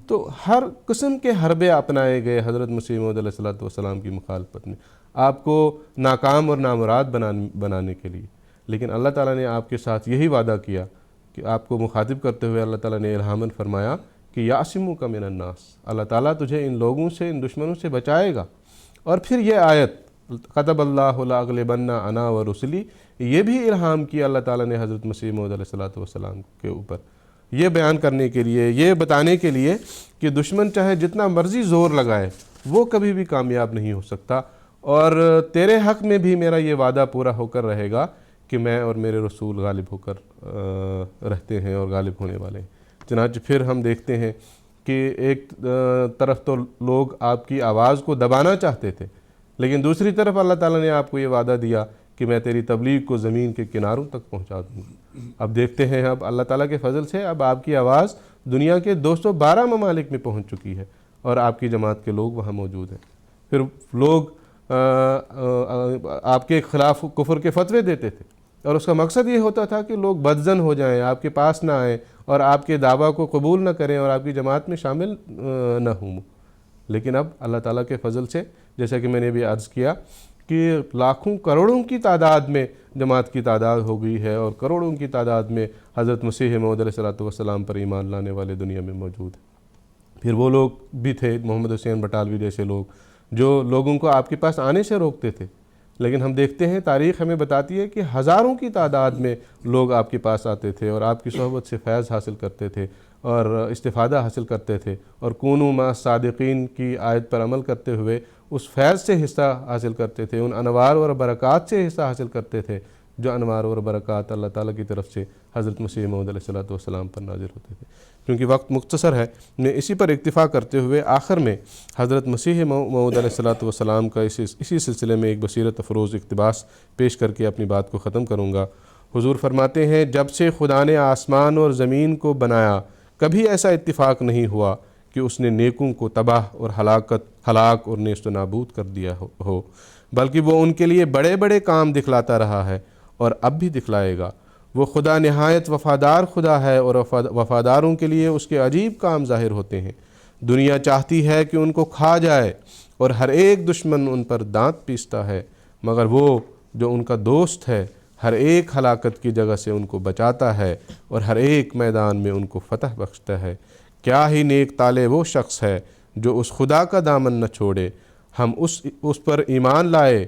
تو ہر قسم کے حربے اپنائے گئے حضرت مسیح موعود علیہ السلام کی مخالفت میں، آپ کو ناکام اور نامراد بنانے کے لیے۔ لیکن اللہ تعالیٰ نے آپ کے ساتھ یہی وعدہ کیا کہ آپ کو مخاطب کرتے ہوئے اللہ تعالیٰ نے الہاماً فرمایا کہ یعصمک من الناس، اللہ تعالیٰ تجھے ان لوگوں سے، ان دشمنوں سے بچائے گا۔ اور پھر یہ آیت کتب اللہ لاغلبن انا ورسلی، یہ بھی الہام کیا اللہ تعالیٰ نے حضرت مسیح موعود علیہ السلام کے اوپر، یہ بیان کرنے کے لیے، یہ بتانے کے لیے کہ دشمن چاہے جتنا مرضی زور لگائے وہ کبھی بھی کامیاب نہیں ہو سکتا، اور تیرے حق میں بھی میرا یہ وعدہ پورا ہو کر رہے گا کہ میں اور میرے رسول غالب ہو کر رہتے ہیں اور غالب ہونے والے ہیں۔ چنانچہ پھر ہم دیکھتے ہیں کہ ایک طرف تو لوگ آپ کی آواز کو دبانا چاہتے تھے، لیکن دوسری طرف اللہ تعالیٰ نے آپ کو یہ وعدہ دیا کہ میں تیری تبلیغ کو زمین کے کناروں تک پہنچا دوں گا۔ اب دیکھتے ہیں، اب اللہ تعالیٰ کے فضل سے اب آپ کی آواز دنیا کے 212 ممالک میں پہنچ چکی ہے، اور آپ کی جماعت کے لوگ وہاں موجود ہیں۔ پھر لوگ آپ کے خلاف کفر کے فتوے دیتے تھے، اور اس کا مقصد یہ ہوتا تھا کہ لوگ بدظن ہو جائیں، آپ کے پاس نہ آئیں اور آپ کے دعویٰ کو قبول نہ کریں اور آپ کی جماعت میں شامل نہ ہوں۔ لیکن اب اللہ تعالیٰ کے فضل سے، جیسا کہ میں نے بھی عرض کیا کہ لاکھوں کروڑوں کی تعداد میں جماعت کی تعداد ہو گئی ہے، اور کروڑوں کی تعداد میں حضرت مسیح موعود علیہ السلام پر ایمان لانے والے دنیا میں موجود ہیں۔ پھر وہ لوگ بھی تھے، محمد حسین بٹالوی جیسے لوگ، جو لوگوں کو آپ کے پاس آنے سے روکتے تھے، لیکن ہم دیکھتے ہیں تاریخ ہمیں بتاتی ہے کہ ہزاروں کی تعداد میں لوگ آپ کے پاس آتے تھے اور آپ کی صحبت سے فیض حاصل کرتے تھے اور استفادہ حاصل کرتے تھے، اور کونوا مع الصادقین کی آیت پر عمل کرتے ہوئے اس فیض سے حصہ حاصل کرتے تھے، ان انوار اور برکات سے حصہ حاصل کرتے تھے جو انوار اور برکات اللہ تعالیٰ کی طرف سے حضرت مسیح موعود علیہ السلام پر نازل ہوتے تھے۔ کیونکہ وقت مختصر ہے، میں اسی پر اکتفا کرتے ہوئے آخر میں حضرت مسیح موعود علیہ السلام کا اسی سلسلے میں ایک بصیرت افروز اقتباس پیش کر کے اپنی بات کو ختم کروں گا۔ حضور فرماتے ہیں، جب سے خدا نے آسمان اور زمین کو بنایا کبھی ایسا اتفاق نہیں ہوا کہ اس نے نیکوں کو تباہ اور ہلاک اور نیست و نابود کر دیا ہو، بلکہ وہ ان کے لیے بڑے بڑے کام دکھلاتا رہا ہے اور اب بھی دکھلائے گا۔ وہ خدا نہایت وفادار خدا ہے، اور وفاداروں کے لیے اس کے عجیب کام ظاہر ہوتے ہیں۔ دنیا چاہتی ہے کہ ان کو کھا جائے، اور ہر ایک دشمن ان پر دانت پیستا ہے، مگر وہ جو ان کا دوست ہے ہر ایک ہلاکت کی جگہ سے ان کو بچاتا ہے، اور ہر ایک میدان میں ان کو فتح بخشتا ہے۔ کیا ہی نیک طالع وہ شخص ہے جو اس خدا کا دامن نہ چھوڑے۔ ہم اس پر ایمان لائے،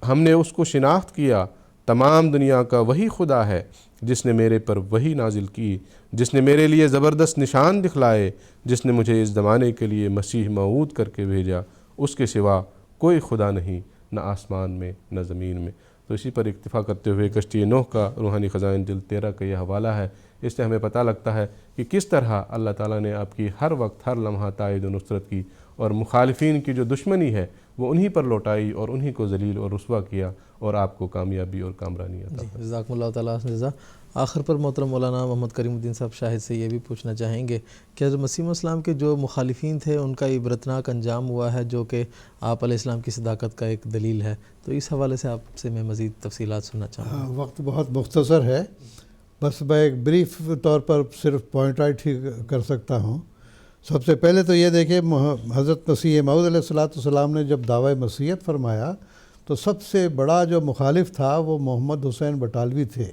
ہم نے اس کو شناخت کیا۔ تمام دنیا کا وہی خدا ہے جس نے میرے پر وحی نازل کی، جس نے میرے لیے زبردست نشان دکھلائے، جس نے مجھے اس زمانے کے لیے مسیح موعود کر کے بھیجا۔ اس کے سوا کوئی خدا نہیں، نہ آسمان میں نہ زمین میں۔ تو اسی پر اکتفا کرتے ہوئے کشتی نوح کا روحانی خزائن جلد 13 کا یہ حوالہ ہے۔ اس سے ہمیں پتہ لگتا ہے کہ کس طرح اللہ تعالیٰ نے آپ کی ہر وقت ہر لمحہ تائید و نصرت کی، اور مخالفین کی جو دشمنی ہے وہ انہی پر لوٹائی اور انہی کو ذلیل اور رسوا کیا، اور آپ کو کامیابی اور کامرانی عطا فرمائی۔ جزاکم اللہ تعالیٰ جزا۔ آخر پر محترم مولانا محمد کریم الدین صاحب شاہد سے یہ بھی پوچھنا چاہیں گے کہ حضرت مسیح السلام کے جو مخالفین تھے ان کا عبرتناک انجام ہوا ہے، جو کہ آپ علیہ السلام کی صداقت کا ایک دلیل ہے، تو اس حوالے سے آپ سے میں مزید تفصیلات سننا چاہوں گا۔ وقت بہت مختصر ہے، بس میں ایک بریف طور پر صرف پوائنٹ آؤٹ ہی کر سکتا ہوں۔ سب سے پہلے تو یہ دیکھیں، حضرت مسیح موعود علیہ السلام نے جب دعویٰ مسیحیت فرمایا تو سب سے بڑا جو مخالف تھا وہ محمد حسین بٹالوی تھے،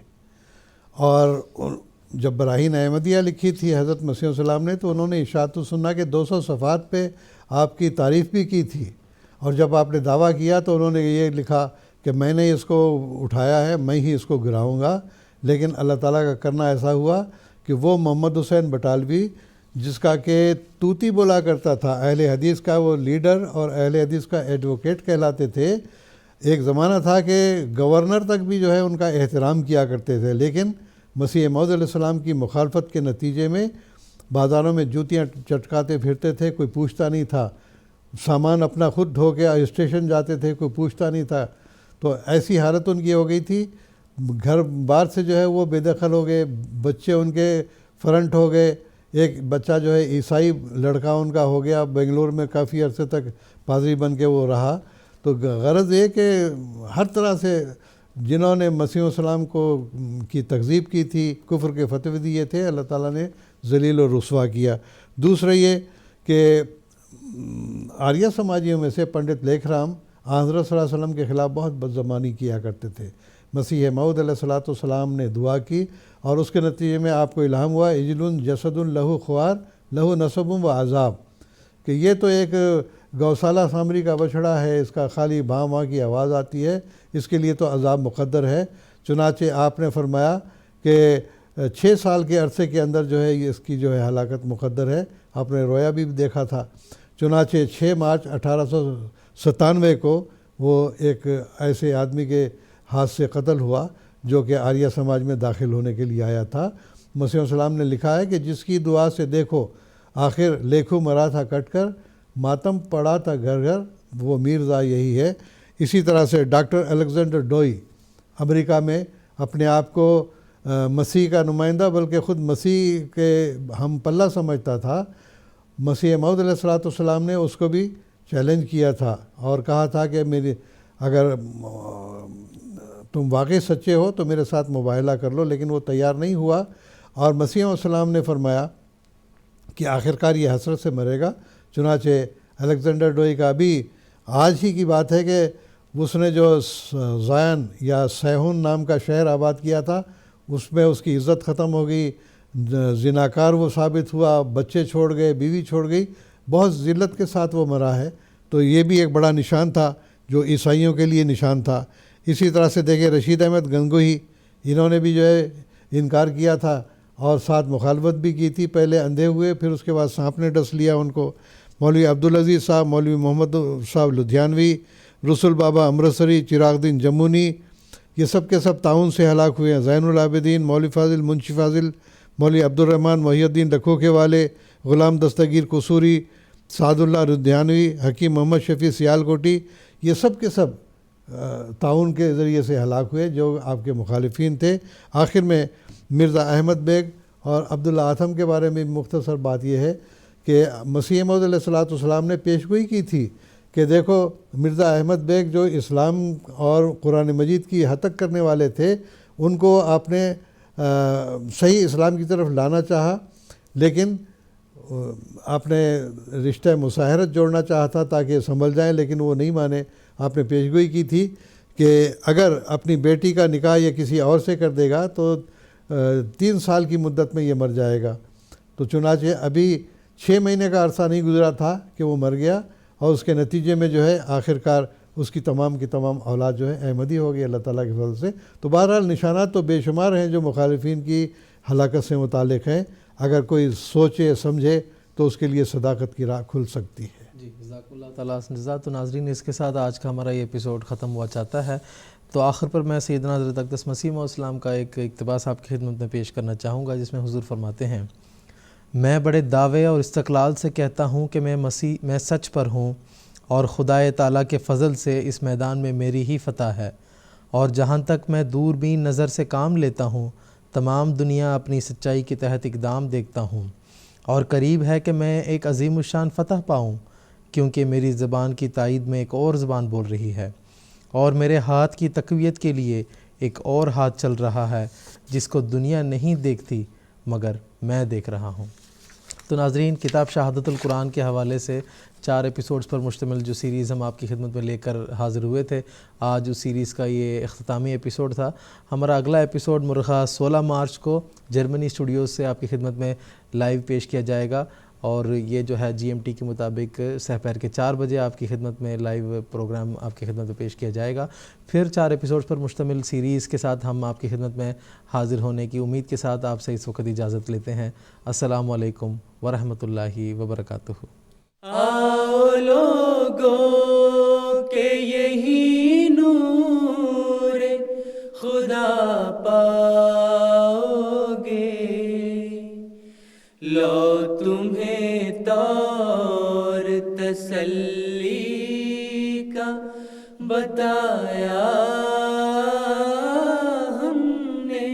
اور جب براہین احمدیہ لکھی تھی حضرت مسیح السلام نے تو انہوں نے اشاعت السنہ کے 200 صفحات پہ آپ کی تعریف بھی کی تھی، اور جب آپ نے دعویٰ کیا تو انہوں نے یہ لکھا کہ میں نے اس کو اٹھایا ہے، میں ہی اس کو گراؤں گا۔ لیکن اللہ تعالیٰ کا کرنا ایسا ہوا کہ وہ محمد حسین بٹالوی، جس کا کہ طوطی بولا کرتا تھا، اہل حدیث کا وہ لیڈر اور اہل حدیث کا ایڈوکیٹ کہلاتے تھے، ایک زمانہ تھا کہ گورنر تک بھی جو ہے ان کا احترام کیا کرتے تھے، لیکن مسیح موعود علیہ السلام کی مخالفت کے نتیجے میں بازاروں میں جوتیاں چٹکاتے پھرتے تھے، کوئی پوچھتا نہیں تھا، سامان اپنا خود دھو کے اسٹیشن جاتے تھے، کوئی پوچھتا نہیں تھا. تو ایسی حالت ان کی ہو گئی تھی، گھر بار سے جو ہے وہ بے دخل ہو گئے، بچے ان کے فرنٹ ہو گئے. ایک بچہ جو ہے عیسائی لڑکا ان کا ہو گیا، بنگلور میں کافی عرصے تک پادری بن کے وہ رہا. تو غرض یہ کہ ہر طرح سے جنہوں نے مسیح السلام کو کی تکذیب کی تھی، کفر کے فتوے دیے تھے، اللہ تعالیٰ نے ذلیل و رسوا کیا. دوسرا یہ کہ آریہ سماجیوں میں سے پنڈت لیکھ رام حضرت صلی اللہ علیہ وسلم کے خلاف بہت بدزبانی کیا کرتے تھے. مسیح موعود علیہ السلام نے دعا کی اور اس کے نتیجے میں آپ کو الہام ہوا اجل جسد لہو خوار لہو نصب و عذاب، کہ یہ تو ایک گوسالہ سامری کا بچڑا ہے، اس کا خالی بھاں بھاں کی آواز آتی ہے، اس کے لیے تو عذاب مقدر ہے. چنانچہ آپ نے فرمایا کہ 6 سال کے عرصے کے اندر جو ہے اس کی جو ہے ہلاکت مقدر ہے. آپ نے رویا بھی دیکھا تھا. چنانچہ 6 مارچ 1897 کو وہ ایک ایسے آدمی کے ہاتھ سے قتل ہوا جو کہ آریہ سماج میں داخل ہونے کے لیے آیا تھا. مسیح السلام نے لکھا ہے کہ جس کی دعا سے دیکھو آخر لیکھو مرا تھا کٹ کر، ماتم پڑا تھا گھر گھر، وہ میرزا یہی ہے. اسی طرح سے ڈاکٹر الیگزینڈر ڈوئی امریکہ میں اپنے آپ کو مسیح کا نمائندہ بلکہ خود مسیح کے ہم پلہ سمجھتا تھا. مسیح موعود علیہ السلام نے اس کو بھی چیلنج کیا تھا اور کہا تھا کہ اگر تم واقعی سچے ہو تو میرے ساتھ مباہلہ کر لو، لیکن وہ تیار نہیں ہوا. اور مسیح السلام نے فرمایا کہ آخرکار یہ حسرت سے مرے گا. چنانچہ الیگزینڈر ڈوئی کا بھی آج ہی کی بات ہے کہ اس نے جو زائن یا سیہون نام کا شہر آباد کیا تھا، اس میں اس کی عزت ختم ہو گئی، زناکار وہ ثابت ہوا، بچے چھوڑ گئے، بیوی چھوڑ گئی، بہت ذلت کے ساتھ وہ مرا ہے. تو یہ بھی ایک بڑا نشان تھا جو عیسائیوں کے لیے نشان تھا. اسی طرح سے دیکھیں رشید احمد گنگوہی، انہوں نے بھی جو ہے انکار کیا تھا اور ساتھ مخالفت بھی کی تھی. پہلے اندھے ہوئے، پھر اس کے بعد سانپ نے ڈس لیا ان کو. مولوی عبدالعزیز صاحب، مولوی محمد صاحب لدھیانوی، رسول بابا امرتسری، چراغ دین جمونی، یہ سب کے سب تعاون سے ہلاک ہوئے ہیں. زین العابدین، مولوی فاضل منشی فاضل، مولوی عبدالرحمن محی الدین لکھوکے والے، غلام دستگیر قصوری، سعد اللہ لدھیانوی، حکیم محمد شفیع سیالکوٹی، یہ سب کے سب تعاون کے ذریعے سے ہلاک ہوئے جو آپ کے مخالفین تھے. آخر میں مرزا احمد بیگ اور عبداللہ آتھم کے بارے میں مختصر بات یہ ہے کہ مسیح موعود علیہ السلام نے پیشگوئی کی تھی کہ دیکھو مرزا احمد بیگ جو اسلام اور قرآن مجید کی ہتک کرنے والے تھے، ان کو آپ نے صحیح اسلام کی طرف لانا چاہا، لیکن آپ نے رشتہ مساہرت جوڑنا چاہا تھا تاکہ سنبھل جائیں، لیکن وہ نہیں مانے. آپ نے پیشگوئی کی تھی کہ اگر اپنی بیٹی کا نکاح یا کسی اور سے کر دے گا تو 3 سال کی مدت میں یہ مر جائے گا. تو چنانچہ ابھی 6 مہینے کا عرصہ نہیں گزرا تھا کہ وہ مر گیا، اور اس کے نتیجے میں جو ہے آخرکار اس کی تمام اولاد جو ہے احمدی ہو گئی اللہ تعالیٰ کے فضل سے. تو بہرحال نشانات تو بے شمار ہیں جو مخالفین کی ہلاکت سے متعلق ہیں. اگر کوئی سوچے سمجھے تو اس کے لیے صداقت کی راہ کھل سکتی ہے. جی جزاک اللہ تعالیٰ جزا. تو ناظرین اس کے ساتھ آج کا ہمارا یہ ایپیسوڈ ختم ہوا چاہتا ہے. تو آخر پر میں سیدنا حضرت اقدس مسیح موعود السلام کا ایک اقتباس آپ کی خدمت میں پیش کرنا چاہوں گا، جس میں حضور فرماتے ہیں، میں بڑے دعوے اور استقلال سے کہتا ہوں کہ میں سچ پر ہوں، اور خدائے تعالیٰ کے فضل سے اس میدان میں میری ہی فتح ہے، اور جہاں تک میں دوربین نظر سے کام لیتا ہوں تمام دنیا اپنی سچائی کے تحت اقدام دیکھتا ہوں، اور قریب ہے کہ میں ایک عظیم الشان فتح پاؤں، کیونکہ میری زبان کی تائید میں ایک اور زبان بول رہی ہے، اور میرے ہاتھ کی تقویت کے لیے ایک اور ہاتھ چل رہا ہے جس کو دنیا نہیں دیکھتی مگر میں دیکھ رہا ہوں. تو ناظرین، کتاب شہادت القرآن کے حوالے سے 4 ایپیسوڈز پر مشتمل جو سیریز ہم آپ کی خدمت میں لے کر حاضر ہوئے تھے، آج اس سیریز کا یہ اختتامی ایپیسوڈ تھا. ہمارا اگلا ایپیسوڈ مرخہ 16 مارچ کو جرمنی اسٹوڈیوز سے آپ کی خدمت میں لائیو پیش کیا جائے گا، اور یہ جو ہے GMT کے مطابق سحر کے 4 بجے آپ کی خدمت میں لائیو پروگرام آپ کی خدمت میں پیش کیا جائے گا. پھر 4 ایپیسوڈز پر مشتمل سیریز کے ساتھ ہم آپ کی خدمت میں حاضر ہونے کی امید کے ساتھ آپ سے اس وقت اجازت لیتے ہیں. السلام علیکم ورحمۃ اللہ وبرکاتہ. آؤ لوگوں کہ یہی نور خدا پاؤ گے، لوٹ بتایا ہم نے.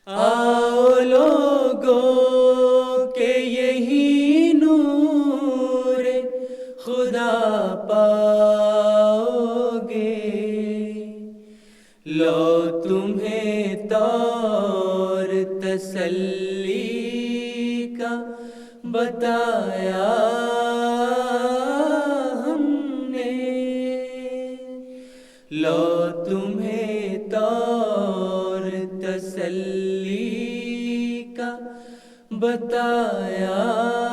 آؤ لوگوں کہ یہی نور خدا پاؤ گے. لو تمہیں طور تسلی کا بتایا ہم نے. لو تمہیں طور تسلی کا بتایا